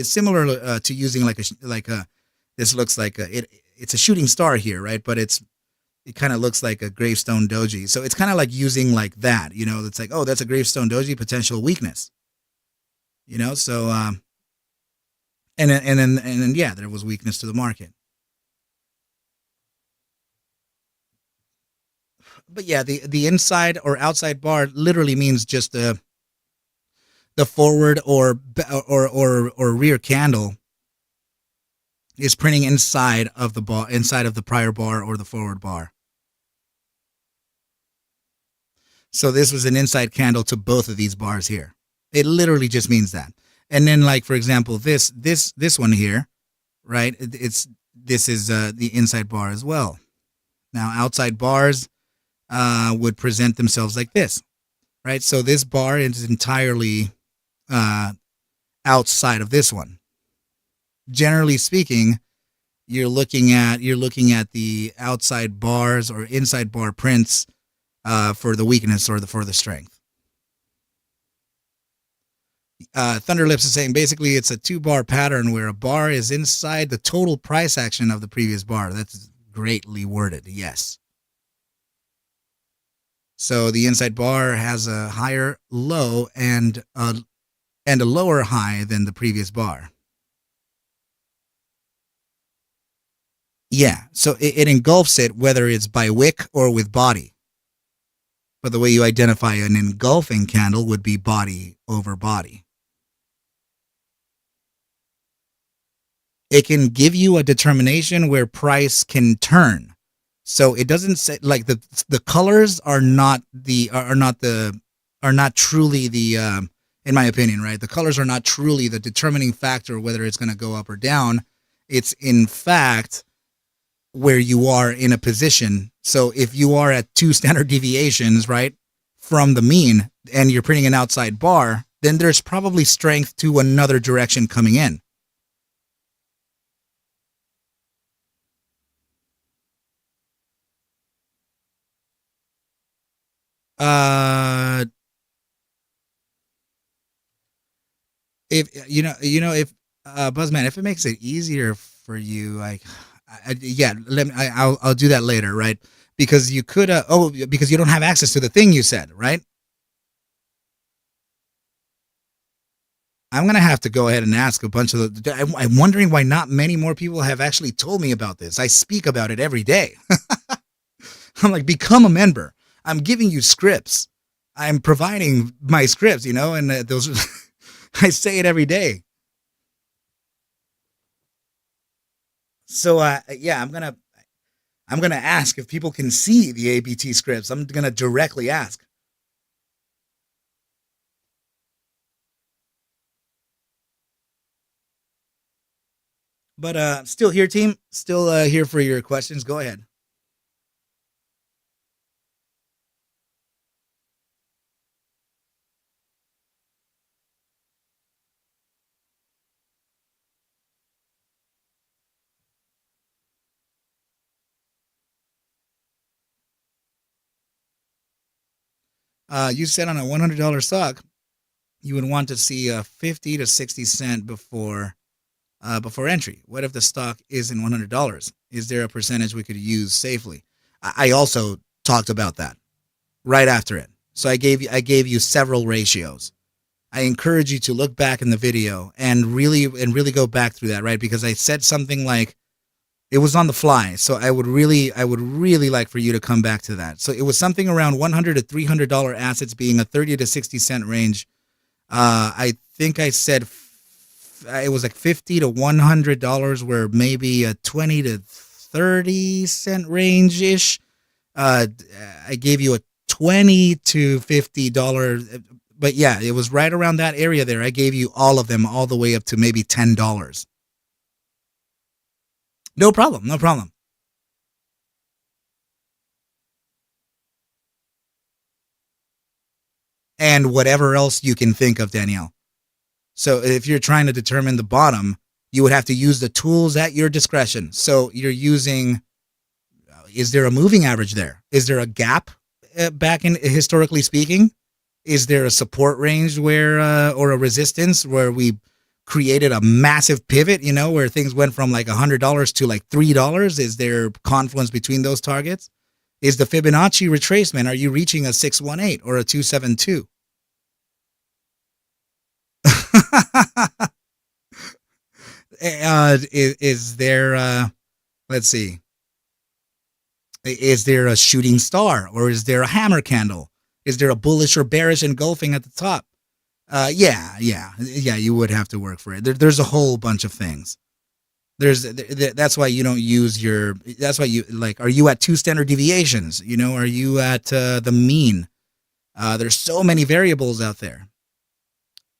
Speaker 1: to using this looks like it's a shooting star here, right? But it kind of looks like a gravestone doji. So it's kind of like using like that, it's like, oh, that's a gravestone doji, potential weakness, so, and then, yeah, there was weakness to the market. But yeah, the inside or outside bar literally means just the forward or rear candle is printing inside of the bar, inside of the prior bar or the forward bar. So this was an inside candle to both of these bars here. It literally just means that. And then, like, for example, this one here, right? This is the inside bar as well. Now, outside bars would present themselves like this, right? So this bar is entirely outside of this one. Generally speaking, you're looking at the outside bars or inside bar prints for the weakness or for the strength. Thunderlips is saying basically it's a 2-bar pattern where a bar is inside the total price action of the previous bar. That's greatly worded. Yes. So the inside bar has a higher low and a lower high than the previous bar. Yeah, so it engulfs it whether it's by wick or with body. But the way you identify an engulfing candle would be body over body. It can give you a determination where price can turn. So it doesn't say like the colors are not truly the in my opinion, right? The colors are not truly the determining factor whether it's going to go up or down. It's in fact where you are in a position. So if you are at 2 standard deviations, right, from the mean and you're printing an outside bar, then there's probably strength to another direction coming in. If if Buzzman, if it makes it easier for you, like, I'll do that later, right? Because you could, because you don't have access to the thing you said, right? I'm gonna have to go ahead and ask a bunch of the. I'm wondering why not many more people have actually told me about this. I speak about it every day. I'm like, become a member. I'm giving you scripts. I'm providing my scripts, and those. I say it every day. So yeah, I'm gonna ask if people can see the ABT scripts. I'm gonna directly ask. But still here, team. Still here for your questions. Go ahead. You said on a $100 stock, you would want to see a 50 to 60 cent before entry. What if the stock isn't $100? Is there a percentage we could use safely? I also talked about that right after it. So I gave you several ratios. I encourage you to look back in the video and really go back through that, right? Because I said something like it was on the fly. So I would really like for you to come back to that. So it was something around $100 to $300 assets being a 30 to 60 cent range. I think I said it was like $50 to $100 where maybe a 20 to 30 cent range ish. Uh, I gave you a 20 to $50, but yeah, it was right around that area there. I gave you all of them, all the way up to maybe $10. No problem, no problem. And whatever else you can think of, Danielle. So if you're trying to determine the bottom, you would have to use the tools at your discretion. So you're using, is there a moving average there? Is there a gap back in historically speaking? Is there a support range where, or a resistance where we created a massive pivot, where things went from like $100 to like $3? Is there confluence between those targets? Is the Fibonacci retracement, are you reaching a 618 or a 272? Is there, let's see, is there a shooting star or is there a hammer candle? Is there a bullish or bearish engulfing at the top? Yeah. You would have to work for it. There's a whole bunch of things. That's why you don't use your. That's why you like. Are you at two standard deviations? Are you at the mean? There's so many variables out there.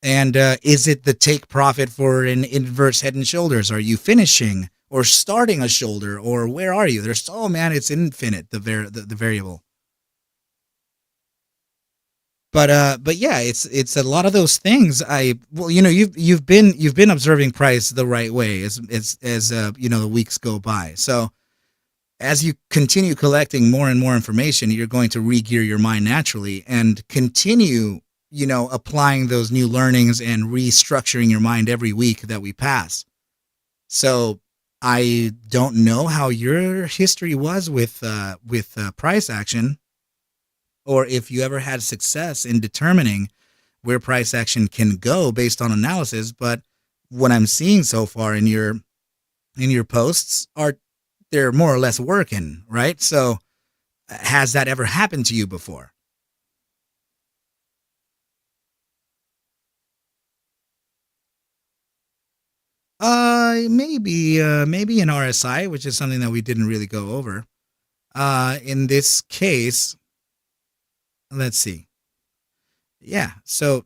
Speaker 1: And is it the take profit for an inverse head and shoulders? Are you finishing or starting a shoulder, or where are you? There's man, it's infinite. The variable. But yeah, it's a lot of those things. You've been observing price the right way as the weeks go by. So as you continue collecting more and more information, you're going to re-gear your mind naturally and continue, applying those new learnings and restructuring your mind every week that we pass. So I don't know how your history was with price action, or if you ever had success in determining where price action can go based on analysis. But what I'm seeing so far in your posts are they're more or less working, right? So has that ever happened to you before? Maybe an RSI, which is something that we didn't really go over. In this case, let's see. Yeah. So,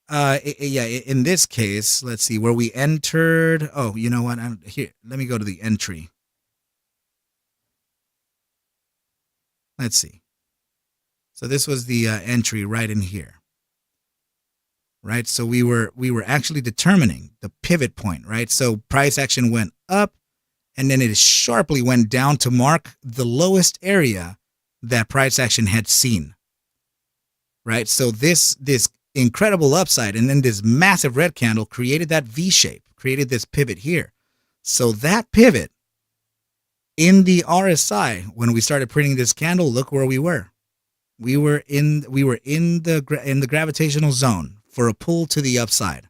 Speaker 1: yeah, in this case, let's see where we entered. Oh, you know what? Here, let me go to the entry. Let's see. So this was the entry right in here. Right. So we were actually determining the pivot point, right? So price action went up and then it sharply went down to mark the lowest area that price action had seen. Right. So this incredible upside and then this massive red candle created that V shape, created this pivot here. So that pivot in the RSI, when we started printing this candle, look where we were. We were in the gravitational zone for a pull to the upside.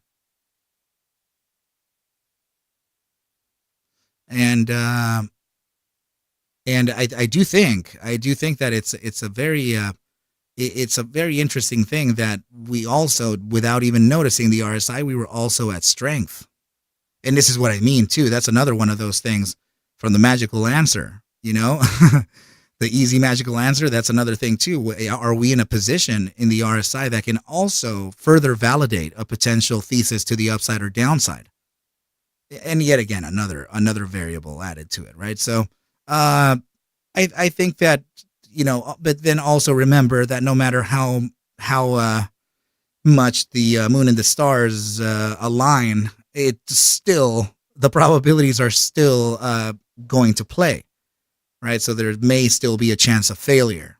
Speaker 1: And I do think that it's a very interesting thing that we also, without even noticing the RSI, we were also at strength. And this is what I mean too. That's another one of those things from the magical answer, the easy magical answer. That's another thing too. Are we in a position in the RSI that can also further validate a potential thesis to the upside or downside? And yet again, another variable added to it, right? So, I think that, but then also remember that no matter how much the moon and the stars align, it's still, the probabilities are still going to play, right? So there may still be a chance of failure.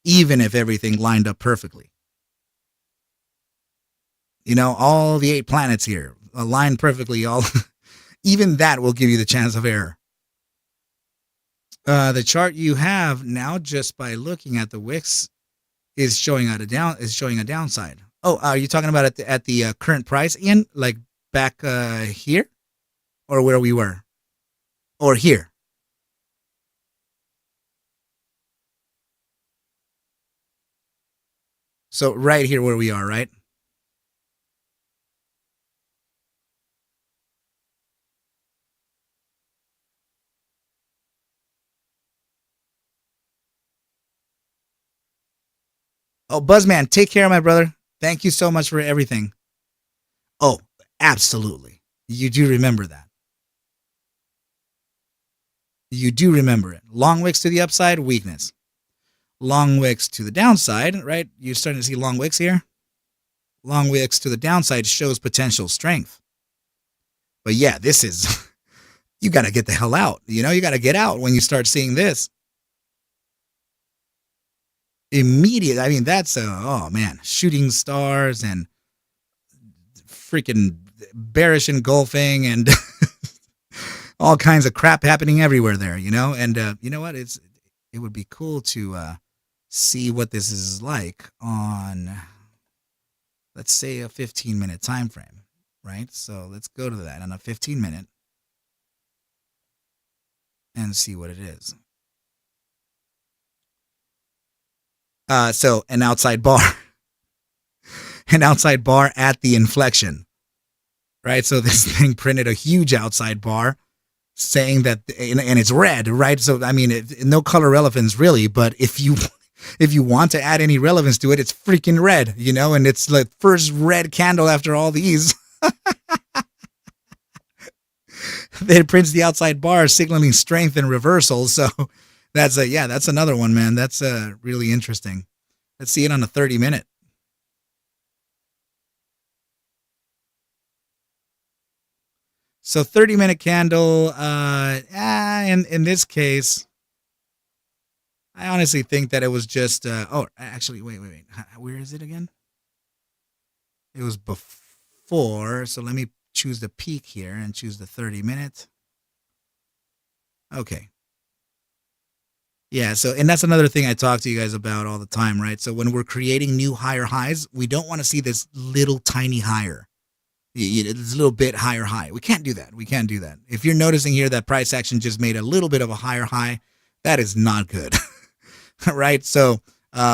Speaker 1: even if everything lined up perfectly. You know, all the 8 planets here aligned perfectly. All even that will give you the chance of error. The chart you have now, just by looking at the wicks, is showing a downside. Oh, are you talking about at the current price, Ian? Like back here, or where we were, or here? So right here where we are, right? Oh, Buzzman, take care, my brother. Thank you so much for everything. Oh, absolutely. You do remember that. You do remember it. Long wicks to the upside, weakness. Long wicks to the downside, right? You're starting to see long wicks here. Long wicks to the downside shows potential strength. But yeah, this is, you got to get the hell out. You know, you got to get out when you start seeing this. Immediate. I mean, that's, oh man, shooting stars and freaking bearish engulfing and all kinds of crap happening everywhere there, you know? And you know what? It would be cool to see what this is like on, let's say, a 15-minute time frame, right? So let's go to that on a 15-minute and see what it is. So an outside bar, an outside bar at the inflection, right? So this thing printed a huge outside bar saying that, and it's red, right? So, I mean, no color relevance really, but if you want to add any relevance to it, it's freaking red, you know, and it's like first red candle after all these. It prints the outside bar signaling strength and reversal. So that's another one, man. That's really interesting. Let's see it on a 30-minute. So 30-minute candle, in this case, I honestly think that it was just, actually, wait. Where is it again? It was before, so let me choose the peak here and choose the 30-minute. Okay. Yeah, so, and that's another thing I talk to you guys about all the time, right? So when we're creating new higher highs, we don't want to see this little tiny higher. It's a little bit higher high. We can't do that. If you're noticing here that price action just made a little bit of a higher high, that is not good. Right? So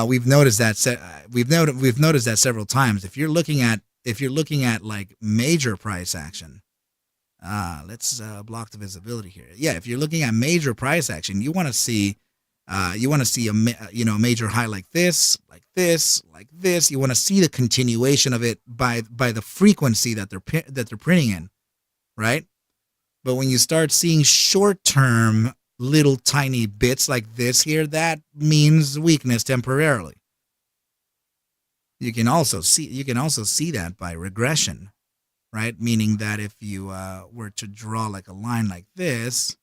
Speaker 1: we've noticed that we've noticed that several times. If you're looking at like major price action, let's block the visibility here. Yeah, if you're looking at major price action, you want to see a major high like this. You want to see the continuation of it by the frequency that they're printing in, right? But when you start seeing short-term little tiny bits like this here, that means weakness temporarily. You can also see that by regression, right? Meaning that if you were to draw like a line like this,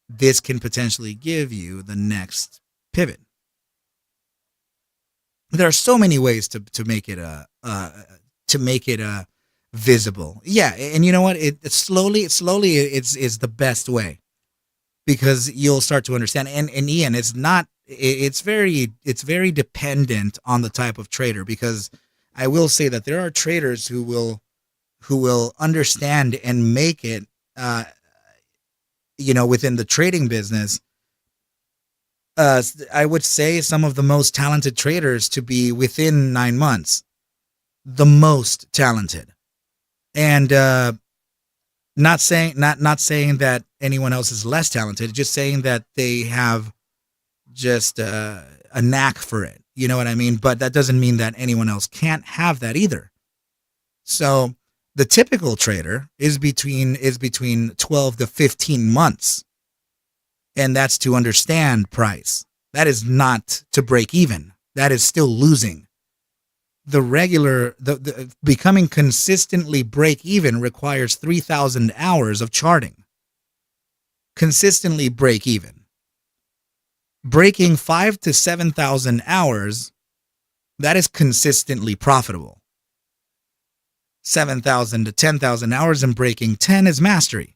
Speaker 1: this can potentially give you the next pivot. There are so many ways to make it visible. Yeah, and you know what? It slowly it's the best way, because you'll start to understand. And Ian, it's very dependent on the type of trader, because I will say that there are traders who will understand and make it within the trading business. I would say some of the most talented traders to be within 9 months, the most talented. And not saying that anyone else is less talented, just saying that they have just a knack for it. You know what I mean? But that doesn't mean that anyone else can't have that either. So the typical trader is between 12 to 15 months. And that's to understand price. That is not to break even. That is still losing. The becoming consistently break even requires 3,000 hours of charting. Consistently break even. breaking 5 to 7,000 hours, that is consistently profitable. 7,000 to 10,000 hours and breaking 10 is mastery.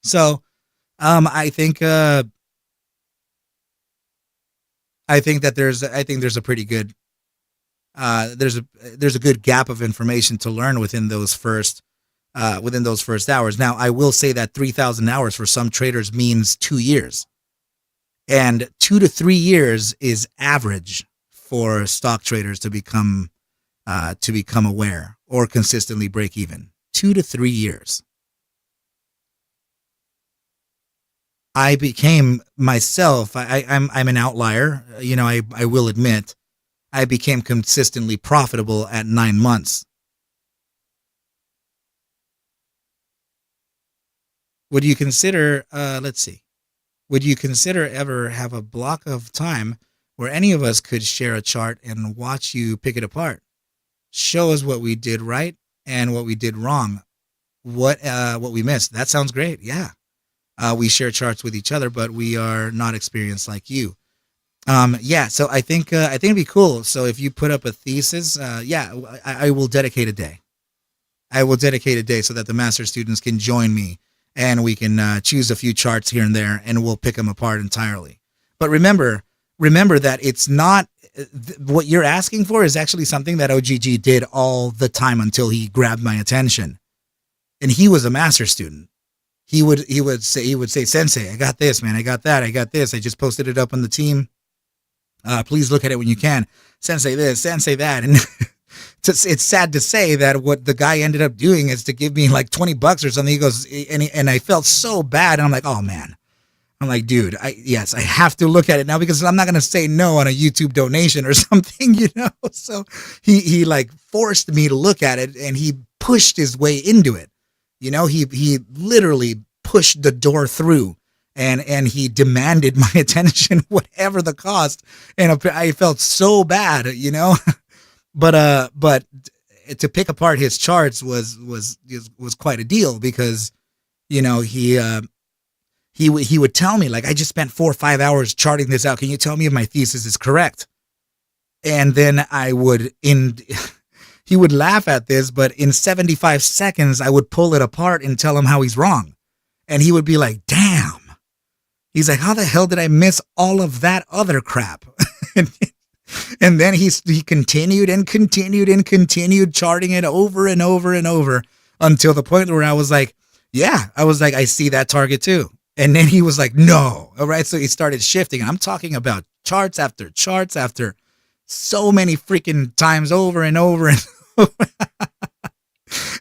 Speaker 1: So, I think that there's a pretty good there's a good gap of information to learn within those first hours. Now, I will say that 3,000 hours for some traders means 2 years, and 2 to 3 years is average for stock traders to become aware or consistently break even. 2 to 3 years. I became myself. I'm an outlier. I will admit, I became consistently profitable at 9 months. Would you consider? Let's see. Would you consider ever have a block of time where any of us could share a chart and watch you pick it apart? Show us what we did right and what we did wrong. What we missed. That sounds great. Yeah. We share charts with each other, but we are not experienced like you. Yeah, so I think it'd be cool. So if you put up a thesis, I will dedicate a day. I will dedicate a day so that the master students can join me, and we can choose a few charts here and there, and we'll pick them apart entirely. But remember that it's not what you're asking for is actually something that OGG did all the time until he grabbed my attention, and he was a master student. He would say, Sensei, I got this, man. I got that. I got this. I just posted it up on the team. Please look at it when you can. Sensei this, Sensei that. And it's sad to say that what the guy ended up doing is to give me like $20 or something. He goes, and I felt so bad. And I'm like, oh man. I'm like, dude, I have to look at it now because I'm not going to say no on a YouTube donation or something, So he like forced me to look at it, and he pushed his way into it. He literally pushed the door through, and he demanded my attention, whatever the cost. And I felt so bad, but to pick apart his charts was quite a deal because, he would tell me, like, I just spent 4 or 5 hours charting this out. Can you tell me if my thesis is correct? And then he would laugh at this, but in 75 seconds, I would pull it apart and tell him how he's wrong. And he would be like, damn. He's like, how the hell did I miss all of that other crap? And then he continued and continued and continued charting it over and over and over until the point where I was like, I see that target too. And then he was like, no. All right. So he started shifting. I'm talking about charts after charts after so many freaking times over and over and over.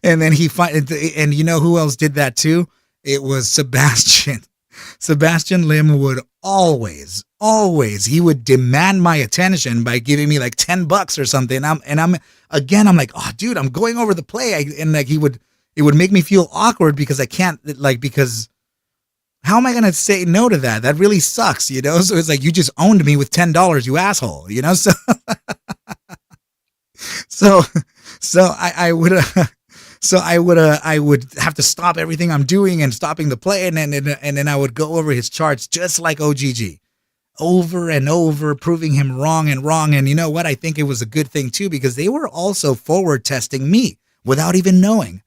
Speaker 1: And then and you know who else did that too? It was Sebastian. Sebastian Lim would always, he would demand my attention by giving me like $10 or something. I'm like, oh dude, I'm going over the play. It would make me feel awkward because I can't, because how am I going to say no to that? That really sucks, So it's like, you just owned me with $10, you asshole, So I would have to stop everything I'm doing and stopping the play, and then I would go over his charts just like OGG, over and over, proving him wrong. And you know what? I think it was a good thing too, because they were also forward testing me without even knowing,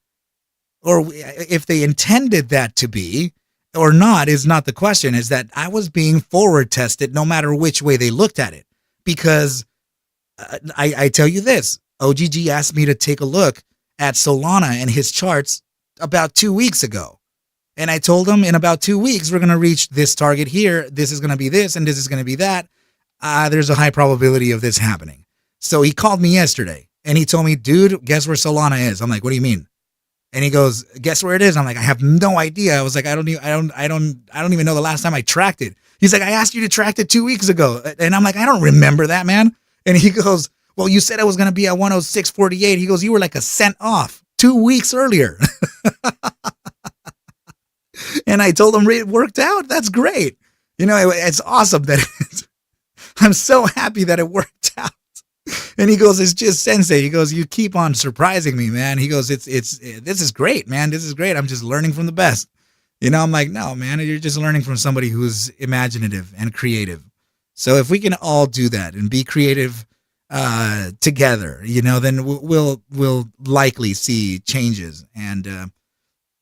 Speaker 1: or if they intended that to be or not is not the question. Is that I was being forward tested no matter which way they looked at it, because I tell you this. OGG asked me to take a look at Solana and his charts about 2 weeks ago. And I told him in about 2 weeks, we're going to reach this target here. This is going to be this, and this is going to be that. There's a high probability of this happening. So he called me yesterday and he told me, dude, guess where Solana is? I'm like, what do you mean? And he goes, guess where it is? I'm like, I have no idea. I was like, I don't even know the last time I tracked it. He's like, I asked you to track it 2 weeks ago. And I'm like, I don't remember that, man. And he goes, well, you said it was going to be at 106.48. He goes, you were like a cent off 2 weeks earlier. And I told him it worked out. That's great. It's awesome that I'm so happy that it worked out. And he goes, it's just Sensei. He goes, you keep on surprising me, man. He goes, this is great, man. This is great. I'm just learning from the best. I'm like, no, man, you're just learning from somebody who's imaginative and creative. So if we can all do that and be creative together, then we'll likely see changes and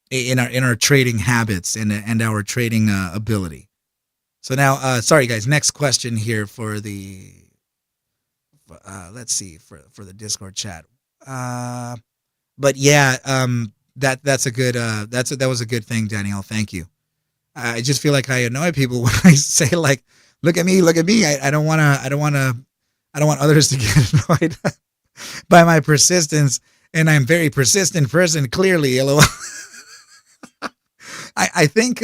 Speaker 1: in our trading habits and our trading ability. So now, sorry guys, next question here for the let's see for the Discord chat. But yeah, that's a good that was a good thing, Danielle. Thank you. I just feel like I annoy people when I say like, look at me, look at me. I don't want to, I don't want to, I don't want others to get annoyed by my persistence. And I'm a very persistent person, clearly, LOL. I think,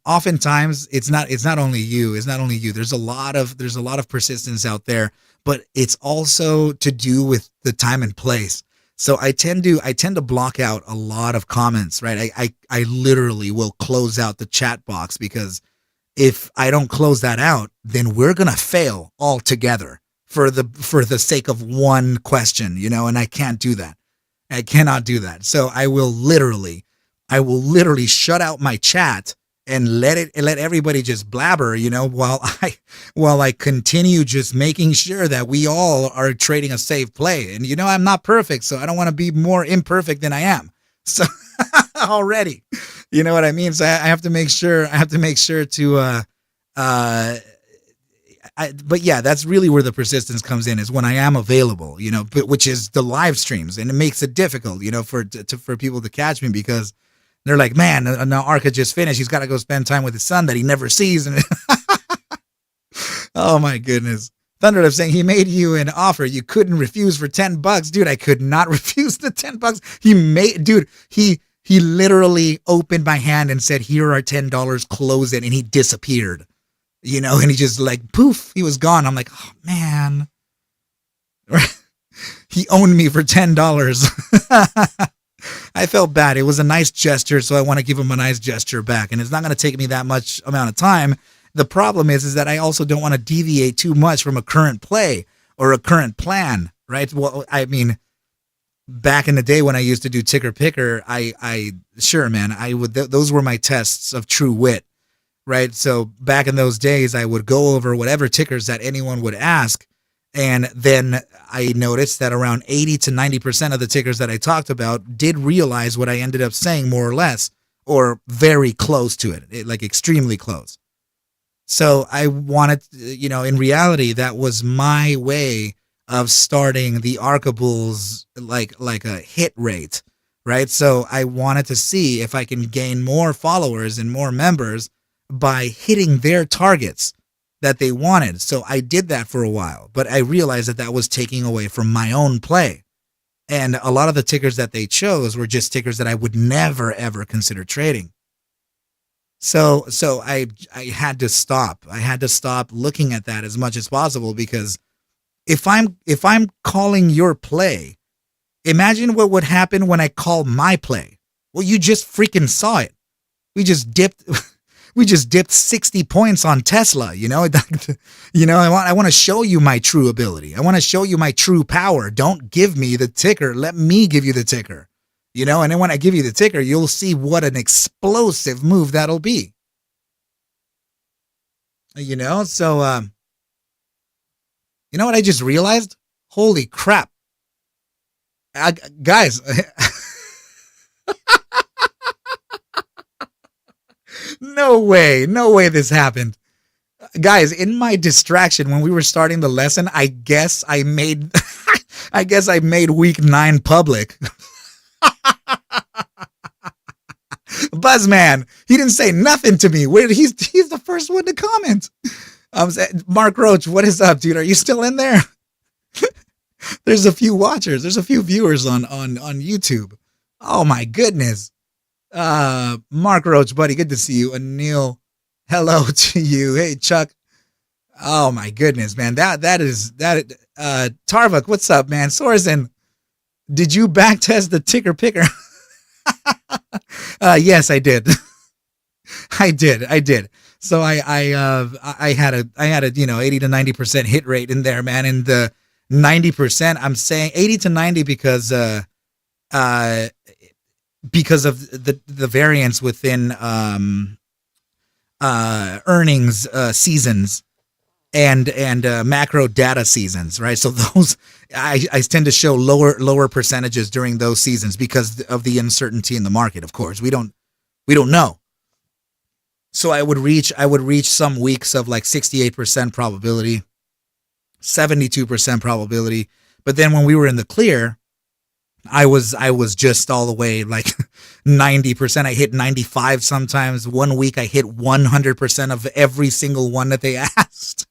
Speaker 1: oftentimes it's not only you, There's a lot of persistence out there, but it's also to do with the time and place. So I tend to block out a lot of comments, right? I literally will close out the chat box because if I don't close that out, then we're going to fail altogether for the sake of one question, and I can't do that. I cannot do that. So I will literally shut out my chat and let everybody just blabber, while I continue just making sure that we all are trading a safe play. And I'm not perfect, so I don't want to be more imperfect than I am. So already, you know what I mean? So I have to make sure to but yeah, that's really where the persistence comes in, is when I am available, which is the live streams, and it makes it difficult, for people to catch me because they're like, man, now ARCa just finished. He's got to go spend time with his son that he never sees. And oh my goodness. Thunderlift saying he made you an offer you couldn't refuse for $10. Dude, I could not refuse the $10. He literally opened my hand and said, here are $10, close it. And he disappeared, and he just like, poof, he was gone. I'm like, oh man, he owned me for $10. I felt bad. It was a nice gesture, so I want to give him a nice gesture back. And it's not going to take me that much amount of time. The problem is that I also don't want to deviate too much from a current play or a current plan, right? Well, I mean, back in the day when I used to do ticker picker, sure, man, those were my tests of true wit, right? So back in those days, I would go over whatever tickers that anyone would ask. And then I noticed that around 80 to 90% of the tickers that I talked about did realize what I ended up saying, more or less, or very close to it, like extremely close. So I wanted, in reality, that was my way of starting the ArcaBulls like a hit rate, right? So I wanted to see if I can gain more followers and more members by hitting their targets that they wanted. So I did that for a while, but I realized that was taking away from my own play. And a lot of the tickers that they chose were just tickers that I would never, ever consider trading. So I had to stop. I had to stop looking at that as much as possible, because if I'm calling your play, imagine what would happen when I call my play. Well, you just freaking saw it. We just dipped 60 points on Tesla, I want to show you my true ability. I want to show you my true power. Don't give me the ticker. Let me give you the ticker, and then when I give you the ticker, you'll see what an explosive move that'll be. So, you know what I just realized? Holy crap. Guys, no way this happened. Guys, in my distraction when we were starting the lesson, I guess I made week 9 public. Buzzman, he didn't say nothing to me. He's the first one to comment. Mark Roach, what is up, dude? Are you still in there? There's a few watchers. There's a few viewers on YouTube. Oh my goodness. Mark Roach, buddy, good to see you. Anil, hello to you. Hey, Chuck. Oh my goodness, man. Tarvik, what's up, man? Sorensen, did you backtest the ticker picker? Yes, I did. I did. So I had a 80 to 90% hit rate in there, man. And the 90%, I'm saying 80 to 90 because because of the variance within earnings seasons and macro data seasons, right? So those I tend to show lower percentages during those seasons because of the uncertainty in the market. Of course, we don't know. So I would reach some weeks of like 68% probability, 72% probability, but then when we were in the clear, I was just all the way like 90%. I hit 95 sometimes. One week I hit 100% of every single one that they asked.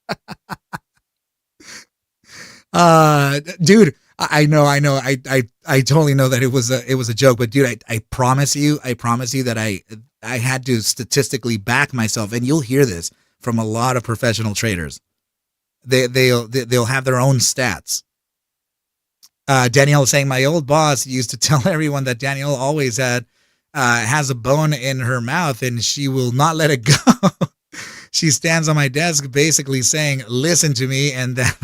Speaker 1: Dude, I know, I totally know that it was a joke, but dude, I promise you, that I had to statistically back myself, and you'll hear this from a lot of professional traders. They'll have their own stats. Danielle is saying my old boss used to tell everyone that Danielle always has a bone in her mouth and she will not let it go. She stands on my desk basically saying, listen to me, and that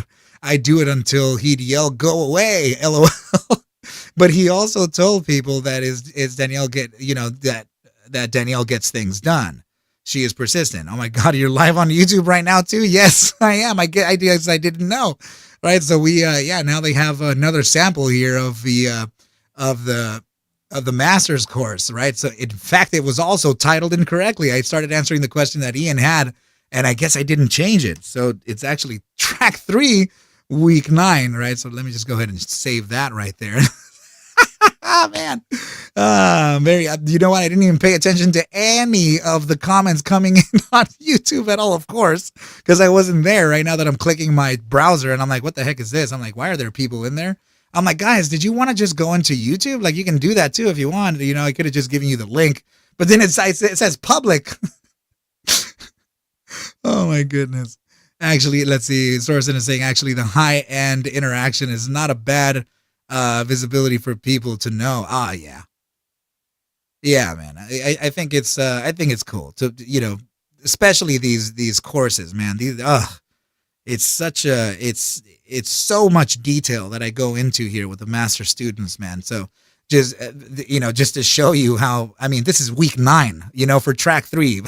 Speaker 1: I do it until he'd yell, go away, LOL. But he also told people that is Danielle that Danielle gets things done. She is persistent. Oh my God, you're live on YouTube right now too? Yes, I am. I guess I didn't know. Right. So we now they have another sample here of the master's course, right? So in fact, it was also titled incorrectly. I started answering the question that Ian had, and I guess I didn't change it. So it's actually track 3, week 9, right? So let me just go ahead and save that right there. Oh man, Mary, you know what? I didn't even pay attention to any of the comments coming in on YouTube at all, of course, because I wasn't there. Right now that I'm clicking my browser and I'm like, what the heck is this? I'm like, why are there people in there? I'm like, guys, did you want to just go into YouTube? Like, you can do that too if you want. You know, I could have just given you the link, but then it says public. Oh my goodness. Actually, let's see. Sorsen is saying actually the high end interaction is not a bad visibility for people to know. Ah, yeah. Yeah, man. I think it's cool to, especially these courses, man. It's such a it's so much detail that I go into here with the master students, man. So just just to show you how, I mean, this is week 9, for track 3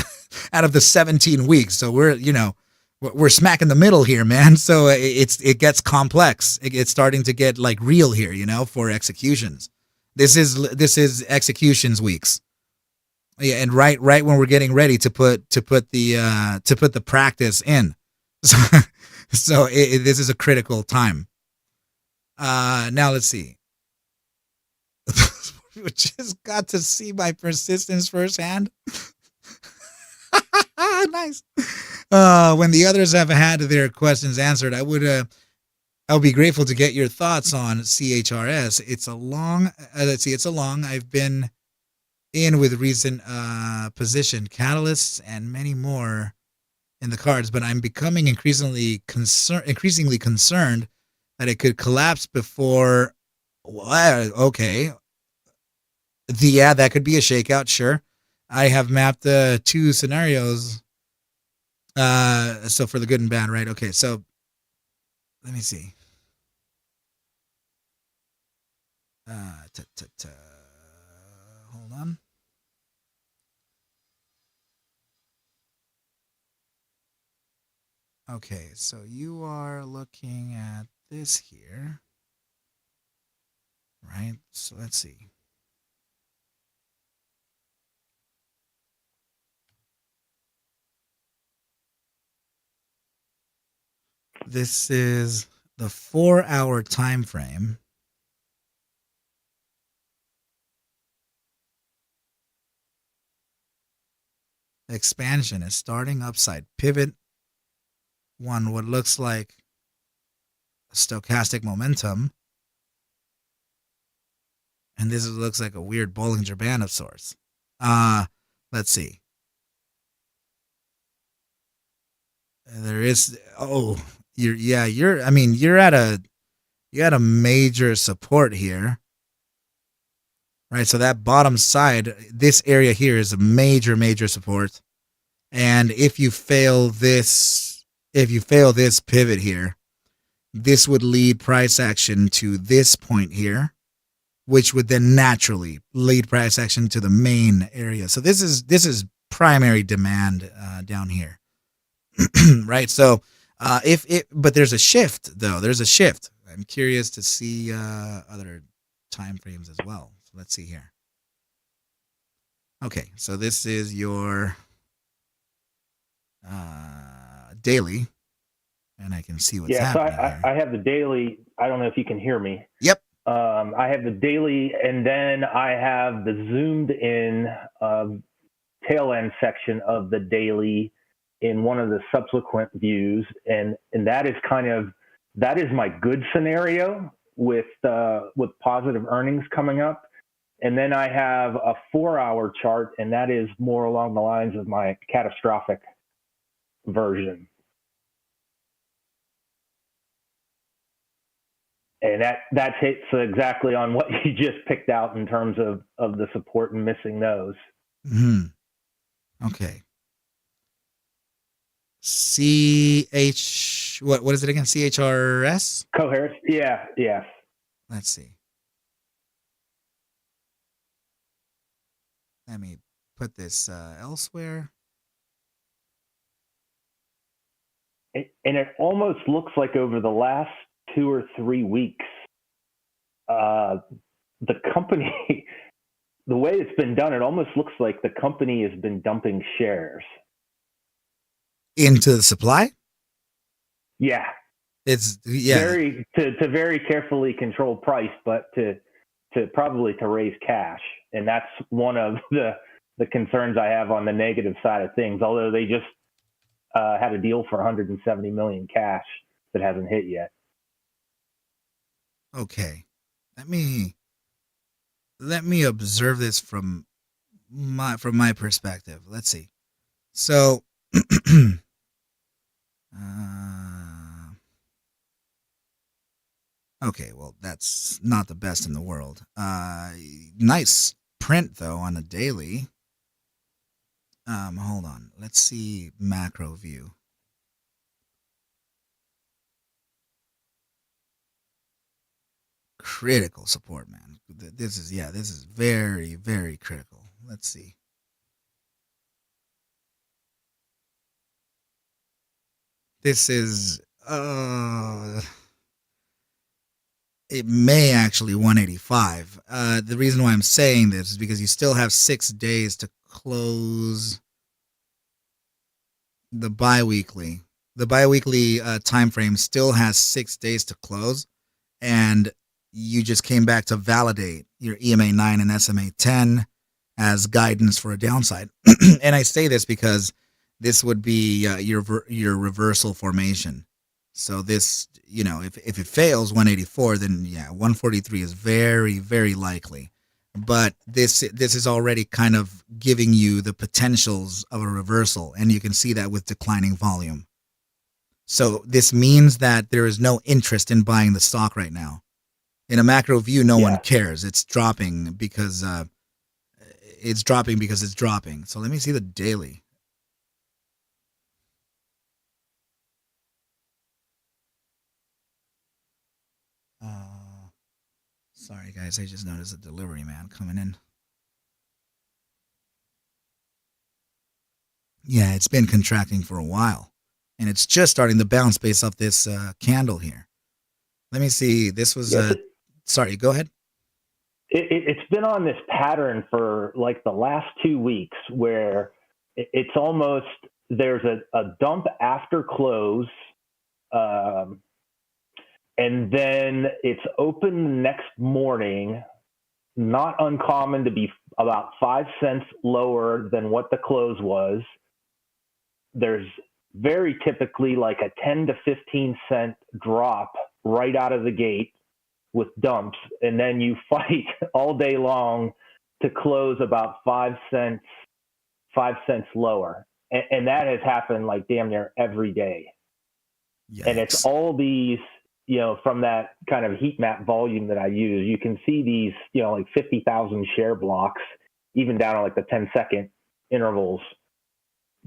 Speaker 1: out of the 17 weeks. So we're smack in the middle here, man. So it gets complex. It's starting to get like real here, for executions. This is executions weeks. Yeah, and right when we're getting ready to put the practice in. So this is a critical time. Now let's see. We just got to see my persistence firsthand. Nice. When the others have had their questions answered, I'll be grateful to get your thoughts on CHRS. It's a long. It's a long. I've been in with recent position catalysts and many more in the cards, but I'm becoming increasingly concerned that it could collapse before. Well, okay. That could be a shakeout. Sure. I have mapped 2 scenarios. So for the good and bad, right? Okay. So let me see. Hold on. Okay, so you are looking at this here, right? So let's see. This is the 4-hour time frame. Expansion is starting upside pivot. What looks like stochastic momentum. And this looks like a weird Bollinger Band of sorts. Let's see. There is you're at a major support here. Right? So that bottom side, this area here is a major support. And if you fail this pivot here, this would lead price action to this point here. which would then naturally lead price action to the main area. So this is primary demand down here, right? So if it, but there's a shift though. There's a shift. I'm curious to see other time frames as well. So let's see here. Okay, so this is your daily, and I can see what's happening here.
Speaker 3: I have the daily. I don't know if you can hear me.
Speaker 1: Yep.
Speaker 3: I have the daily, and then I have the zoomed in tail end section of the daily in one of the subsequent views, and that is that is my good scenario with positive earnings coming up. And then I have a 4-hour chart, and that is more along the lines of my catastrophic version. And that hits exactly on what you just picked out in terms of the support and missing those.
Speaker 1: Okay. What is it again? CHRS?
Speaker 3: Coherence? Yeah, yes.
Speaker 1: Let's see. Let me put this elsewhere.
Speaker 3: And it almost looks like over the last 2 or 3 weeks, the company, the way it's been done, it almost looks like the company has been dumping shares
Speaker 1: into the supply.
Speaker 3: Yeah,
Speaker 1: it's
Speaker 3: very to very carefully control price, but to probably to raise cash, and that's one of the concerns I have on the negative side of things. Although they just had a deal for 170 million cash that hasn't hit yet.
Speaker 1: Okay, let me observe this from my perspective. Let's see. So, okay, well, that's not the best in the world. Nice print though on a daily. Hold on. Let's see macro view. Critical support, man. This is very, very critical. Let's see. This is it may actually 185. The reason why I'm saying this is because you still have 6 days to close the biweekly. The biweekly time frame still has 6 days to close, and you just came back to validate your EMA 9 and SMA 10 as guidance for a downside. And I say this because this would be your reversal formation. So this, if it fails 184, then 143 is very, very likely. But this is already kind of giving you the potentials of a reversal, and you can see that with declining volume. So this means that there is no interest in buying the stock right now. In a macro view, no one cares. It's dropping because it's dropping. So let me see the daily. Sorry guys, I just noticed a delivery man coming in. Yeah, it's been contracting for a while, and it's just starting to bounce based off this candle here. Let me see. This was sorry, go ahead.
Speaker 3: It's been on this pattern for like the last 2 weeks where it's almost there's a dump after close, and then it's open the next morning, not uncommon to be about 5 cents lower than what the close was. There's very typically like a 10 to 15 cent drop right out of the gate with dumps, and then you fight all day long to close about 5 cents lower. And that has happened like damn near every day. Yikes. And it's all these, from that kind of heat map volume that I use, you can see these, like 50,000 share blocks, even down to like the 10-second intervals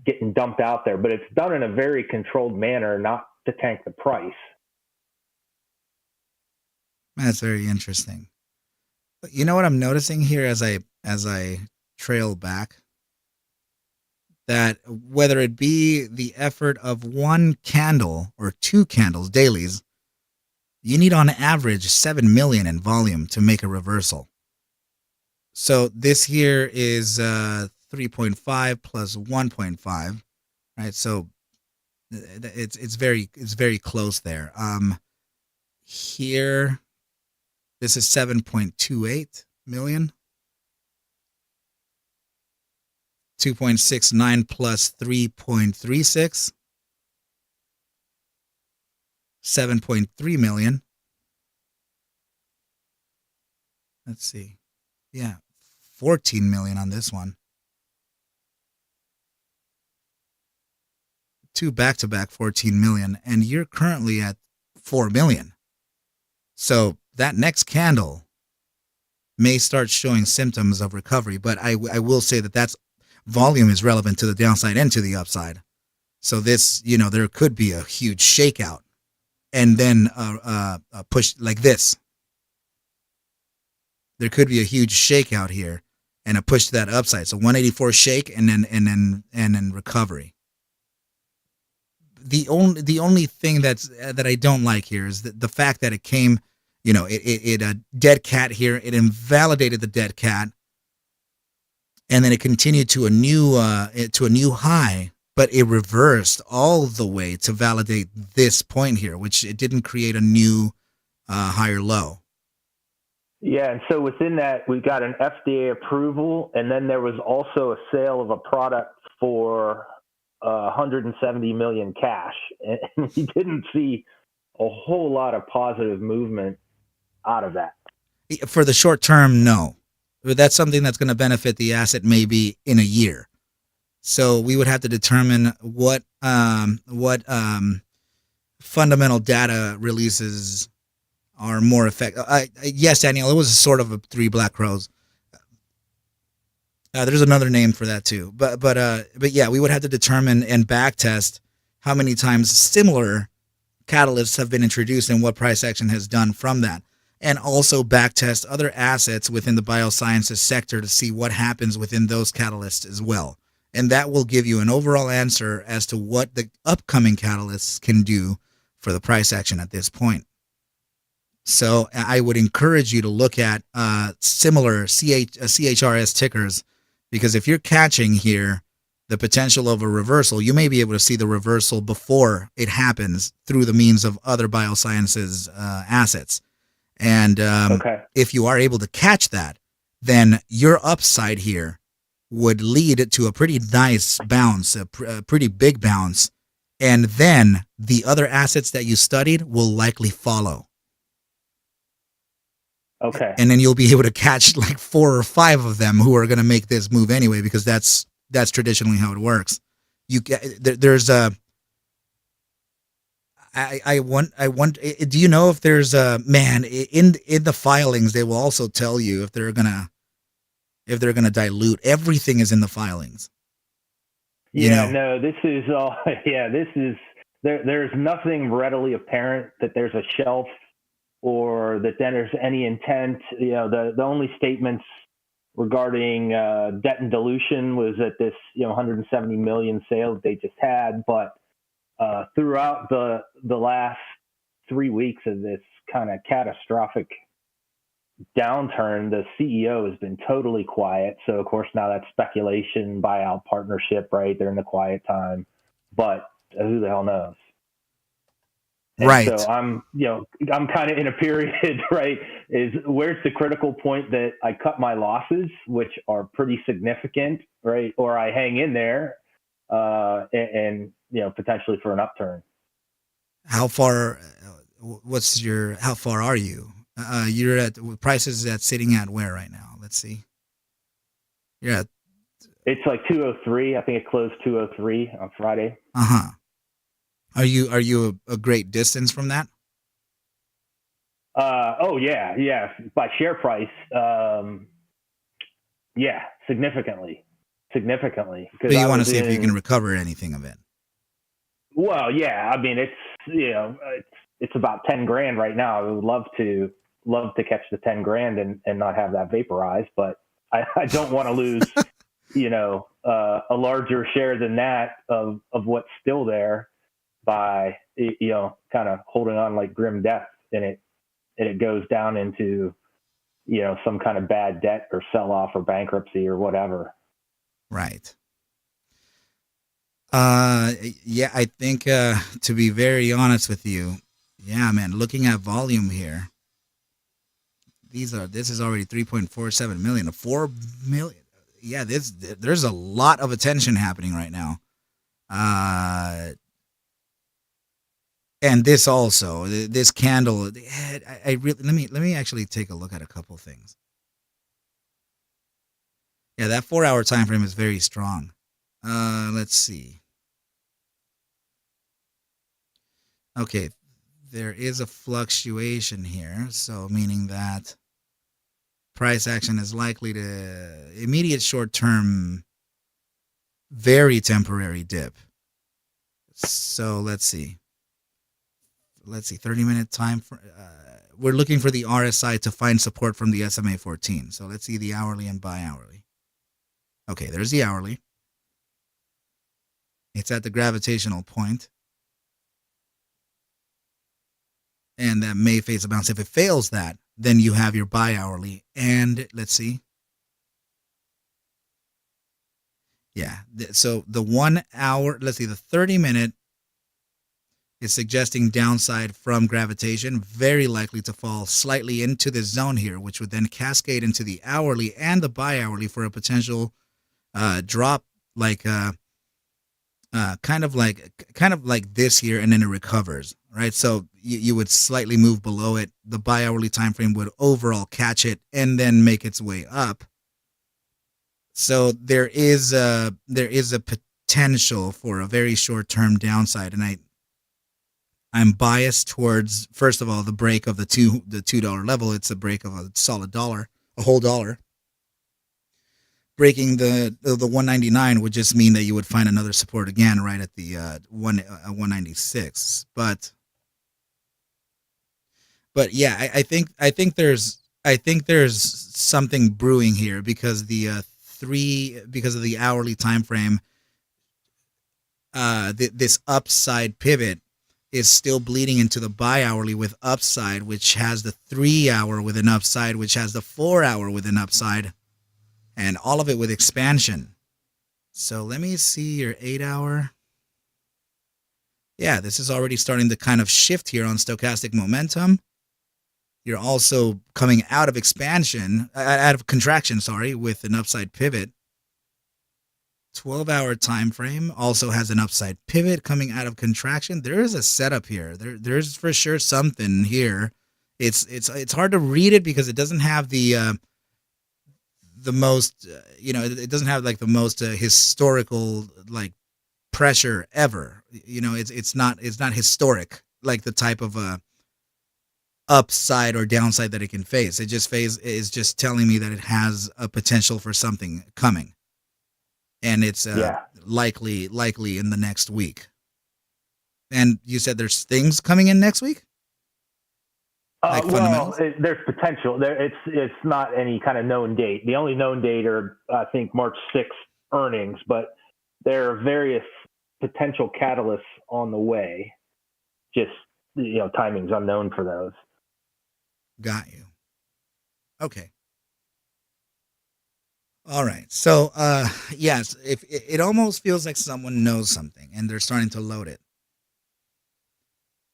Speaker 3: getting dumped out there. But it's done in a very controlled manner, not to tank the price.
Speaker 1: That's very interesting. You know what I'm noticing here as I trail back? That whether it be the effort of one candle or two candles dailies, you need on average 7 million in volume to make a reversal. So this here is 3.5 plus 1.5, right? So it's very close there. Here this is 7.28 million. 2.69 plus 3.36, 7.3 million. Let's see. Yeah, 14 million on this one. Two back-to-back 14 million, and you're currently at 4 million. So that next candle may start showing symptoms of recovery, but I will say that that's volume is relevant to the downside and to the upside. So this, there could be a huge shakeout and then a push like this. There could be a huge shakeout here and a push to that upside. So 184 shake and then recovery. The only thing that I don't like here is the fact that it came, it a dead cat here. It invalidated the dead cat, and then it continued to a new high, but it reversed all the way to validate this point here, which it didn't create a new higher low.
Speaker 3: Yeah, and so within that, we got an FDA approval, and then there was also a sale of a product for 170 million cash, and we didn't see a whole lot of positive movement out of that.
Speaker 1: For the short term, no. But that's something that's going to benefit the asset maybe in a year. So we would have to determine what fundamental data releases are more effective. Yes, Daniel, it was sort of a three black crows. There's another name for that too, but yeah, we would have to determine and back test how many times similar catalysts have been introduced and what price action has done from that, and also back test other assets within the biosciences sector to see what happens within those catalysts as well, and that will give you an overall answer as to what the upcoming catalysts can do for the price action at this point. So I would encourage you to look at similar CHRS tickers, because if you're catching here the potential of a reversal, you may be able to see the reversal before it happens through the means of other biosciences assets. And if you are able to catch that, then your upside here would lead to a pretty nice bounce, a pretty big bounce. And then the other assets that you studied will likely follow.
Speaker 3: Okay.
Speaker 1: And then you'll be able to catch like 4 or 5 of them who are going to make this move anyway, because that's traditionally how it works. There's a I want do you know if there's a man in the filings they will also tell you if they're going to dilute. Everything is in the filings.
Speaker 3: No, this is all this is there's nothing readily apparent that there's a shelf or that there's any intent. The only statements regarding debt and dilution was that this 170 million sales they just had, but throughout the last 3 weeks of this kind of catastrophic downturn, the CEO has been totally quiet. So of course now that's speculation, buyout partnership, right? They're in the quiet time, but who the hell knows? And
Speaker 1: right.
Speaker 3: So I'm kind of in a period, right? Is where's the critical point that I cut my losses, which are pretty significant, right? Or I hang in there, and potentially for an upturn.
Speaker 1: How far? How far are you? You're at prices that sitting at where right now? Let's see. You're at.
Speaker 3: It's like 203. I think it closed 203 on Friday.
Speaker 1: Are you a great distance from that?
Speaker 3: Oh yeah. By share price, significantly.
Speaker 1: But you want to see if you can recover anything of it.
Speaker 3: Well, yeah. I mean, it's about $10,000 right now. I would love to love to catch the 10 grand and not have that vaporized, but I don't want to lose, a larger share than that of what's still there by, kind of holding on like grim death, and it goes down into, some kind of bad debt or sell off or bankruptcy or whatever.
Speaker 1: Right. Yeah, I think, to be very honest with you, yeah, man, looking at volume here, this is already 3.47 million, 4 million. Yeah, there's a lot of attention happening right now. And this also, this candle, I really, let me actually take a look at a couple things. Yeah, that 4-hour time frame is very strong. Let's see. Okay, there is a fluctuation here, so meaning that price action is likely to immediate short-term, very temporary dip. So let's see. 30-minute time for. We're looking for the RSI to find support from the SMA 14. So let's see the hourly and bi-hourly. Okay, there's the hourly. It's at the gravitational point. And that may face a bounce. If it fails that, then you have your bi-hourly. And let's see. Yeah, so the 1 hour, let's see, the 30-minute is suggesting downside from gravitation, very likely to fall slightly into the zone here, which would then cascade into the hourly and the bi-hourly for a potential drop, like kind of like this here, and then it recovers, right? So you would slightly move below it. The bi-hourly time frame would overall catch it and then make its way up. So there is a potential for a very short-term downside, and I'm biased towards, first of all, the break of the $2 level. It's a break of a solid dollar, a whole dollar. Breaking the 199 would just mean that you would find another support again right at the 196. But yeah, I think there's something brewing here, because because of the hourly time frame. This upside pivot is still bleeding into the bi-hourly with upside, which has the 3-hour with an upside, which has the 4-hour with an upside, and all of it with expansion. So let me see your 8-hour. Yeah, this is already starting to kind of shift here on stochastic momentum. You're also coming out of contraction, with an upside pivot. 12-hour time frame also has an upside pivot coming out of contraction. There is a setup here. There's for sure something here. It's hard to read it because it doesn't have the most, it doesn't have like the most historical like pressure ever. It's not historic, like the type of upside or downside that it can face. It is just telling me that it has a potential for something coming. And it's likely in the next week. And you said there's things coming in next week?
Speaker 3: There's potential. It's not any kind of known date. The only known date are, I think, March 6th earnings, but there are various potential catalysts on the way. Just, timing's unknown for those.
Speaker 1: Got you. Okay. All right. So, yes, if it almost feels like someone knows something and they're starting to load it.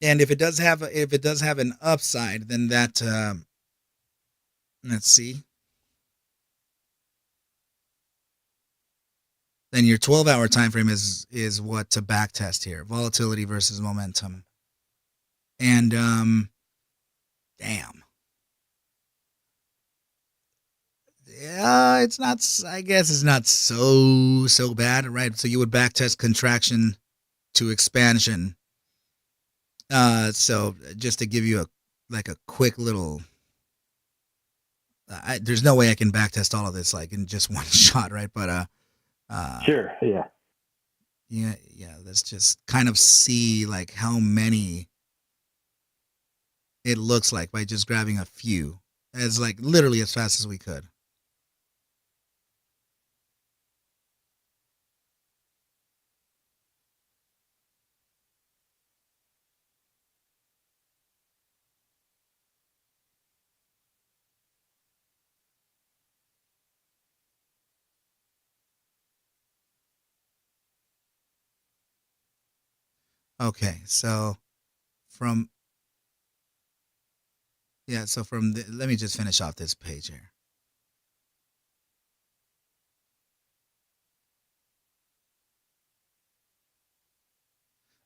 Speaker 1: And if it does have an upside, then that let's see. Then your 12-hour time frame is what to back test here. Volatility versus momentum. And damn. Yeah, it's not. I guess it's not so bad, right? So you would backtest contraction to expansion. So just to give you a quick little, there's no way I can backtest all of this like in just one shot, right? But
Speaker 3: sure, yeah.
Speaker 1: Let's just kind of see like how many it looks like, by just grabbing a few, as like literally as fast as we could. Okay, so from let me just finish off this page here.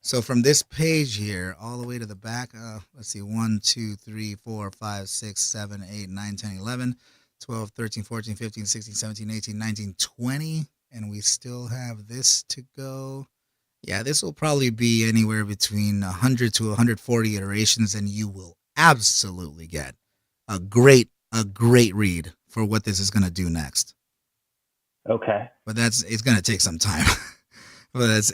Speaker 1: So from this page here all the way to the back, let's see, 1, 2, 3, 4, 5, 6, 7, 8, 9, 10, 11, 12, 13, 14, 15, 16, 17, 18, 19, 20, and we still have this to go. Yeah, this will probably be anywhere between 100 to 140 iterations, and you will absolutely get a great read for what this is going to do next.
Speaker 3: Okay.
Speaker 1: But it's going to take some time. But that's,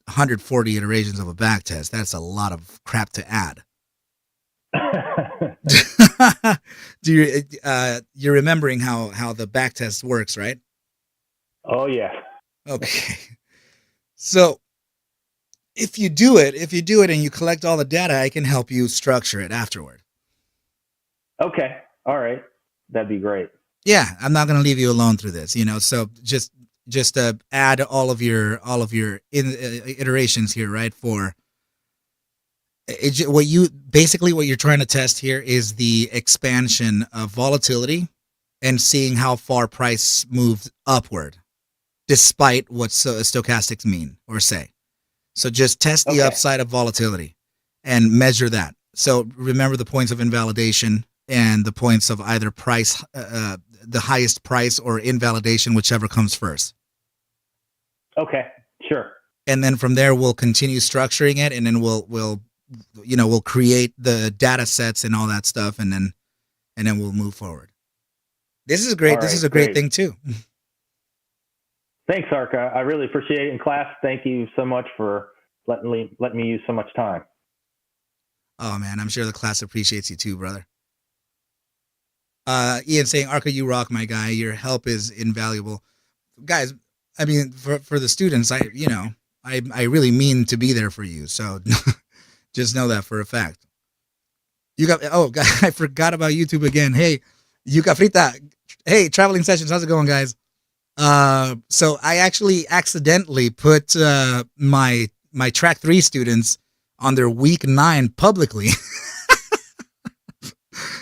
Speaker 1: 140 iterations of a back test. That's a lot of crap to add. You're remembering how the back test works, right?
Speaker 3: Oh yeah.
Speaker 1: Okay. So if you do it and you collect all the data, I can help you structure it afterward.
Speaker 3: Okay. All right. That'd be great.
Speaker 1: Yeah, I'm not going to leave you alone through this, so just add all of your iterations here, right? For what you're trying to test here is the expansion of volatility and seeing how far price moved upward, despite what stochastics mean or say. So just test the upside of volatility and measure that. So remember the points of invalidation and the points of either price, the highest price, or invalidation, whichever comes first.
Speaker 3: Okay, sure.
Speaker 1: And then from there, we'll continue structuring it, and then we'll create the data sets and all that stuff, and then we'll move forward. This is great. This is a great thing too.
Speaker 3: Thanks, ARCa. I really appreciate it. In class, thank you so much for letting me use so much time.
Speaker 1: Oh man, I'm sure the class appreciates you too, brother. Ian saying, ARCa, you rock, my guy. Your help is invaluable. Guys, I mean, for the students, I really mean to be there for you. So just know that for a fact. I forgot about YouTube again. Hey, Yuka Frita. Hey, Traveling Sessions. How's it going, guys? So I actually accidentally put my track 3 students on their week 9 publicly.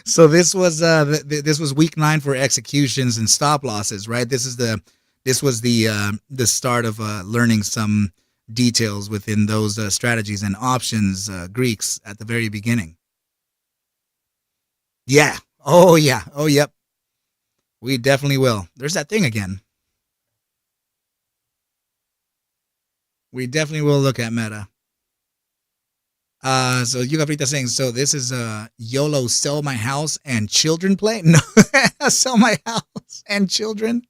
Speaker 1: So this was week 9 for executions and stop losses, right? This was the start of learning some details within those strategies and options, Greeks, at the very beginning. Yeah. Oh yeah. Oh yep. We definitely will. There's that thing again. We definitely will look at meta. So Yuka Frita saying, so this is YOLO, sell my house and children play? No, sell my house and children?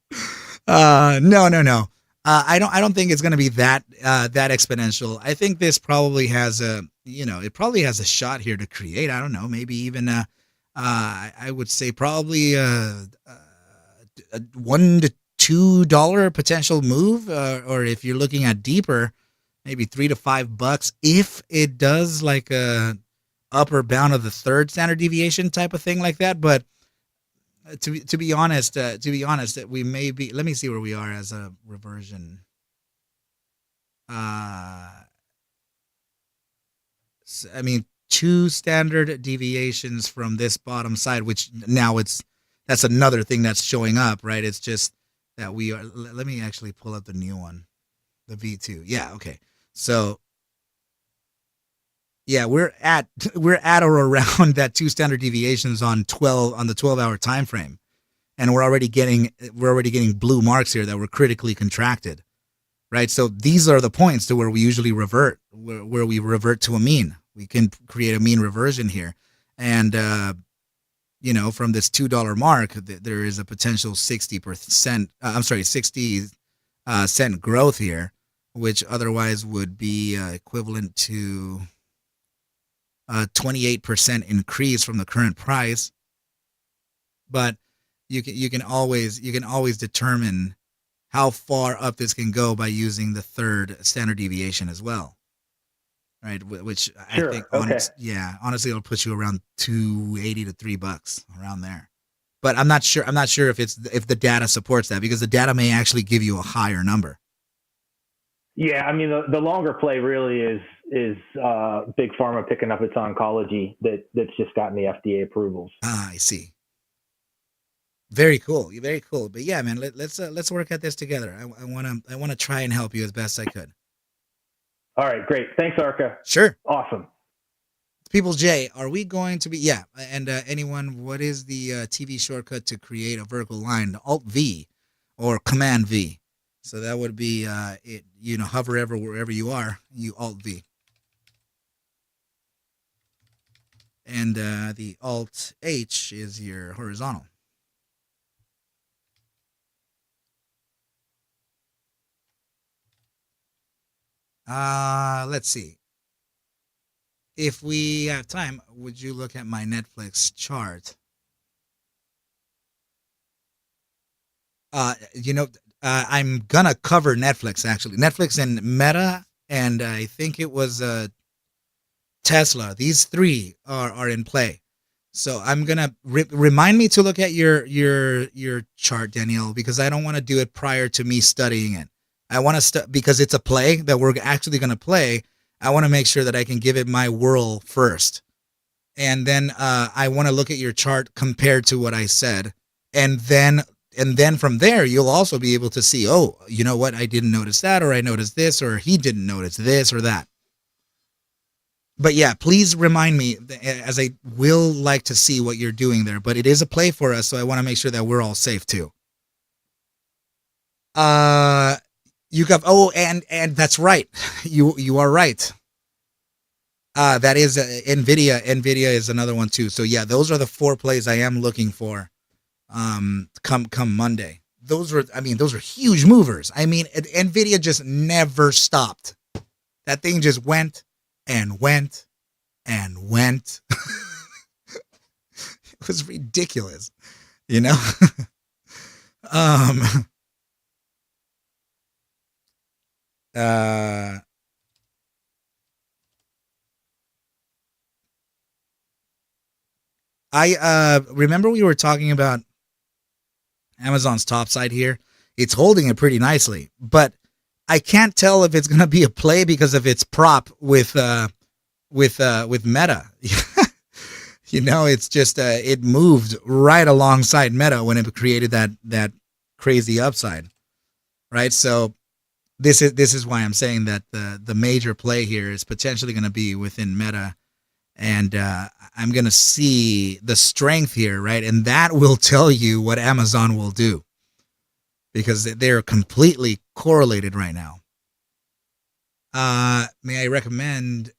Speaker 1: No. I don't think it's going to be that exponential. I think this probably has it probably has a shot here to create, I don't know, maybe even I would say probably a $1 to $2 potential move, or if you're looking at deeper, maybe $3 to $5 if it does like a upper bound of the third standard deviation type of thing like that. But to be honest, we may be. Let me see where we are as a reversion. I mean, 2 standard deviations from this bottom side, which now that's another thing that's showing up, right? It's just that we are. Let me actually pull up the new one, the V2. Yeah, okay. So yeah, we're at or around that 2 standard deviations on the 12-hour time frame, and we're already getting blue marks here that were critically contracted, right? So these are the points to where we usually revert, where we revert to a mean. We can create a mean reversion here, and from this $2 mark, there is a potential 60 cent growth here, which otherwise would be equivalent to 28% increase from the current price. But you can always determine how far up this can go by using the third standard deviation as well, right? Which I think,
Speaker 3: Sure. Okay.
Speaker 1: honestly, it'll put you around $2.80 to $3 around there. But I'm not sure. I'm not sure if the data supports that, because the data may actually give you a higher number.
Speaker 3: Yeah, I mean the longer play really is big pharma picking up its oncology that's just gotten the FDA approvals.
Speaker 1: Ah, I see. Very cool. Very cool. But yeah, man, let's work at this together. I wanna try and help you as best I could.
Speaker 3: All right, great. Thanks, ARCa.
Speaker 1: Sure.
Speaker 3: Awesome.
Speaker 1: People J, are we going to be, yeah, and anyone, what is the TV shortcut to create a vertical line? Alt V or Command V. So that would be it, hover wherever you are, you Alt V. And the Alt H is your horizontal. Let's see. If we have time, would you look at my Netflix chart? I'm gonna cover Netflix, actually. Netflix and Meta, and I think it was Tesla. These three are in play. So I'm gonna remind me to look at your chart, Danielle, because I don't want to do it prior to me studying it. I want to because it's a play that we're actually gonna play. I want to make sure that I can give it my whirl first, and then I want to look at your chart compared to what I said, and then from there you'll also be able to see, oh, you know what, I didn't notice that, or I noticed this, or he didn't notice this or that. But yeah, please remind me, as I will like to see what you're doing there. But it is a play for us, so I want to make sure that we're all safe too. You got, oh, and that's right. You are right. That is Nvidia. Nvidia is another one too. So yeah, those are the 4 plays I am looking for. Come Monday. Those are huge movers. I mean, Nvidia just never stopped. That thing just went and went and went. It was ridiculous, you know. I remember we were talking about Amazon's top side here. It's holding it pretty nicely, but I can't tell if it's going to be a play because of its prop with Meta. It's just it moved right alongside Meta when it created that crazy upside, right? So this is why I'm saying that the major play here is potentially going to be within Meta, and I'm going to see the strength here, right? And that will tell you what Amazon will do, because they're completely correlated right now. May I recommend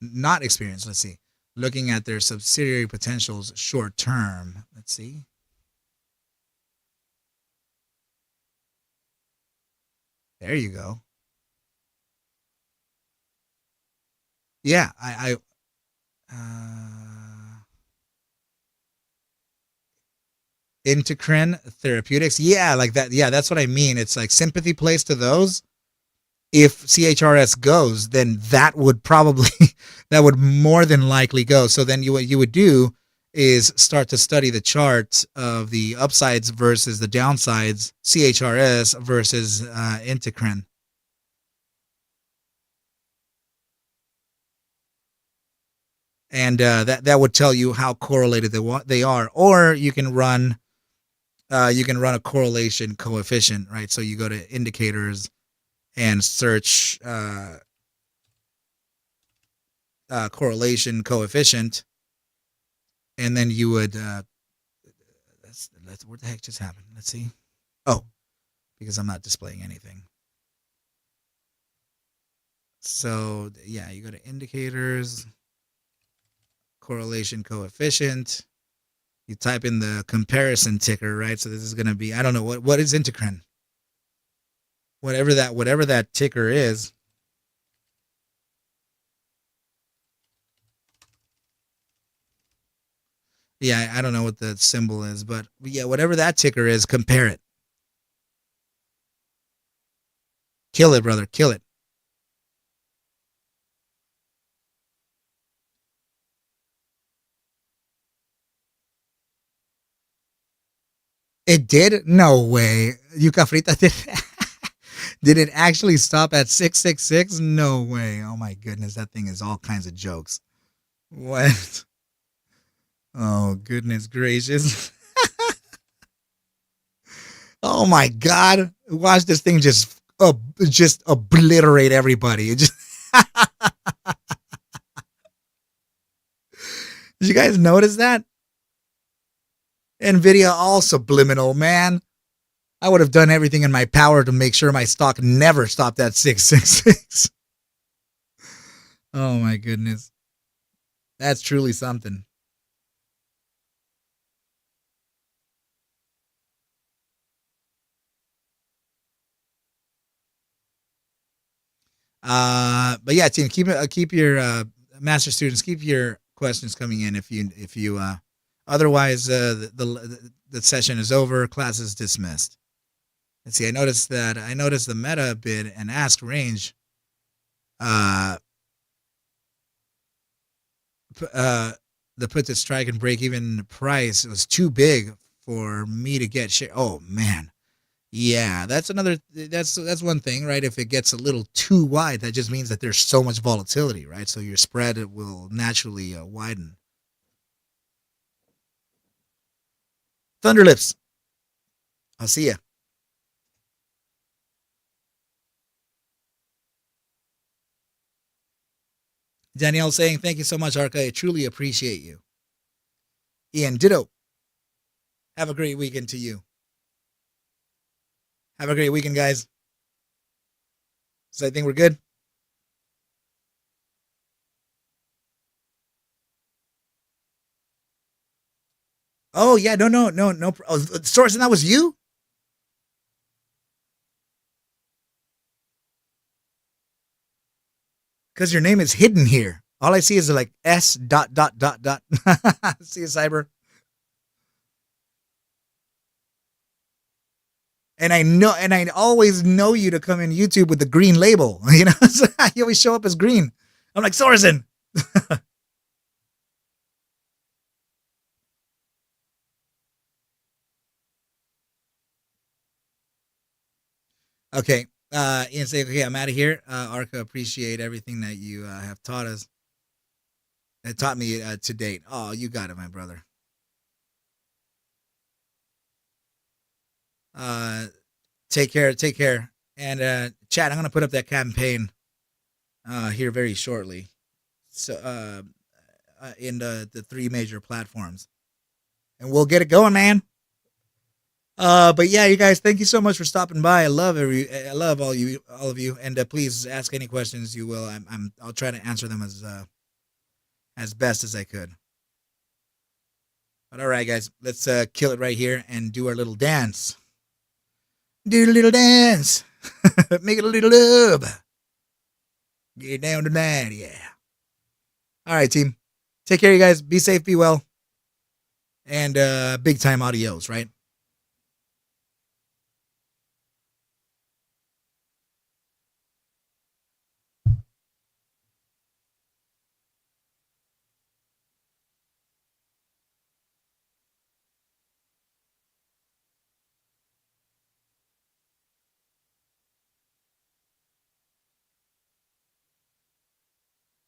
Speaker 1: not experience? Let's see. Looking at their subsidiary potentials short term. Let's see. There you go. Yeah, Integrin Therapeutics. Yeah, like that. Yeah, that's what I mean. It's like sympathy plays to those. If CHRS goes, then that would more than likely go. So then what you would do is start to study the chart of the upsides versus the downsides, CHRS versus Integrin. And that would tell you how correlated they are. Or you can run a correlation coefficient, right? So you go to indicators and search correlation coefficient, and then you would what the heck just happened? Let's see. Oh, because I'm not displaying anything. So yeah, you go to indicators, correlation coefficient. You type in the comparison ticker, right? So this is going to be, I don't know, what is Integrin? Whatever that ticker is. Yeah, I don't know what the symbol is, but yeah, whatever that ticker is, compare it. Kill it, brother. Kill it. It did? No way. Yuca Frita did. Did it actually stop at 666? No way. Oh my goodness, that thing is all kinds of jokes. What? Oh goodness gracious. Oh my god. Watch this thing just obliterate everybody. It just Did you guys notice that? Nvidia all subliminal, man. I would have done everything in my power to make sure my stock never stopped at 666. Oh my goodness. That's truly something. But yeah, team, keep your master students, keep your questions coming in if you otherwise the session is over, class is dismissed. Let's see. I noticed the meta bid and ask range the put to strike and break even price was too big for me to get share. Oh man. Yeah, that's one thing, right? If it gets a little too wide, that just means that there's so much volatility, right? So your spread will naturally widen. Thunderlips. I'll see ya. Danielle saying, thank you so much, ARCa. I truly appreciate you. Ian, ditto. Have a great weekend to you. Have a great weekend, guys. So I think we're good. Oh, yeah. No. Oh, Sorensen, that was you? Because your name is hidden here. All I see is like S dot. See you, Cyber. And I always know you to come in YouTube with the green label. You know, so you always show up as green. I'm like, Sorensen. Okay. Ian say, okay, I'm out of here. ARCa, appreciate everything that you have taught us. It taught me to date. Oh, you got it, my brother. Take care. And chat, I'm gonna put up that campaign here very shortly. So in the three major platforms. And we'll get it going, man. But yeah, you guys, thank you so much for stopping by. I love all of you, and please ask any questions you will. I'll try to answer them as best as I could. But all right, guys, let's kill it right here and do our little dance. Do a little dance, make it a little love. Get down tonight, yeah. All right, team. Take care, you guys. Be safe, be well, and big time adios, right?